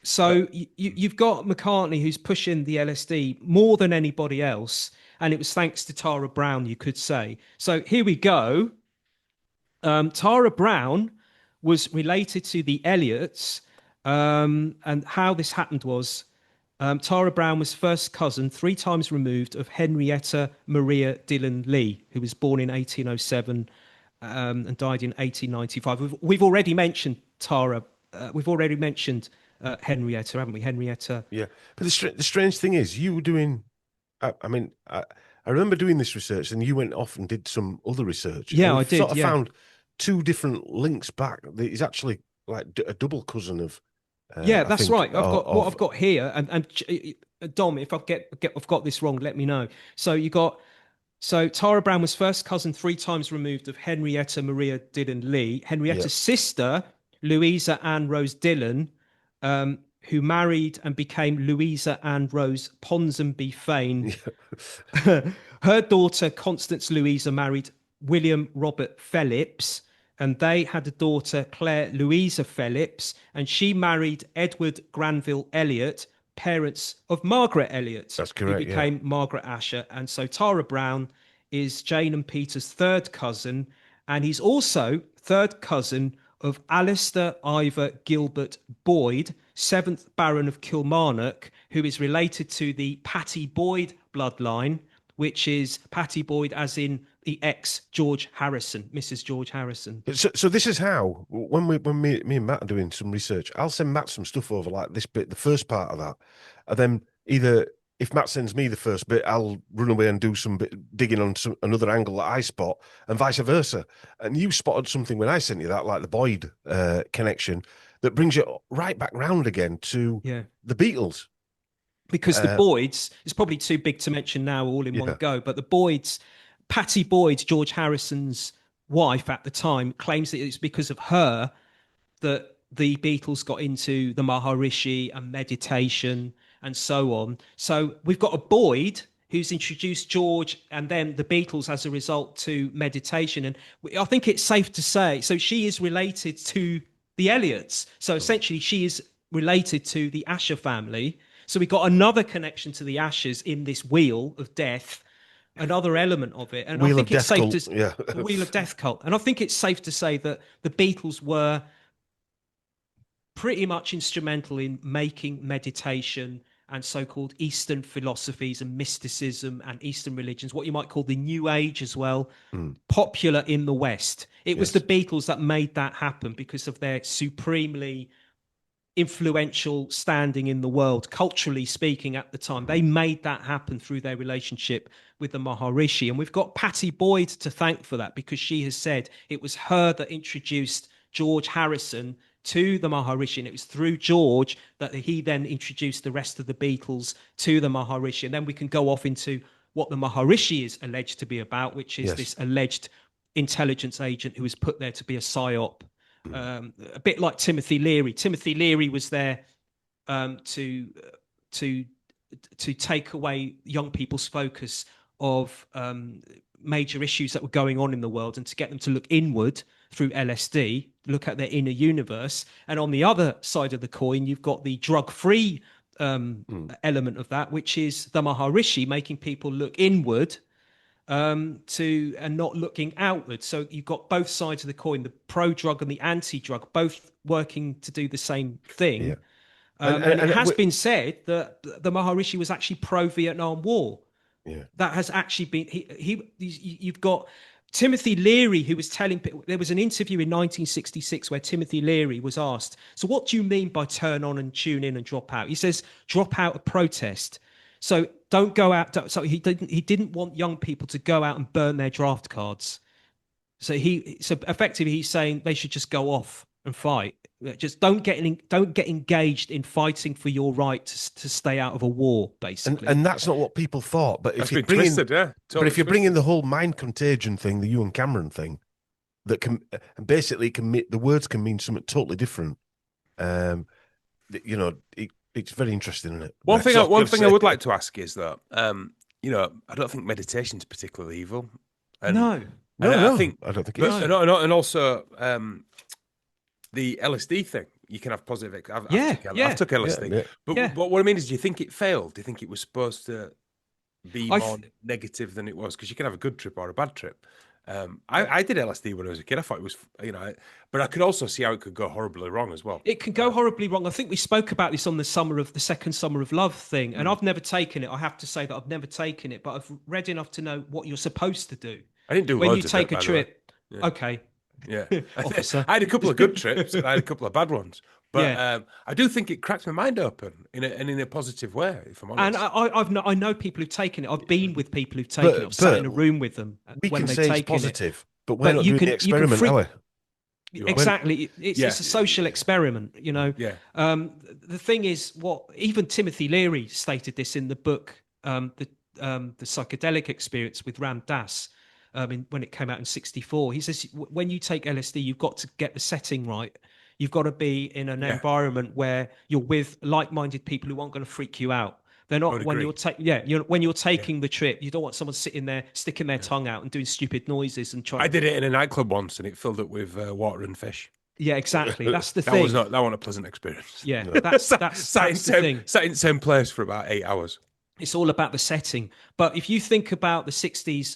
So you've got McCartney who's pushing the LSD more than anybody else, and it was thanks to Tara Brown, you could say. So here we go. Tara Brown was related to the Eliots. And how this happened was Tara Brown was first cousin, 3 times removed, of Henrietta Maria Dillon Lee, who was born in 1807 and died in 1895. We've already mentioned Tara. We've already mentioned Henrietta, haven't we? Henrietta. Yeah. But the strange thing is, you were doing. I remember doing this research, and you went off and did some other research. Yeah, I did. Sort of found 2 different links back. He's actually like a double cousin of. That's right. I've got here, and Dom, if I've got this wrong, let me know. So Tara Brown was first cousin 3 times removed of Henrietta Maria Dillon Lee. Henrietta's sister, Louisa Ann Rose Dillon, who married and became Louisa Ann Rose Ponsonby Fane. Her daughter Constance Louisa married William Robert Phillips. And they had a daughter, Claire Louisa Phillips, and she married Edward Granville Elliot, parents of Margaret Elliot. That's correct. Who became Margaret Asher. And so Tara Brown is Jane and Peter's 3rd cousin, and he's also 3rd cousin of Alistair Ivor Gilbert Boyd, 7th Baron of Kilmarnock, who is related to the Patty Boyd bloodline, which is Patty Boyd as in the ex-George Harrison, Mrs. George Harrison. So this is how, when me and Matt are doing some research, I'll send Matt some stuff over, like this bit, the first part of that. And then either, if Matt sends me the first bit, I'll run away and do some bit digging on another angle that I spot, and vice versa. And you spotted something when I sent you that, like the Boyd connection, that brings you right back round again to the Beatles. Because the Boyds, it's probably too big to mention now all in one go, but the Boyds, Patty Boyd, George Harrison's wife at the time, claims that it's because of her that the Beatles got into the Maharishi and meditation and so on. So we've got a Boyd who's introduced George and then the Beatles as a result to meditation. And I think it's safe to say, so she is related to the Eliots. So essentially she is related to the Asher family. So we got another connection to the Ashers in this wheel of death, another element of it. And Wheel I think of it's Death safe cult, to Wheel of Death cult. And I think it's safe to say that the Beatles were pretty much instrumental in making meditation and so-called Eastern philosophies and mysticism and Eastern religions, what you might call the New Age as well, popular in the West. It was the Beatles that made that happen because of their supremely influential standing in the world, culturally speaking, at the time. They made that happen through their relationship with the Maharishi. And we've got Patty Boyd to thank for that, because she has said it was her that introduced George Harrison to the Maharishi, and it was through George that he then introduced the rest of the Beatles to the Maharishi. And then we can go off into what the Maharishi is alleged to be about, which is this alleged intelligence agent who was put there to be a psyop. A bit like Timothy Leary. Timothy Leary was there to take away young people's focus of major issues that were going on in the world and to get them to look inward through LSD, look at their inner universe. And on the other side of the coin, you've got the drug-free element of that, which is the Maharishi making people look inward and not looking outward. So you've got both sides of the coin, the pro-drug and the anti-drug, both working to do the same thing. And it has been said that the Maharishi was actually pro-Vietnam War. Yeah, that has actually been you've got Timothy Leary, who was telling people, there was an interview in 1966 where Timothy Leary was asked, so what do you mean by turn on and tune in and drop out? He says, drop out of protest. So don't go out. So he didn't want young people to go out and burn their draft cards. So effectively he's saying they should just go off and fight. Just don't get engaged in fighting for your right to stay out of a war, basically. And that's not what people thought. But if you bring in, if you bring in the whole mind contagion thing, the Ewan Cameron thing, that can basically the words can mean something totally different. You know, it's very interesting, isn't it? One thing I would like to ask is that you know, I don't think meditation's particularly evil. And, no, I don't think it is. And also the LSD thing, you can have positive. I've took LSD, but what I mean is, do you think it failed? Do you think it was supposed to be more negative than it was? Because you can have a good trip or a bad trip. I did LSD when I was a kid. I thought it was, you know, but I could also see how it could go horribly wrong as well. It can go horribly wrong. I think we spoke about this on the second summer of love thing, and I've never taken it. I have to say that I've never taken it, but I've read enough to know what you're supposed to do. I didn't do when loads you of take it, a trip. Yeah. Okay. Yeah, Officer. I had a couple of good trips and I had a couple of bad ones, but I do think it cracked my mind open in a positive way. If I'm honest, and I know people who've taken it. I've been with people who've taken it. I've sat in a room with them when they've taken it. Positive, but we're not doing the experiment, are we? Exactly, it's a social experiment, you know. Yeah. The thing is, what even Timothy Leary stated this in the book, the psychedelic experience with Ram Dass. When it came out in 1964, he says when you take LSD, you've got to get the setting right. You've got to be in an environment where you're with like-minded people who aren't going to freak you out. They're not when you're taking the trip. You don't want someone sitting there sticking their tongue out and doing stupid noises and trying. I did it in a nightclub once, and it filled up with water and fish. Yeah, exactly. That's the thing. That wasn't a pleasant experience. Yeah, that's the thing. Sat in the same place for about 8 hours. It's all about the setting. But if you think about the 60s,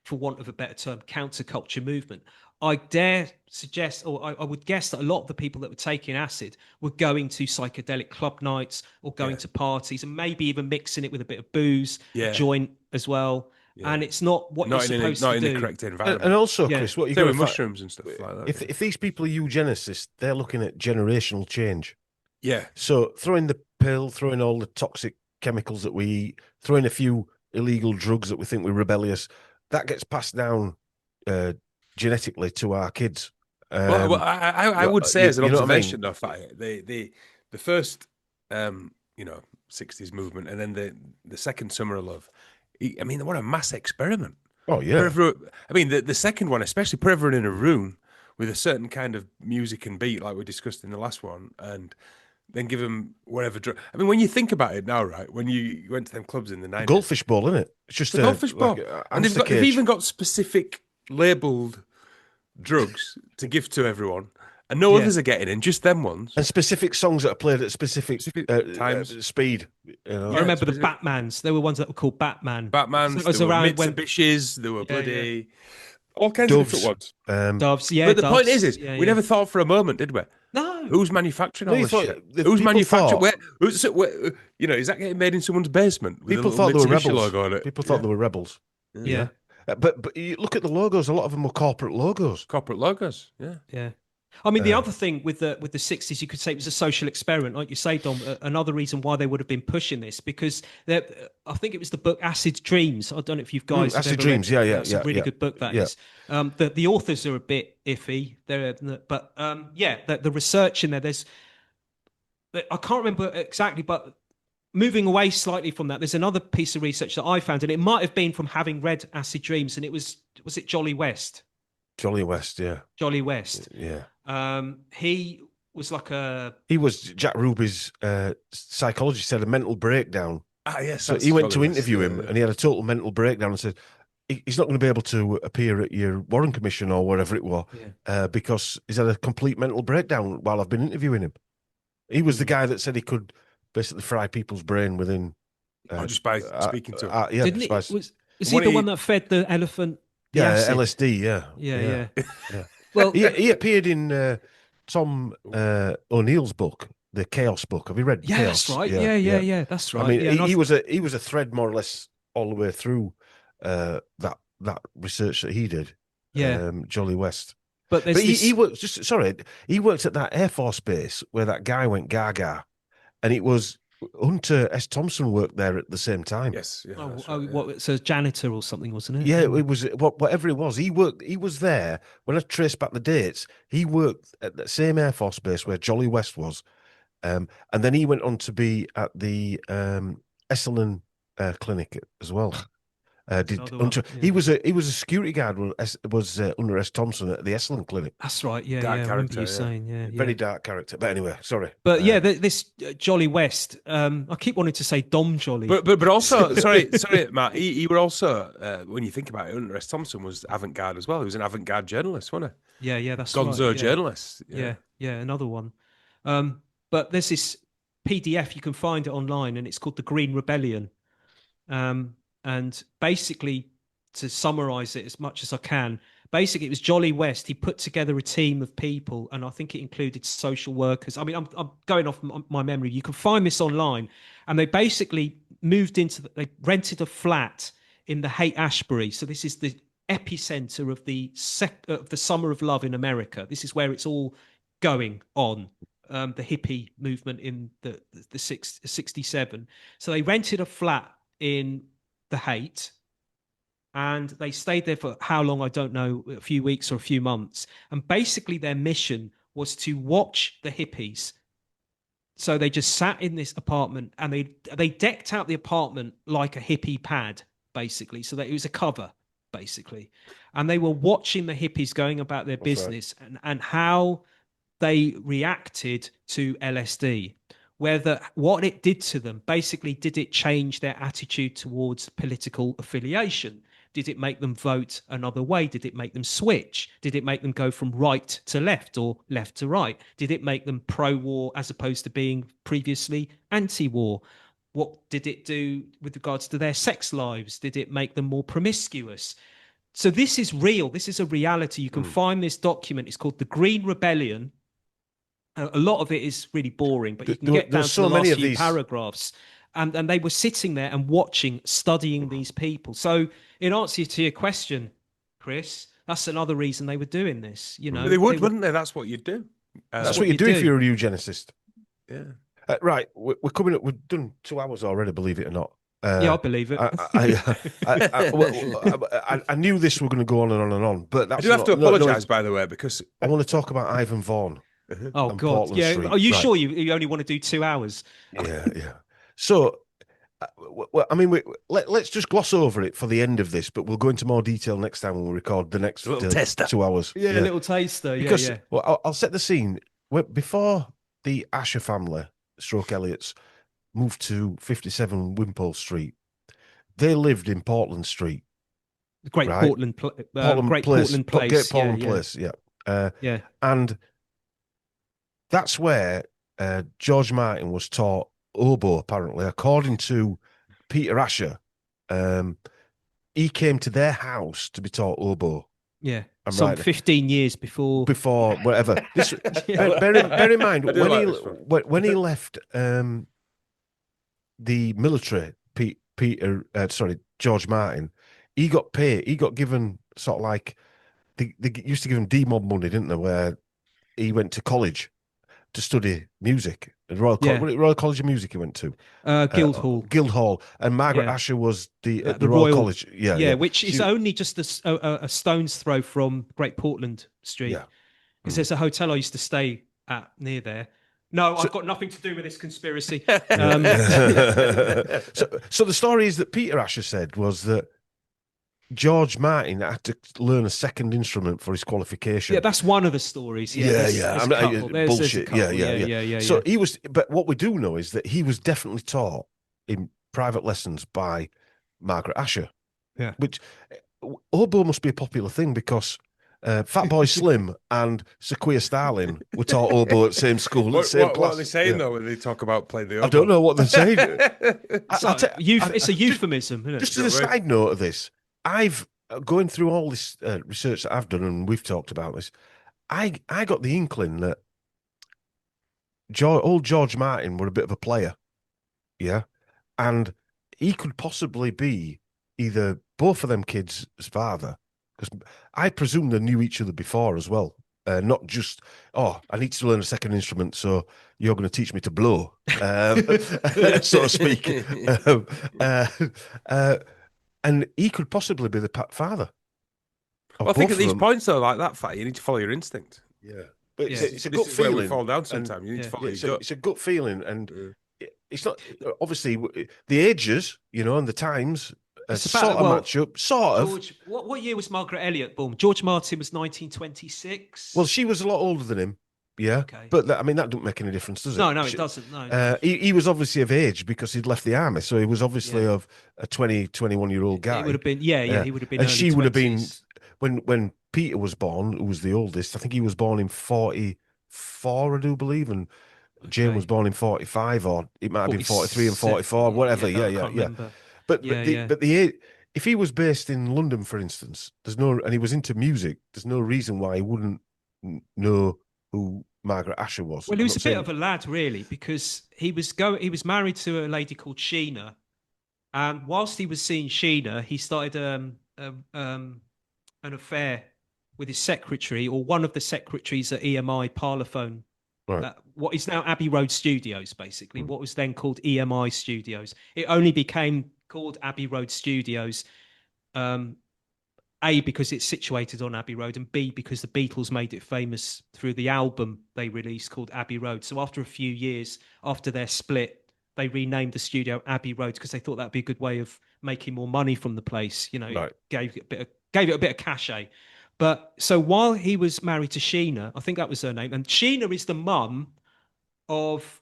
for want of a better term, counterculture movement, I dare suggest, or I would guess, that a lot of the people that were taking acid were going to psychedelic club nights or going to parties and maybe even mixing it with a bit of booze, a joint as well. Yeah. And it's not what you're supposed to do. Not in the correct environment. And also, Chris, what you're doing with mushrooms and stuff like that. If these people are eugenicists, they're looking at generational change. Yeah. So throwing the pill, throwing all the toxic chemicals that we eat, throwing a few illegal drugs that we think we're rebellious, that gets passed down genetically to our kids. I would say as an observation, though, the first 60s movement and then the second Summer of Love, I mean, what a mass experiment. Oh yeah. The second one, especially, put everyone in a room with a certain kind of music and beat, like we discussed in the last one, and then give them whatever drug. I mean, when you think about it now, right? When you went to them clubs in the 90s, goldfish ball, isn't it? It's just a goldfish ball, and they've even got specific labelled drugs to give to everyone, and no others are getting in, just them ones, and specific songs that are played at specific times, speed. I remember the Batmans. There were ones that were called Batmans. So it was around Mitsubishis. There were bloody all kinds of different ones. Doves, But the point is, we never thought for a moment, did we? No. Who's manufacturing all this shit? Who's manufacturing? Where, is that getting made in someone's basement? People thought they were rebels. People thought they were rebels. Yeah. But you look at the logos. A lot of them were corporate logos. Corporate logos. Yeah. Yeah. I mean, the other thing with the 60s, you could say it was a social experiment, like you say, Dom. Another reason why they would have been pushing this, because I think it was the book Acid Dreams. I don't know if you guys have Acid ever Dreams. read Yeah. It's a really good book. That is. The authors are a bit iffy. But the research in there. I can't remember exactly, but moving away slightly from that, there's another piece of research that I found, and it might have been from having read Acid Dreams, and it was it Jolly West? Jolly West, yeah. Jolly West. Yeah. He was He was Jack Ruby's psychologist, had a mental breakdown. Ah, yes. So he went to interview him, and he had a total mental breakdown and said, he's not going to be able to appear at your Warren Commission or whatever it was because he's had a complete mental breakdown while I've been interviewing him. He was the guy that said he could basically fry people's brain within... just by speaking to him. Didn't he? Was he the one that fed the elephant? Yeah, LSD, Yeah. Well, he appeared in Tom O'Neill's book, the Chaos book. Have you read Yeah, Chaos? that's right. Yeah. That's right. I mean, yeah, he was a thread more or less all the way through that research that he did. Yeah. Jolly West. But there's he worked. He worked at that Air Force base where that guy went gaga, and it was Hunter S. Thompson worked there at the same time. Yes. Yeah, what? So janitor or something, wasn't it? Yeah, it was whatever it was. He was there when I traced back the dates. He worked at the same Air Force base where Jolly West was, and then he went on to be at the Essendon Clinic as well. He was a security guard. Was under S. Thompson at the Essendon Clinic. That's right. Yeah, Dark I character, remember you saying. Yeah, very dark character. But anyway, sorry. But this Jolly West. I keep wanting to say Dom Jolly, but also sorry, Matt. He were also when you think about it, Hunter S. Thompson was avant-garde as well. He was an avant-garde journalist, wasn't he? Yeah, that's Gonzo right. journalist. Yeah, another one. But there's this PDF, you can find it online, and it's called The Green Rebellion. And basically, to summarize it as much as I can, basically it was Jolly West. He put together a team of people, and I think it included social workers. I mean, I'm going off my memory. You can find this online, and they basically they rented a flat in the Haight-Ashbury. So this is the epicenter of the summer of love in America. This is where it's all going on. The hippie movement in the 67. So they rented a flat in the Haight, and they stayed there for how long, I don't know, a few weeks or a few months. And basically their mission was to watch the hippies. So they just sat in this apartment, and they decked out the apartment like a hippie pad, basically. So that it was a cover, basically. And they were watching the hippies going about their business and how they reacted to LSD. What it did to them, basically, did it change their attitude towards political affiliation? Did it make them vote another way? Did it make them switch? Did it make them go from right to left or left to right? Did it make them pro-war as opposed to being previously anti-war? What did it do with regards to their sex lives? Did it make them more promiscuous? So this is real. This is a reality. You can find this document. It's called The Green Rebellion. A lot of it is really boring, but you can get down to the last few paragraphs. And they were sitting there and studying these people. So in answer to your question, Chris, that's another reason they were doing this. You know, wouldn't they? That's what you'd do. That's what you do if you're a eugenicist. Yeah. Right. We're coming up. We've done 2 hours already, believe it or not. Yeah, I believe it. I knew this were going to go on and on and on, but that's I do have to apologise, by the way, because I want to talk about Ivan Vaughan. Oh God! Portland yeah, Street. are you sure you only want to do 2 hours? Yeah. So, I mean, let's just gloss over it for the end of this, but we'll go into more detail next time when we record the next 2 hours. Yeah, a little taster. Because, yeah. Well, I'll set the scene. Before the Asher family, stroke Eliots, moved to 57 Wimpole Street, they lived in Portland Street. Great Portland Place. Great Portland Place, yeah. And that's where George Martin was taught oboe, apparently. According to Peter Asher, he came to their house to be taught oboe. Yeah, some 15 years before whatever. This, bear in mind, when he left the military, George Martin, he got paid. He got given sort of like, they used to give him D-Mob money, didn't they, where he went to college to study music. Royal College of Music he went to. Guildhall. And Margaret Asher was the Royal College. Yeah. Which is only just a stone's throw from Great Portland Street. Yeah. Because there's a hotel I used to stay at near there. No, I've got nothing to do with this conspiracy. So the story is that Peter Asher said was that George Martin had to learn a second instrument for his qualification. Yeah, that's one of the stories. Bullshit. Yeah. So he was, but what we do know is that he was definitely taught in private lessons by Margaret Asher. Yeah. Which oboe must be a popular thing because Fatboy Slim and Sequoia Starling were taught oboe at the same school, at the same class. What are they saying though when they talk about playing the oboe? I don't know what they're saying. It's a euphemism, isn't it? Just as a side note of this, I've going through all this research that I've done, and we've talked about this. I got the inkling that old George Martin were a bit of a player, yeah, and he could possibly be either both of them kids' father, because I presume they knew each other before as well. Not just, oh, I need to learn a second instrument, so you're going to teach me to blow, so to speak. And he could possibly be the father. Well, I think at these points, though, like that fact, you need to follow your instinct. Yeah. But it's a this gut is feeling. where we fall down sometimes. You need to follow your gut. It's a gut feeling. And it's not, obviously, the ages, and the times sort of match up. Sort of. George, what year was Margaret Elliot born? George Martin was 1926. Well, she was a lot older than him. Yeah. Okay. But that doesn't make any difference, does it? No, it doesn't. No. He was obviously of age because he'd left the army. So he was obviously of a 21-year-old guy. He would have been, he would have been. And she would have been, when Peter was born, who was the oldest, I think he was born in 44, I do believe. And Jane was born in 45, or it might have been 43 and 44, whatever. Yeah. But if he was based in London, for instance, and he was into music, there's no reason why he wouldn't know who Margaret Asher was. Well, he was a bit of a lad, really, because he was married to a lady called Sheena, and whilst he was seeing Sheena, he started an affair with his secretary, or one of the secretaries at EMI Parlophone. Right. What is now Abbey Road Studios, basically. What was then called EMI Studios. It only became called Abbey Road Studios, A, because it's situated on Abbey Road, and B, because the Beatles made it famous through the album they released called Abbey Road. So after a few years after their split, they renamed the studio Abbey Road because they thought that'd be a good way of making more money from the place. Right. Gave it a bit of cachet. But so while he was married to Sheena, I think that was her name, and Sheena is the mum of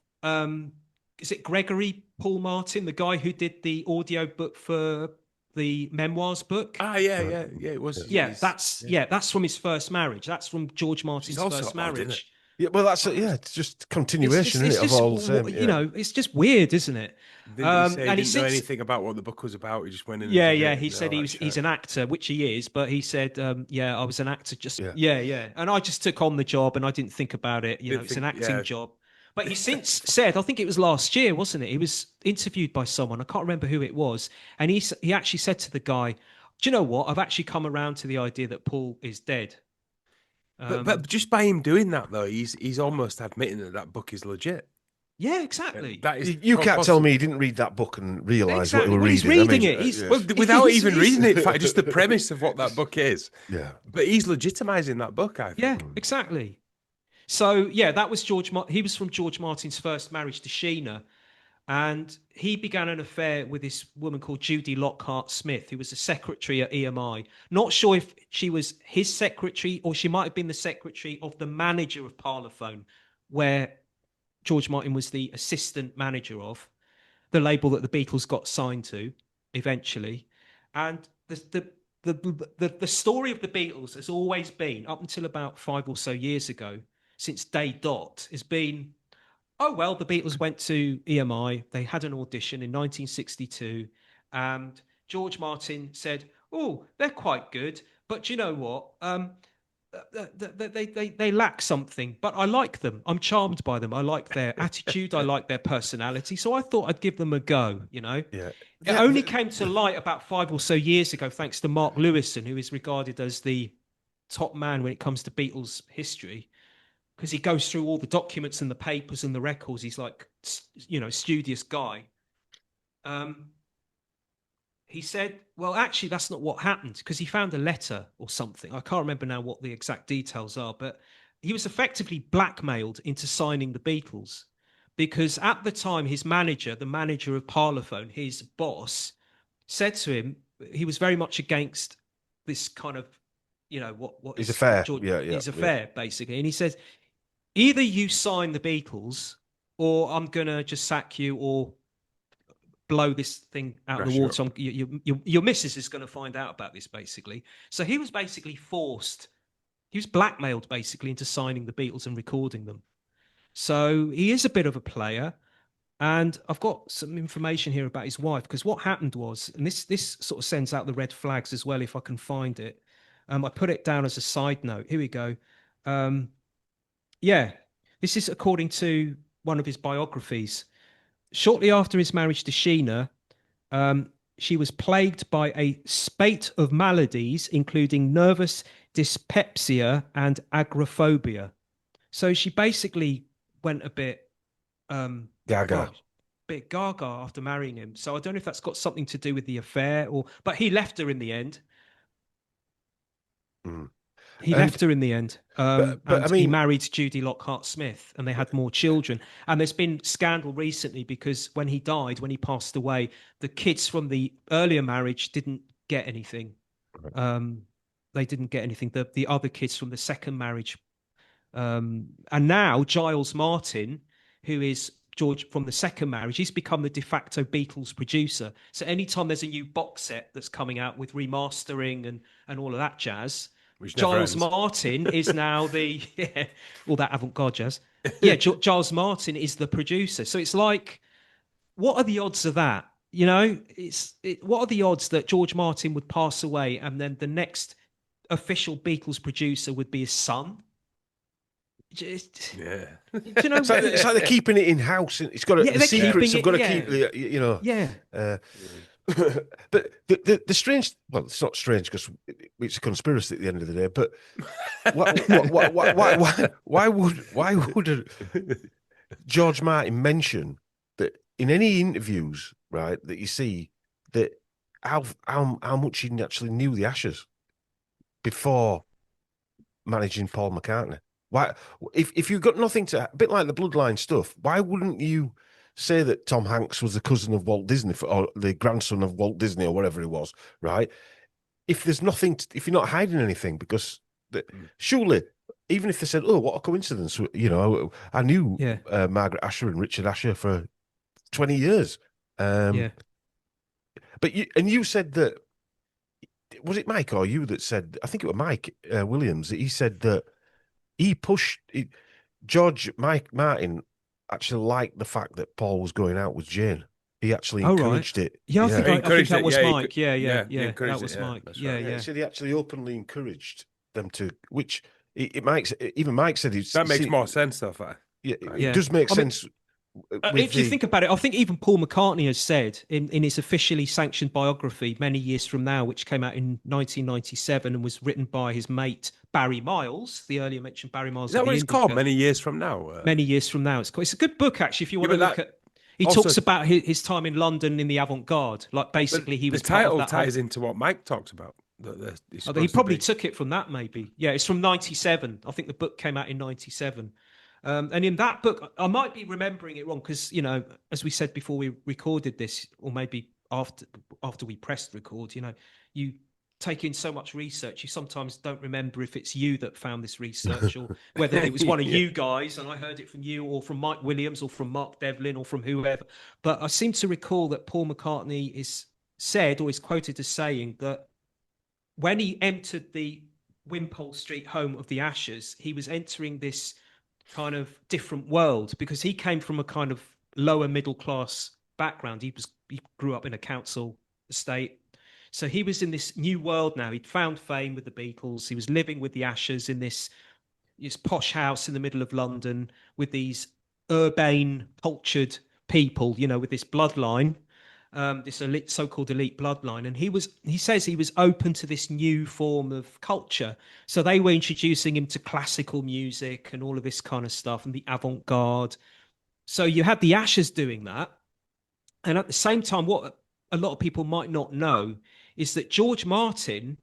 is it Gregory Paul Martin, the guy who did the audio book for the memoirs book? It was. That's from his first marriage. That's from George Martin's first marriage. Yeah, well, that's it's just continuation, isn't it, of all the same. It's just weird, isn't it? Didn't he didn't know anything about what the book was about. He just went in. He said he's an actor, which he is, but he said, I was an actor. And I just took on the job, and I didn't think about it. It's an acting job. But he since said, I think it was last year, wasn't it? He was interviewed by someone, I can't remember who it was, and he actually said to the guy, "Do you know what? I've actually come around to the idea that Paul is dead." But just by him doing that, though, he's almost admitting that book is legit. Yeah, exactly. You can't tell me he didn't read that book and realise what he was reading. He's reading it. Without even reading it, in fact, just the premise of what that book is. Yeah. But he's legitimising that book, I think. Yeah, exactly. So, that was he was from George Martin's first marriage to Sheena. And he began an affair with this woman called Judy Lockhart Smith, who was a secretary at EMI. Not sure if she was his secretary or she might have been the secretary of the manager of Parlophone, where George Martin was the assistant manager of the label that the Beatles got signed to eventually. And the story of the Beatles has always been, up until about 5 or so years ago, since day dot, has been, oh, well, the Beatles went to EMI. They had an audition in 1962. And George Martin said, oh, they're quite good. But you know what? They lack something. But I like them. I'm charmed by them. I like their attitude. I like their personality. So I thought I'd give them a go, Yeah. It only came to light about 5 or so years ago, thanks to Mark Lewison, who is regarded as the top man when it comes to Beatles history. Because he goes through all the documents and the papers and the records. He's like, studious guy. He said, well, actually, that's not what happened, because he found a letter or something. I can't remember now what the exact details are, but he was effectively blackmailed into signing the Beatles, because at the time, his manager, the manager of Parlophone, his boss, said to him, he was very much against this kind of, what his affair. His affair, basically. And he said, either you sign the Beatles or I'm going to just sack you or blow this thing out of the water. Your missus is going to find out about this, basically. So he was basically he was blackmailed, basically, into signing the Beatles and recording them. So he is a bit of a player. And I've got some information here about his wife, because what happened was, and this sort of sends out the red flags as well, if I can find it. I put it down as a side note. Here we go. This is according to one of his biographies. Shortly after his marriage to Sheena, she was plagued by a spate of maladies, including nervous dyspepsia and agoraphobia. So she basically went a bit gaga. Bit gaga after marrying him. So I don't know if that's got something to do with the affair, but he left her in the end. He left her in the end. But and I mean, he married Judy Lockhart Smith, and they had more children. And there's been scandal recently because when he died, when he passed away, the kids from the earlier marriage didn't get anything. They didn't get anything. The other kids from the second marriage. And now Giles Martin, who is George from the second marriage, he's become the de facto Beatles producer. So anytime there's a new box set that's coming out with remastering and all of that jazz, Giles Martin is now all that avant-garde jazz. Yeah, Giles Martin is the producer. So it's like, what are the odds of that? You know, what are the odds that George Martin would pass away and then the next official Beatles producer would be his son? Yeah. Do you know, it's like they're keeping it in house. It's got the secrets have got to keep, you know. Yeah. But the strange, well, it's not strange because it's a conspiracy at the end of the day. But why would George Martin mention that in any interviews, right, that you see that how much he actually knew the Ashers before managing Paul McCartney? Why, if you've got nothing to, a bit like the bloodline stuff, why wouldn't you say that Tom Hanks was the cousin of Walt Disney or the grandson of Walt Disney or whatever it was, right? If there's nothing, if you're not hiding anything, because surely, even if they said, "Oh, what a coincidence," you know, I knew Margaret Asher and Richard Asher for 20 years. But you said that, was it Mike or you that said? I think it was Mike Williams. That he said that. He pushed Mike Martin actually liked the fact that Paul was going out with Jane. He actually encouraged it. Yeah, I think that was Mike. Yeah, that was Mike. Yeah. He said he actually openly encouraged them to, which even Mike said that makes more sense, though. It does make sense. If you think about it, I think even Paul McCartney has said in his officially sanctioned biography, Many Years From Now, which came out in 1997 and was written by his mate Barry Miles, the earlier mentioned Barry Miles. Is that what it's called? Many Years From Now? Many Years From Now. It's a good book, actually, if you want to look at... He talks about his time in London in the avant-garde. Like, basically, he was the title ties into what Mike talked about. He probably took it from that, maybe. Yeah, it's from 97. I think the book came out in 97. And in that book, I might be remembering it wrong because, you know, as we said before we recorded this, or maybe after we pressed record, you know, you take in so much research, you sometimes don't remember if it's you that found this research or whether it was one of you guys and I heard it from you or from Mike Williams or from Mark Devlin or from whoever. But I seem to recall that Paul McCartney is quoted as saying that when he entered the Wimpole Street home of the Ashers, he was entering this kind of different world because he came from a kind of lower middle class background. He grew up in a council estate. So he was in this new world now. He'd found fame with the Beatles. He was living with the Ashers in this posh house in the middle of London with these urbane, cultured people, you know, with this bloodline, this elite, so-called elite bloodline. And he says he was open to this new form of culture. So they were introducing him to classical music and all of this kind of stuff and the avant-garde. So you had the Ashers doing that. And at the same time, what a lot of people might not know is that George Martin,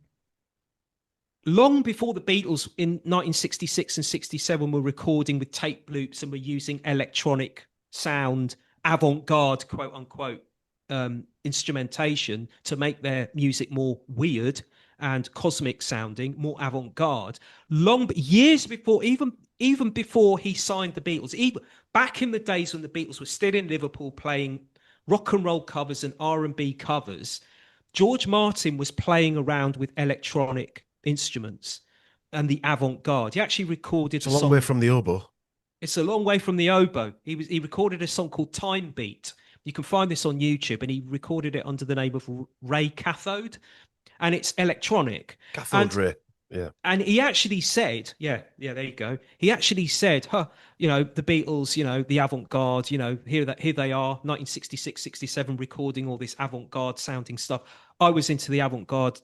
long before the Beatles in 1966 and 67 were recording with tape loops and were using electronic sound, avant-garde, quote unquote, instrumentation to make their music more weird and cosmic sounding, more avant-garde, years before, even before he signed the Beatles, even back in the days when the Beatles were still in Liverpool playing rock and roll covers and R&B covers, George Martin was playing around with electronic instruments and the avant-garde. He actually recorded a long way from the oboe. It's a long way from the oboe. He recorded a song called Time Beat. You can find this on YouTube, and he recorded it under the name of Ray Cathode, and it's electronic. Cathode ray. Yeah. And he actually said, there you go. He actually said, the Beatles, the avant-garde, here they are, 1966, 67, recording all this avant-garde sounding stuff. I was into the avant-garde,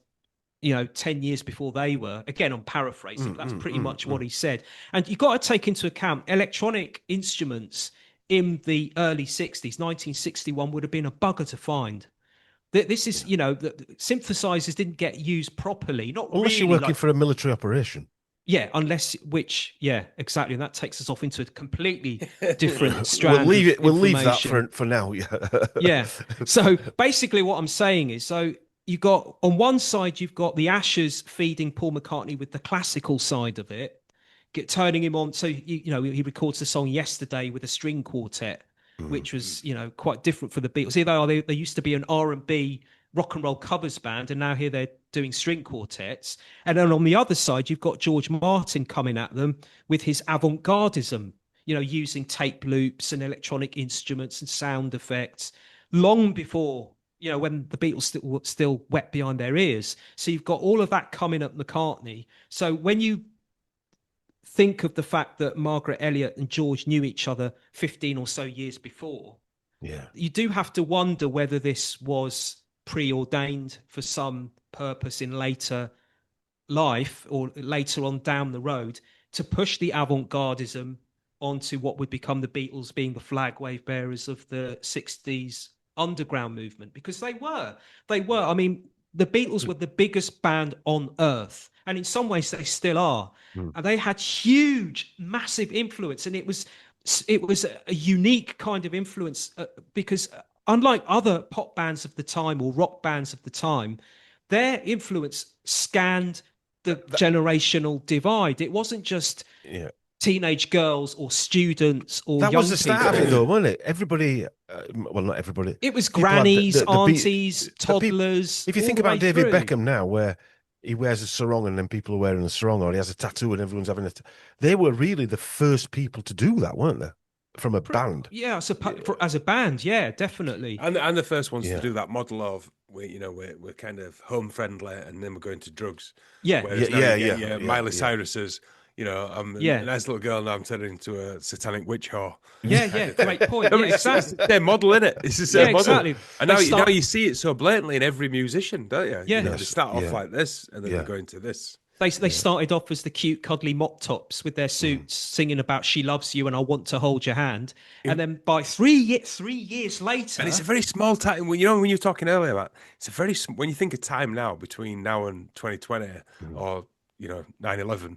10 years before they were. Again, I'm paraphrasing, but that's pretty much what he said. And you've got to take into account electronic instruments in the early 60s, 1961 would have been a bugger to find. This is, the synthesizers didn't get used properly. Unless you're working for a military operation. Yeah, exactly. And that takes us off into a completely different strand. We'll leave that for now. Yeah. So basically what I'm saying is, you got, on one side, you've got the Ashers feeding Paul McCartney with the classical side of it, turning him on. So, he records the song Yesterday with a string quartet, which was, quite different for the Beatles. Here they used to be an R&B rock and roll covers band, and now here they're doing string quartets. And then on the other side, you've got George Martin coming at them with his avant-gardism, using tape loops and electronic instruments and sound effects long before, when the Beatles were still wet behind their ears. So you've got all of that coming at McCartney. So when you think of the fact that Margaret Elliott and George knew each other 15 or so years before, you do have to wonder whether this was preordained for some purpose in later life or later on down the road to push the avant-gardism onto what would become the Beatles being the flag wave bearers of the 60s underground movement, because they were. I mean, the Beatles were the biggest band on earth, and in some ways they still are. And they had huge, massive influence, and it was a unique kind of influence because unlike other pop bands of the time or rock bands of the time, their influence scanned the generational divide. It wasn't just teenage girls or students or young people. That was the start of it, though, wasn't it? Everybody, well, not everybody. It was grannies, aunties, toddlers. If you think about David Beckham now, where he wears a sarong and then people are wearing a sarong, or he has a tattoo and everyone's having they were really the first people to do that, weren't they? From a band. Yeah, as a band, yeah, definitely. And the first ones to do that model of, we're kind of home friendly and then we're going to drugs. Yeah. Miley Cyrus's, I'm a nice little girl now, I'm turning into a satanic witch whore. Yeah, great point. Yeah, exactly. It's the same model, isn't it? It's the same model. Exactly. And now you see it so blatantly in every musician, don't you? Yeah. They start off like this and then they go into this. They started off as the cute, cuddly mop tops with their suits, singing about "She Loves You" and "I Want to Hold Your Hand," and then by 3 years later, and it's a very small time. When you were talking earlier about, when you think of time now between now and 2020 or 9/11,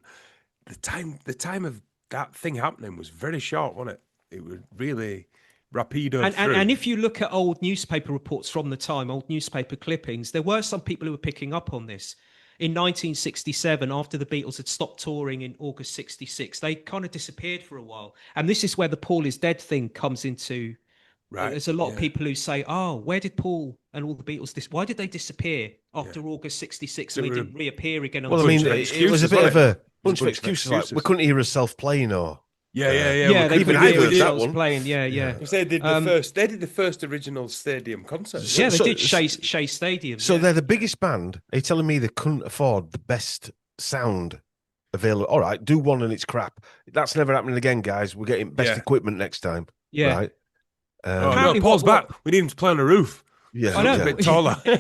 the time of that thing happening was very short, wasn't it? It was really rapido through. And if you look at old newspaper reports from the time, old newspaper clippings, there were some people who were picking up on this. In 1967, after the Beatles had stopped touring in August 66, they kind of disappeared for a while. And this is where the Paul is dead thing comes into. Right. There's a lot of people who say, where did Paul and all the Beatles, why did they disappear after August 66 and they didn't reappear again? Well, I mean, it was a bit of a bunch of excuses. Like, we couldn't hear herself playing or... Yeah, they even heard that one playing. Yeah. They did the first original stadium concert. Yeah, they did Shea Stadium. So they're the biggest band. Are you telling me they couldn't afford the best sound available? All right, do one and it's crap. That's never happening again, guys. We're getting best equipment next time. Yeah. Right. No, Paul's back. We need him to play on the roof. Yeah, I know. A bit taller. I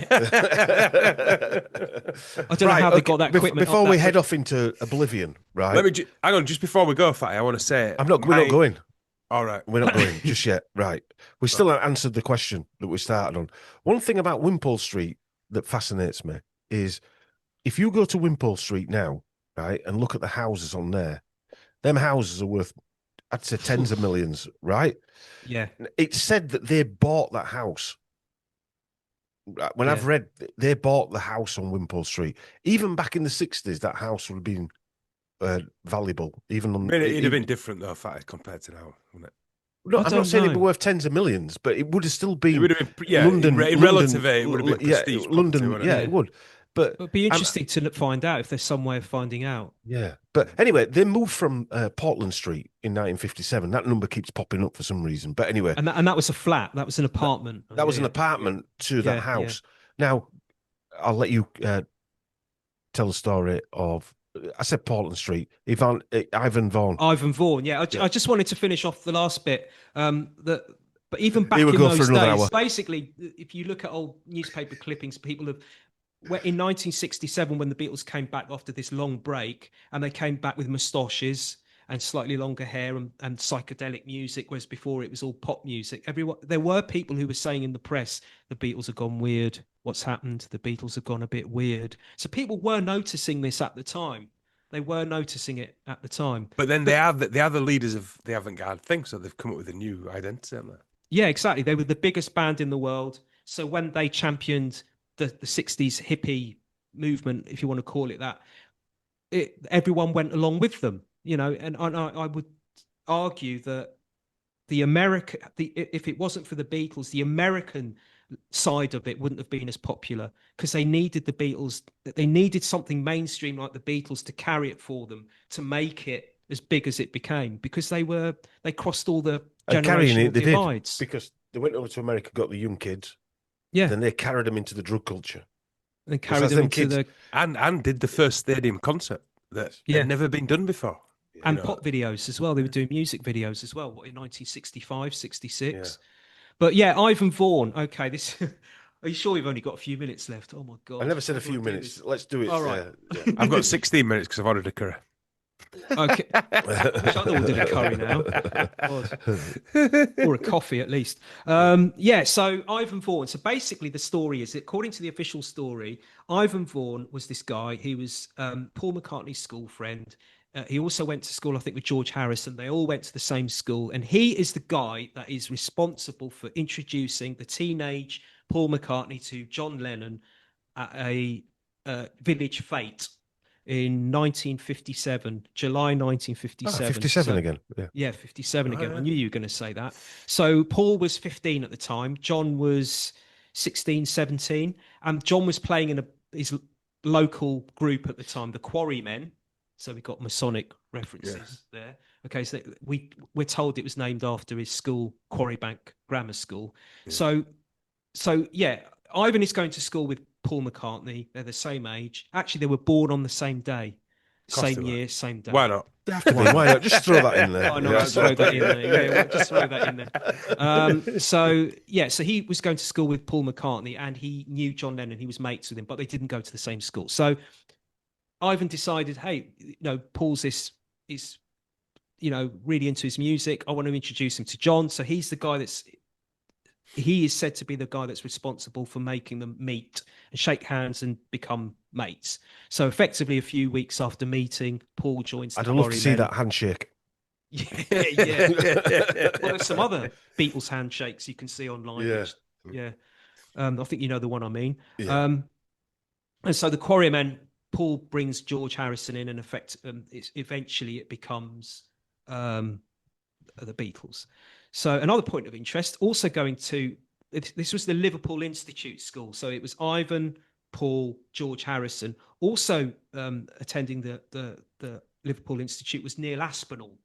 don't know how they got that equipment. Before we head off into oblivion, right? Let me hang on. Just before we go, Fatty, I want to say we're not going. All right, we're not going just yet. Right, we still haven't answered the question that we started on. One thing about Wimpole Street that fascinates me is if you go to Wimpole Street now, right, and look at the houses on there, them houses are worth, I'd say, tens of millions, right? Yeah. It's said that they bought that house. When I've read, they bought the house on Wimpole Street. Even back in the 60s, that house would have been valuable. Even on, it'd have been different though, Fatty, compared to now, wouldn't it? No, I'm not saying it'd be worth tens of millions, but it would have still been. It would have been, London, in relative, it would have been prestige. London, property, it would. But it'd be interesting to find out if there's some way of finding out. Yeah, but anyway, they moved from Portland Street in 1957. That number keeps popping up for some reason. But anyway, and that was a flat. That was an apartment. That was an apartment to that house. Yeah. Now, I'll let you tell the story of I said Portland Street. Ivan Vaughan. Ivan Vaughan. Yeah, I just wanted to finish off the last bit. But even back Here we in go for those another days, hour. basically, if you look at old newspaper clippings, people have. In 1967, when the Beatles came back after this long break, and they came back with moustaches and slightly longer hair and psychedelic music, whereas before it was all pop music. There were people who were saying in the press, the Beatles have gone weird. What's happened? The Beatles have gone a bit weird. So people were noticing this at the time. They were noticing it at the time. But then they are the leaders of the avant-garde thing, so they've come up with a new identity, haven't they? Yeah, exactly. They were the biggest band in the world. So when they championed the 60s hippie movement, if you want to call it that, everyone went along with them, you know. And I would argue that if it wasn't for the Beatles, the American side of it wouldn't have been as popular, because they needed the Beatles. They needed something mainstream like the Beatles to carry it for them, to make it as big as it became, because they crossed all the generational divides. Because they went over to America, got the young kids. Yeah. Then they carried them into the drug culture. And carried them into kids. And did the first stadium concert that had never been done before. And pop videos as well. They were doing music videos as well, in 1965, 66. Yeah. But yeah, Ivan Vaughan. Okay, this. Are you sure we've only got a few minutes left? Oh my God. I never said a few minutes. Let's do it. All right. I've got 16 minutes because I've ordered a curry. Okay. I thought we did a curry now. Or a coffee at least. So Ivan Vaughan. So basically the story is, according to the official story, Ivan Vaughan was this guy. He was Paul McCartney's school friend. He also went to school, I think, with George Harrison. They all went to the same school. And he is the guy that is responsible for introducing the teenage Paul McCartney to John Lennon at a village fete in 1957, July 1957. 57 again. Yeah, 57 again. I knew you were going to say that. So Paul was 15 at the time. John was 16, 17. And John was playing in his local group at the time, the Quarrymen. So we got Masonic references there. Okay, so we're told it was named after his school, Quarrybank Grammar School. Yeah. So Ivan is going to school with Paul McCartney. They're the same age. Actually, they were born on the same day, same year, same day. Why not? Why not? Just throw that in there. Oh, no, just throw that in there. Yeah, just throw that in there. So he was going to school with Paul McCartney, and he knew John Lennon. He was mates with him, but they didn't go to the same school. So Ivan decided, hey, Paul's is really into his music. I want to introduce him to John. So he's the guy he is said to be the guy that's responsible for making them meet and shake hands and become mates. So effectively, a few weeks after meeting, Paul joins the I'd love to see that handshake. Yeah. Well, there's some other Beatles handshakes you can see online. Yeah. I think you know the one I mean. Yeah. And so the Quarrymen, Paul brings George Harrison in, and eventually it becomes the Beatles. So another point of interest, also going to, this was the Liverpool Institute School. So it was Ivan, Paul, George Harrison. Also attending the Liverpool Institute was Neil Aspinall,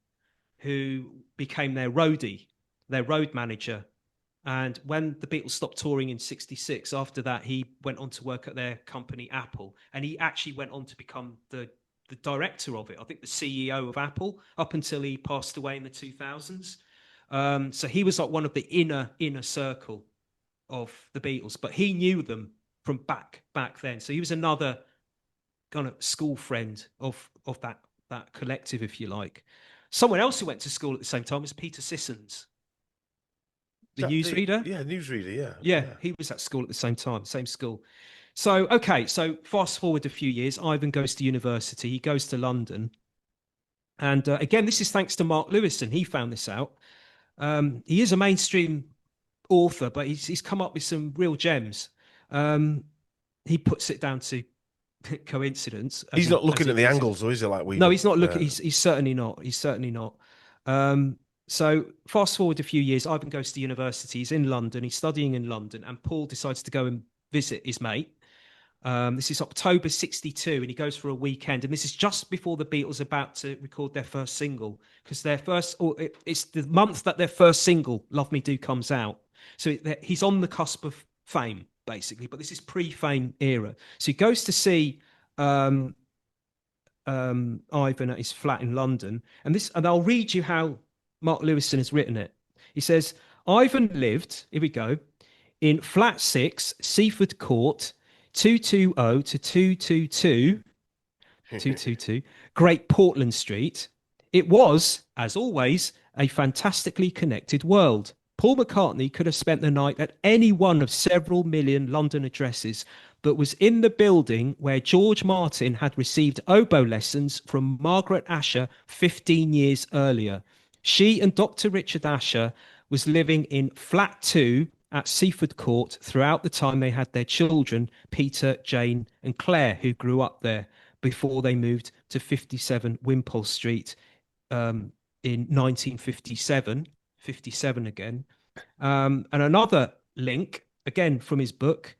who became their roadie, their road manager. And when the Beatles stopped touring in 66, after that, he went on to work at their company, Apple. And he actually went on to become the director of it. I think the CEO of Apple, up until he passed away in the 2000s. So he was like one of the inner circle of the Beatles, but he knew them from back then. So he was another kind of school friend of that collective, if you like. Someone else who went to school at the same time was Peter Sissons, the newsreader. Newsreader. Yeah, he was at school at the same time, same school. So fast forward a few years. Ivan goes to university. He goes to London, and again, this is thanks to Mark Lewison. He found this out. He is a mainstream author, but he's come up with some real gems. He puts it down to coincidence. He's not looking at the angles, or is it like we? No, he's not looking. He's certainly not. He's certainly not. So fast forward a few years. Ivan goes to university. He's in London. He's studying in London, and Paul decides to go and visit his mate. This is October 62, and he goes for a weekend. And this is just before the Beatles are about to record their first single, because it's the month that their first single, Love Me Do, comes out. So he's on the cusp of fame, basically, but this is pre-fame era. So he goes to see Ivan at his flat in London. And I'll read you how Mark Lewison has written it. He says, Ivan lived, here we go, in flat 6, Seaford Court, 220 to 222, Great Portland Street. It was, as always, a fantastically connected world. Paul McCartney could have spent the night at any one of several million London addresses, but was in the building where George Martin had received oboe lessons from Margaret Asher 15 years earlier. She and Dr. Richard Asher was living in flat 2 at Seaford Court throughout the time they had their children, Peter, Jane and Claire, who grew up there before they moved to 57 Wimpole Street in 1957, 57 again. And another link, again from his book,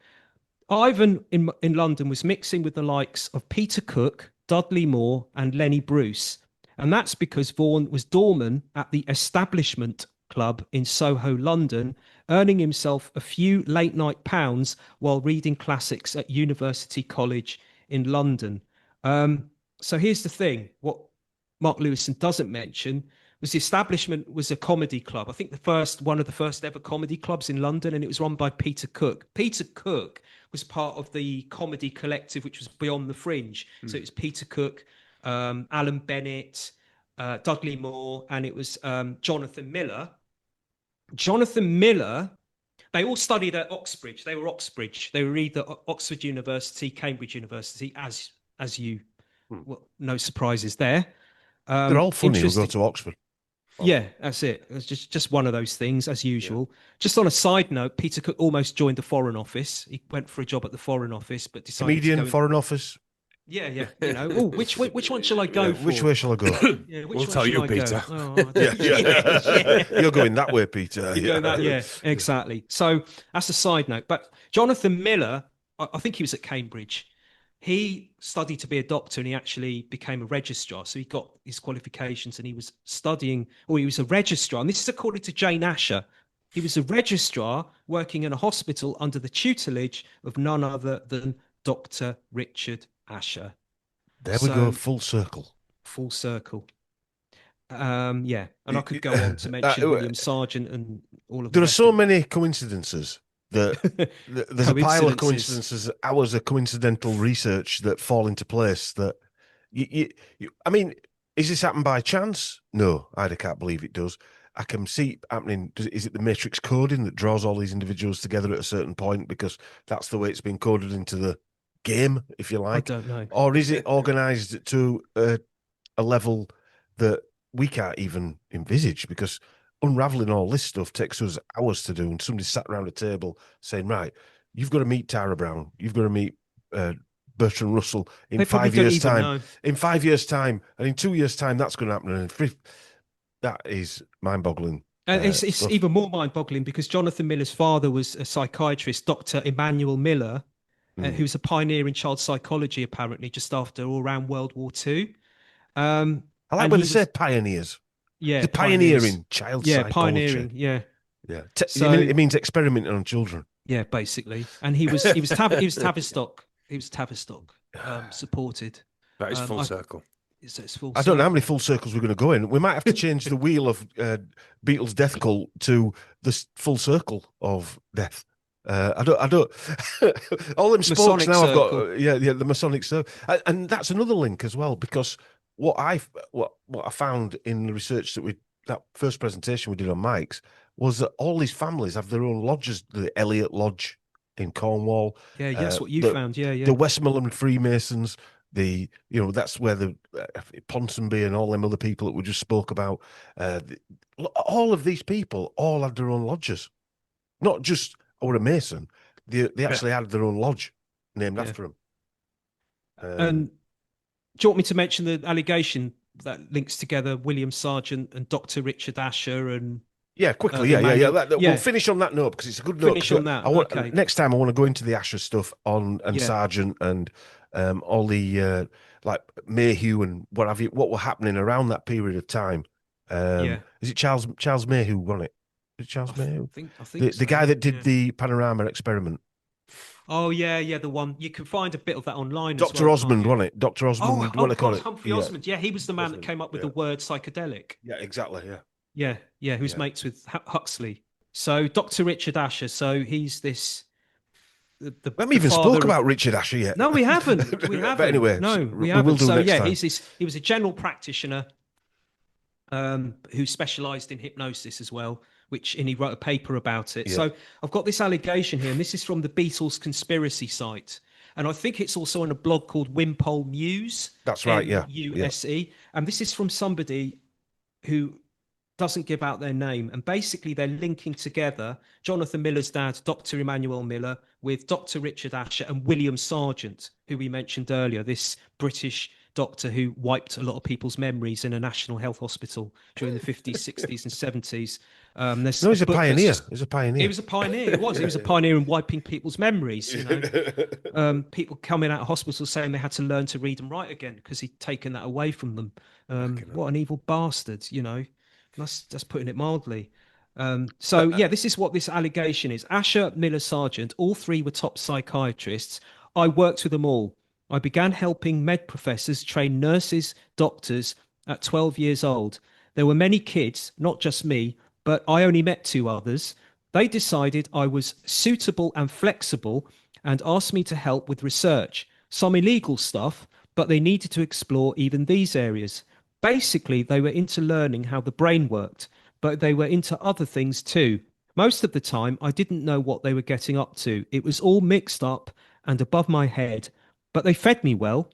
Ivan in London was mixing with the likes of Peter Cook, Dudley Moore and Lenny Bruce. And that's because Vaughan was doorman at the Establishment Club in Soho, London, earning himself a few late night pounds while reading classics at University College in London. So here's the thing, what Mark Lewison doesn't mention was the Establishment was a comedy club. I think one of the first ever comedy clubs in London, and it was run by Peter Cook. Peter Cook was part of the comedy collective, which was Beyond the Fringe. So it was Peter Cook, Alan Bennett, Dudley Moore, and it was Jonathan Miller. Jonathan Miller, they all studied at Oxbridge. They were Oxbridge. They were either Oxford University, Cambridge University, as you, well, no surprises there. They're all funny who go to Oxford. Yeah, that's it. It's just one of those things, as usual. Yeah. Just on a side note, Peter Cook almost joined the Foreign Office. He went for a job at the Foreign Office, but decided Comedian, to go Foreign Office. Yeah. You know, which one shall I go for? Which way shall I go? We'll tell you, Peter. You're going that way, Peter. You're going that, exactly. So that's a side note. But Jonathan Miller, I think he was at Cambridge. He studied to be a doctor and he actually became a registrar. So he got his qualifications and he was studying, or he was a registrar. And this is according to Jane Asher. He was a registrar working in a hospital under the tutelage of none other than Dr. Richard Asher. There we go, full circle. Full circle. And I could go on to mention William Sargent and all of There are so many coincidences. There's a pile of coincidences, hours of coincidental research that fall into place. That I mean, is this happened by chance? No, I can't believe it does. I can see it happening. Is it the matrix coding that draws all these individuals together at a certain point because that's the way it's been coded into the game, if you like? I don't know. Or is it organised to a level that we can't even envisage? Because unraveling all this stuff takes us hours to do, and somebody sat around a table saying, right, you've got to meet Tara Brown, you've got to meet Bertrand Russell in 5 years' time. In 5 years' time, and in 2 years' time, that's going to happen. And that is mind-boggling. And it's even more mind-boggling because Jonathan Miller's father was a psychiatrist, Dr. Emmanuel Miller, who was a pioneer in child psychology, apparently, just after or around World War II. I like when they say pioneers. Yeah, the pioneering child psychology. Pioneering. Yeah. So, it means experimenting on children. Yeah, basically. And he was Tavistock. He was Tavistock supported. That is full circle. It's full. I don't know how many full circles we're going to go in. We might have to change the wheel of Beatles Death Cult to the full circle of death. I don't. All them spokes now. I've got the Masonic circle, and that's another link as well because. What I found in the research that first presentation we did on Mike's was that all these families have their own lodges. The Elliot Lodge in Cornwall. Yeah, that's what you found. Yeah. The Westmoreland Freemasons. That's where the Ponsonby and all them other people that we just spoke about. All of these people all had their own lodges, not just or a Mason. They actually had their own lodge named after them. And do you want me to mention the allegation that links together William Sargent and Dr. Richard Asher and quickly, We'll finish on that note because it's a good note. Finish on that. Okay. Next time I want to go into the Asher stuff and Sargent and all the like Mayhew and what have you. What were happening around that period of time? Is it Charles Mayhew won it? Is it Charles Mayhew? I think the guy that did the panorama experiment. Oh yeah, the one you can find a bit of that online. as Dr. well, Osmond, can't you? wasn't it? Dr. Osmond, Oh, what they of call course, it? Humphrey Osmond. Yeah, he was the man that came up with the word psychedelic. Yeah, exactly. Yeah. Yeah, who's mates with Huxley. So Dr. Richard Asher. So he's this. We haven't even spoke about Richard Asher yet. No, we haven't. We haven't. But anyway, no, we we haven't. will do So next yeah, time. he was a general practitioner who specialised in hypnosis as well, and he wrote a paper about it. Yeah. So I've got this allegation here, and this is from the Beatles conspiracy site. And I think it's also on a blog called Wimpole News. That's right, yeah. USE. And this is from somebody who doesn't give out their name. And basically they're linking together Jonathan Miller's dad, Dr. Emmanuel Miller, with Dr. Richard Asher and William Sargent, who we mentioned earlier, this British doctor who wiped a lot of people's memories in a national health hospital during the 50s, 60s and 70s. No, he's a pioneer. He's a pioneer. He was a pioneer. He was. He was a pioneer in wiping people's memories. You know, people coming out of hospital saying they had to learn to read and write again because he'd taken that away from them. What an evil bastard! You know, that's putting it mildly. So yeah, this is what this allegation is. Asher, Miller, Sargent, all three were top psychiatrists. I worked with them all. I began helping med professors train nurses, doctors at 12 years old. There were many kids, not just me, but I only met 2 others. They decided I was suitable and flexible and asked me to help with research, some illegal stuff, but they needed to explore even these areas. Basically, they were into learning how the brain worked, but they were into other things too. Most of the time, I didn't know what they were getting up to. It was all mixed up and above my head, but they fed me well.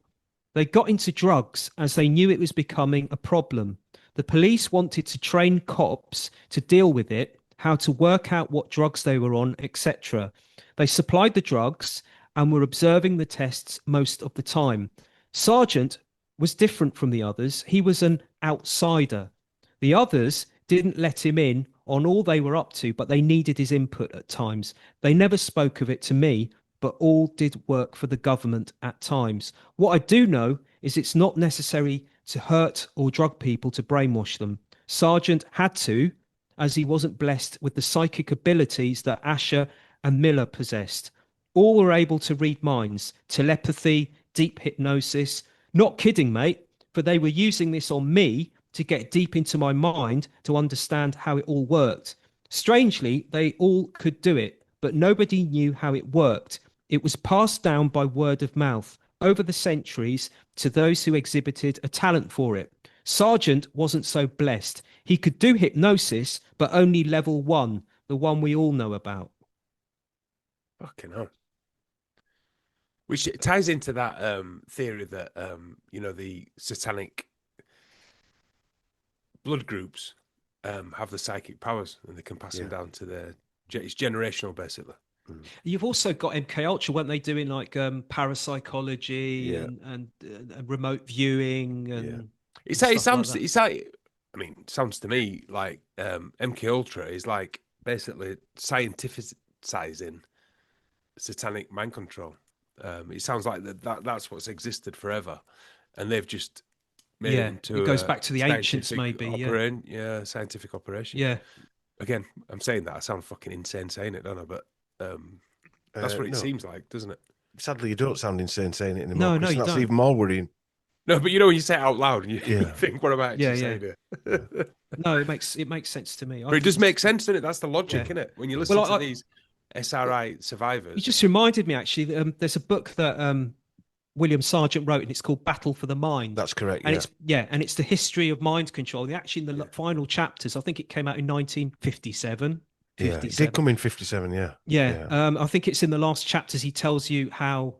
They got into drugs as they knew it was becoming a problem. The police wanted to train cops to deal with it, how to work out what drugs they were on, etc. They supplied the drugs and were observing the tests most of the time. Sargent was different from the others. He was an outsider. The others didn't let him in on all they were up to, but they needed his input at times. They never spoke of it to me, but all did work for the government at times. What I do know is it's not necessary to hurt or drug people to brainwash them. Sargent had to, as he wasn't blessed with the psychic abilities that Asher and Miller possessed. All were able to read minds, telepathy, deep hypnosis. Not kidding, mate, for they were using this on me to get deep into my mind to understand how it all worked. Strangely, they all could do it, but nobody knew how it worked. It was passed down by word of mouth over the centuries to those who exhibited a talent for it. Sargent wasn't so blessed. He could do hypnosis, but only level 1, the one we all know about. Fucking hell. Which ties into that theory that, the satanic blood groups have the psychic powers and they can pass them down to their... It's generational, basically. You've also got MK Ultra, weren't they doing like parapsychology and remote viewing and it sounds to me like MK Ultra is like basically scientificizing satanic mind control. It sounds like that's what's existed forever, and they've just made it into it goes back to the ancients, maybe. Scientific operation. Yeah. Again, I'm saying that I sound fucking insane saying it, don't I? But that's what it seems like, doesn't it? Sadly, you don't sound insane saying it anymore. No, you that's don't. even more worrying. No, but when you say it out loud, and you think, "What am I actually saying here?" No, it makes sense to me. But it does make sense, doesn't it? That's the logic, isn't it? When you listen to these SRI survivors, you just reminded me actually. There's a book that William Sargent wrote, and it's called Battle for the Mind. That's correct. And it's the history of mind control. Actually, in the final chapters, I think it came out in 1957. Yeah, it did come in 57. I think it's in the last chapters. He tells you how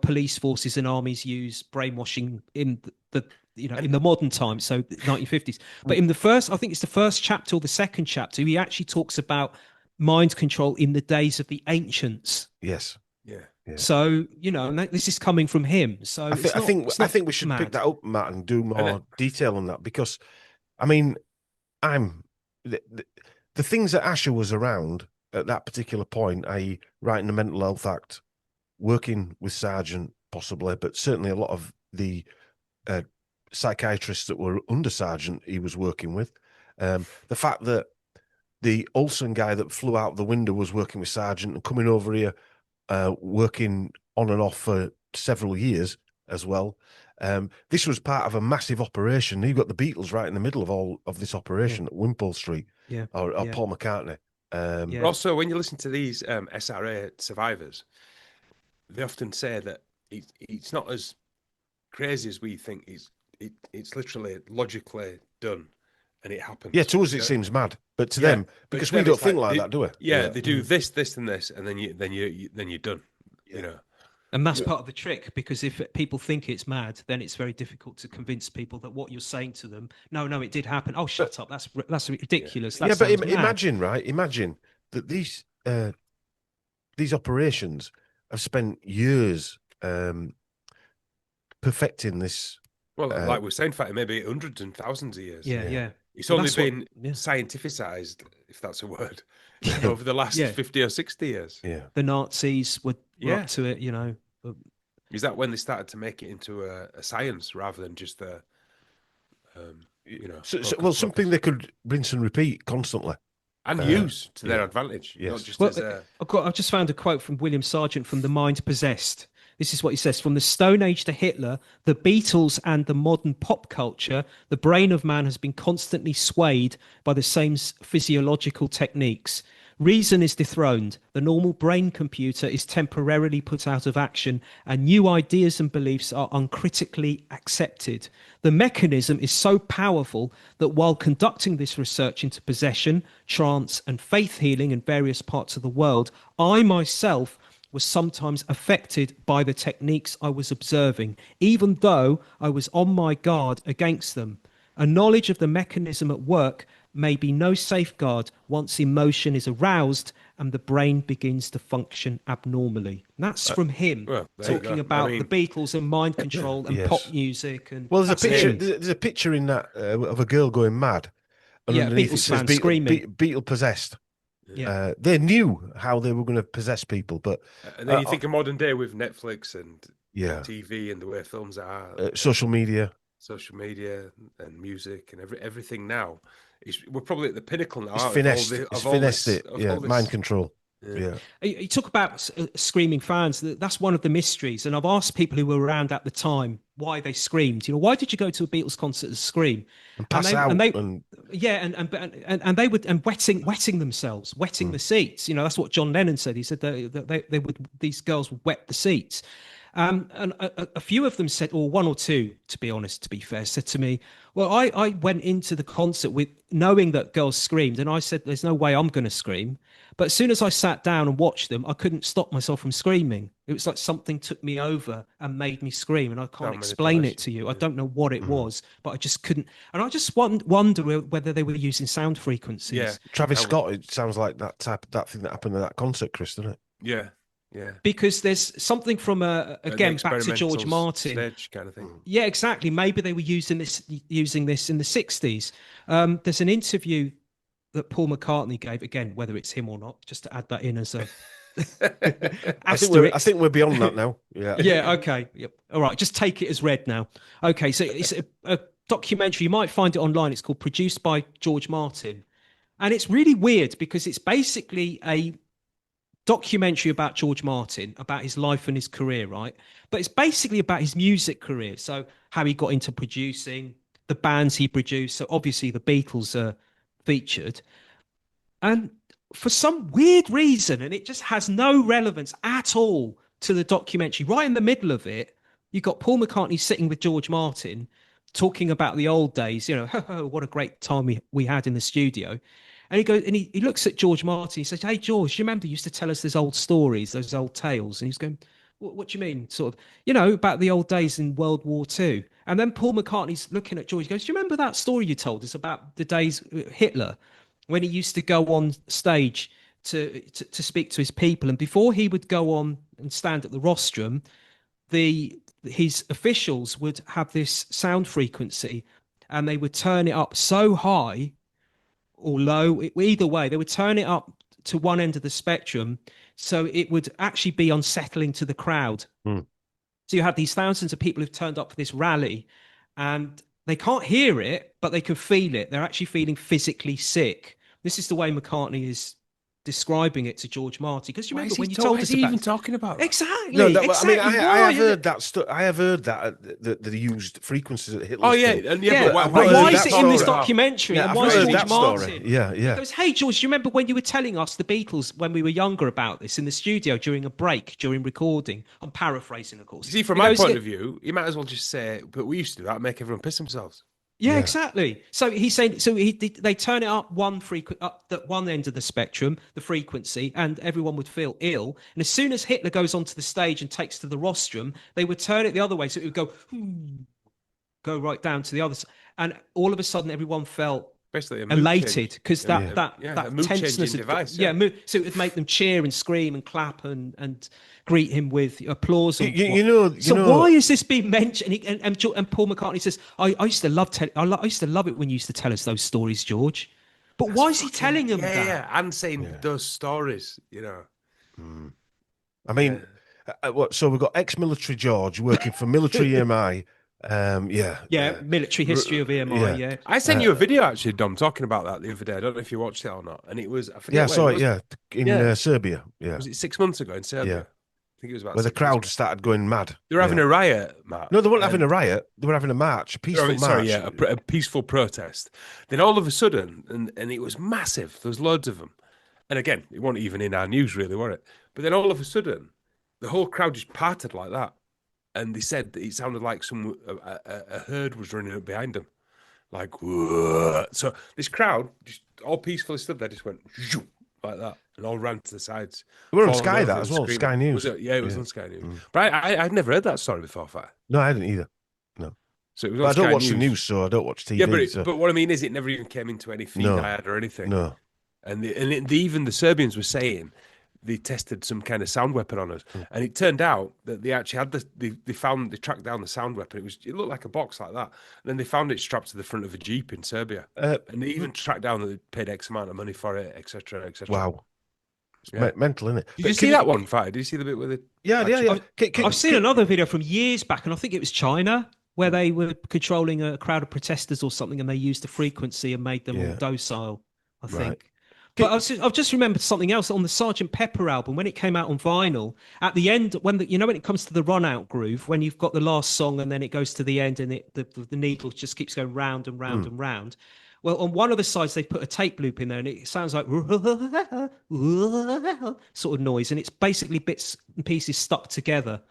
police forces and armies use brainwashing in in the modern time, so 1950s. But in the first, I think it's the first chapter or the second chapter, he actually talks about mind control in the days of the ancients. Yes. Yeah. So and this is coming from him. So I think we should pick that up, Matt, and do more detail on that, because I mean, the things that Asher was around at that particular point, i.e., writing the Mental Health Act, working with Sargent possibly, but certainly a lot of the psychiatrists that were under Sargent he was working with. The fact that the Olsen guy that flew out the window was working with Sargent and coming over here working on and off for several years as well. This was part of a massive operation. You've got the Beatles right in the middle of all of this operation at Wimpole Street, or Paul McCartney. Also, when you listen to these SRA survivors, they often say that it's not as crazy as we think. It's literally logically done, and it happens. Yeah, to us it seems mad, but to them, because we don't think like that, do we? Yeah, they do this, and this, and then you're done. You know. And that's part of the trick, because if people think it's mad, then it's very difficult to convince people that what you're saying to them, no, it did happen. Oh, shut up. That's ridiculous. That but sounds mad. imagine, right? Imagine that these operations have spent years perfecting this. Well, like we're saying, Fatty, maybe hundreds and thousands of years. Yeah. It's only been scientificized, if that's a word, over the last 50 or 60 years. Yeah. The Nazis were up to it, you know. Is that when they started to make it into a science rather than just a, something they could rinse and repeat constantly and use to their advantage? Yes. Not just I just found a quote from William Sargent from The Mind Possessed. This is what he says: from the Stone Age to Hitler, the Beatles, and the modern pop culture, the brain of man has been constantly swayed by the same physiological techniques. Reason is dethroned, the normal brain computer is temporarily put out of action, and new ideas and beliefs are uncritically accepted. The mechanism is so powerful that while conducting this research into possession, trance, and faith healing in various parts of the world, I myself was sometimes affected by the techniques I was observing, even though I was on my guard against them. A knowledge of the mechanism at work may be no safeguard once emotion is aroused and the brain begins to function abnormally. And that's from him talking about the Beatles and mind control and pop music. And there's a picture. There's a picture in that of a girl going mad. And underneath Beatles fans screaming. Beatle possessed. They knew how they were going to possess people, but and then you think of modern day with Netflix and TV and the way films are, social media and music and everything now. We're probably at the pinnacle now. Mind control. Yeah. You talk about screaming fans. That's one of the mysteries. And I've asked people who were around at the time why they screamed. You know, why did you go to a Beatles concert and scream? And pass out. And they would wetting themselves, wetting the seats. You know, that's what John Lennon said. He said they would. These girls would wet the seats. And a few of them said, or one or two, to be honest, to be fair, said to me, well, I went into the concert with knowing that girls screamed, and I said, there's no way I'm going to scream. But as soon as I sat down and watched them, I couldn't stop myself from screaming. It was like something took me over and made me scream, and I can't explain it to you. I don't know what it was, but I just couldn't. And I just wonder whether they were using sound frequencies. Yeah, Travis Scott, it sounds like that thing that happened at that concert, Chris, doesn't it? Yeah. Yeah. Because there's something from again back to George Martin stage kind of thing. Yeah, exactly. Maybe they were using this in the 60s. There's an interview that Paul McCartney gave, again, whether it's him or not, just to add that in as a I think we're beyond that now. Yeah. Yeah. Okay. Yep. All right. Just take it as read now. Okay. So it's a documentary. You might find it online. It's called Produced by George Martin, and it's really weird because it's basically a documentary about George Martin, about his life and his career, right? But it's basically about his music career. So how he got into producing, the bands he produced. So obviously the Beatles are featured. And for some weird reason, and it just has no relevance at all to the documentary, right in the middle of it, you've got Paul McCartney sitting with George Martin talking about the old days, you know, what a great time we had in the studio. And he goes and he looks at George Martin. He says, "Hey, George, do you remember you used to tell us those old stories, those old tales?" And he's going, "What do you mean? Sort of, you know, about the old days in World War II." And then Paul McCartney's looking at George. He goes, "Do you remember that story you told us about the days Hitler, when he used to go on stage to speak to his people, and before he would go on and stand at the rostrum, his officials would have this sound frequency, and they would turn it up so high." Or low, either way, they would turn it up to one end of the spectrum, so it would actually be unsettling to the crowd. So you had these thousands of people who've turned up for this rally, and they can't hear it, but they can feel it. They're actually feeling physically sick. This is the way McCartney is describing it to George Martin, because you Why remember is he when you talk- told why us is he about even talking about that? exactly. No, exactly. I Why? have heard that. I have heard that they used frequencies at Hitler's. Oh yeah, thing. and Yeah, but but why is that it in this story. documentary? Yeah, and I've why not is heard George that story. Martin? Yeah, yeah. He goes, "Hey George, do you remember when you were telling us the Beatles when we were younger about this in the studio during a break during recording?" I'm paraphrasing, of course. See, from my point of view, you might as well just say, "But we used to do that, make everyone piss themselves." Yeah, exactly. So he's saying, they turn it up up at one end of the spectrum, the frequency, and everyone would feel ill. And as soon as Hitler goes onto the stage and takes to the rostrum, they would turn it the other way, so it would go right down to the other side, and all of a sudden everyone felt basically a mood elated change. because that mood tenseness changing device. so it would make them cheer and scream and clap and greet him with applause. And why is this being mentioned? And Paul McCartney says, I used to love it when you used to tell us those stories, George. But why is he telling them that? Yeah, and saying those stories, I mean, so we've got ex-military George working for military EMI. Military history of EMI. Yeah, I sent you a video actually, Dom, talking about that the other day. I don't know if you watched it or not. And it was, I forget. Yeah, I saw it. Yeah, in Serbia. Yeah, was it 6 months ago in Serbia? Yeah. I think it was about. Where the crowd started going mad. They were having a riot, Matt. No, they weren't having a riot. They were having a march, a peaceful march. Sorry, yeah, a peaceful protest. Then all of a sudden, and it was massive. There was loads of them. And again, it wasn't even in our news, really, was it? But then all of a sudden, the whole crowd just parted like that. And they said that it sounded like a herd was running up behind them. Like, whoa. So this crowd, just all peacefully stood there, just went like that, and all ran to the sides. We were on Sky that as well, Sky News. Was it? Yeah, it was on Sky News. But I'd never heard that story before, Fat. No, I didn't either. No. So it was but on I don't Sky watch News. the news, so I don't watch TV. Yeah, but what I mean is it never even came into any feed I had or anything. No. And even the Serbians were saying they tested some kind of sound weapon on us, and it turned out that they actually had they tracked down the sound weapon. It looked like a box like that, and then they found it strapped to the front of a Jeep in Serbia, and they even tracked down that they paid X amount of money for it, etc., etc. Wow, it's mental, isn't it? Did you see that one, Fight? Did you see the bit with it? Yeah. I've seen another video from years back, and I think it was China, where they were controlling a crowd of protesters or something, and they used the frequency and made them all docile, I think. Right. But I've just remembered something else on the Sgt. Pepper album when it came out on vinyl. At the end, when it comes to the run out groove, when you've got the last song and then it goes to the end and the needle just keeps going round and round and round. Well, on one of the sides they put a tape loop in there and it sounds like sort of noise, and it's basically bits and pieces stuck together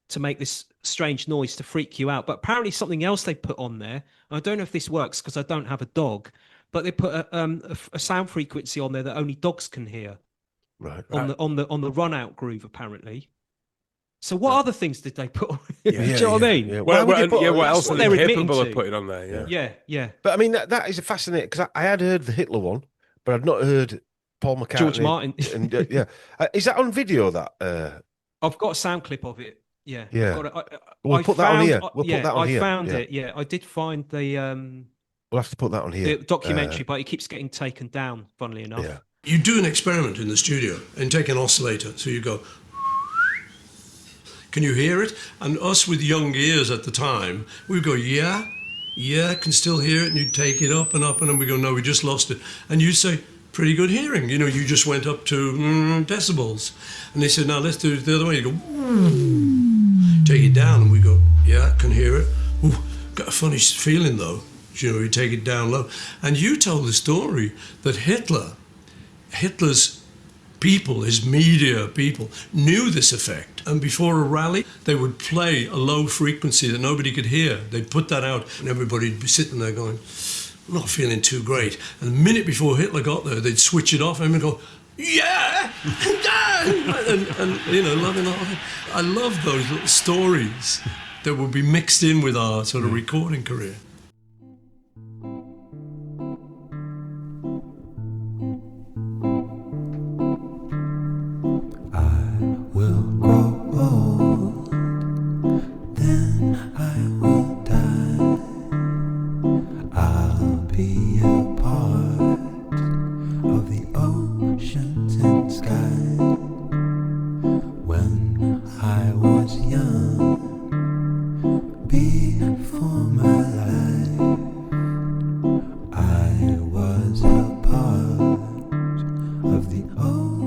to make this strange noise to freak you out. But apparently something else they put on there, I don't know if this works because I don't have a dog, but they put a sound frequency on there that only dogs can hear. Right. On the run out groove, apparently. So what other things did they put on? Yeah. Do you know what I mean? Yeah. What else are they capable of to. putting on there? Yeah. But I mean, that is fascinating because I had heard the Hitler one, but I'd not heard Paul McCartney. George Martin. And, is that on video? That I've got a sound clip of it. Yeah. We'll put that on here. We'll put that on here. I found it. Yeah, I did find the. We'll have to put that on here. The documentary, but it keeps getting taken down, funnily enough. Yeah. You do an experiment in the studio and take an oscillator. So you go, can you hear it? And us with young ears at the time, we'd go, yeah, can still hear it. And you'd take it up, and then we go, no, we just lost it. And you'd say, pretty good hearing. You just went up to decibels. And they said, now let's do it the other way. You go, take it down. And we go, yeah, can hear it. Ooh, got a funny feeling though. You take it down low. And you told the story that Hitler's people, his media people, knew this effect. And before a rally, they would play a low frequency that nobody could hear. They'd put that out, and everybody'd be sitting there going, I'm not feeling too great. And the minute before Hitler got there, they'd switch it off, and everyone would go, yeah! and loving all of it. I love those little stories that would be mixed in with our sort of recording career. of the old.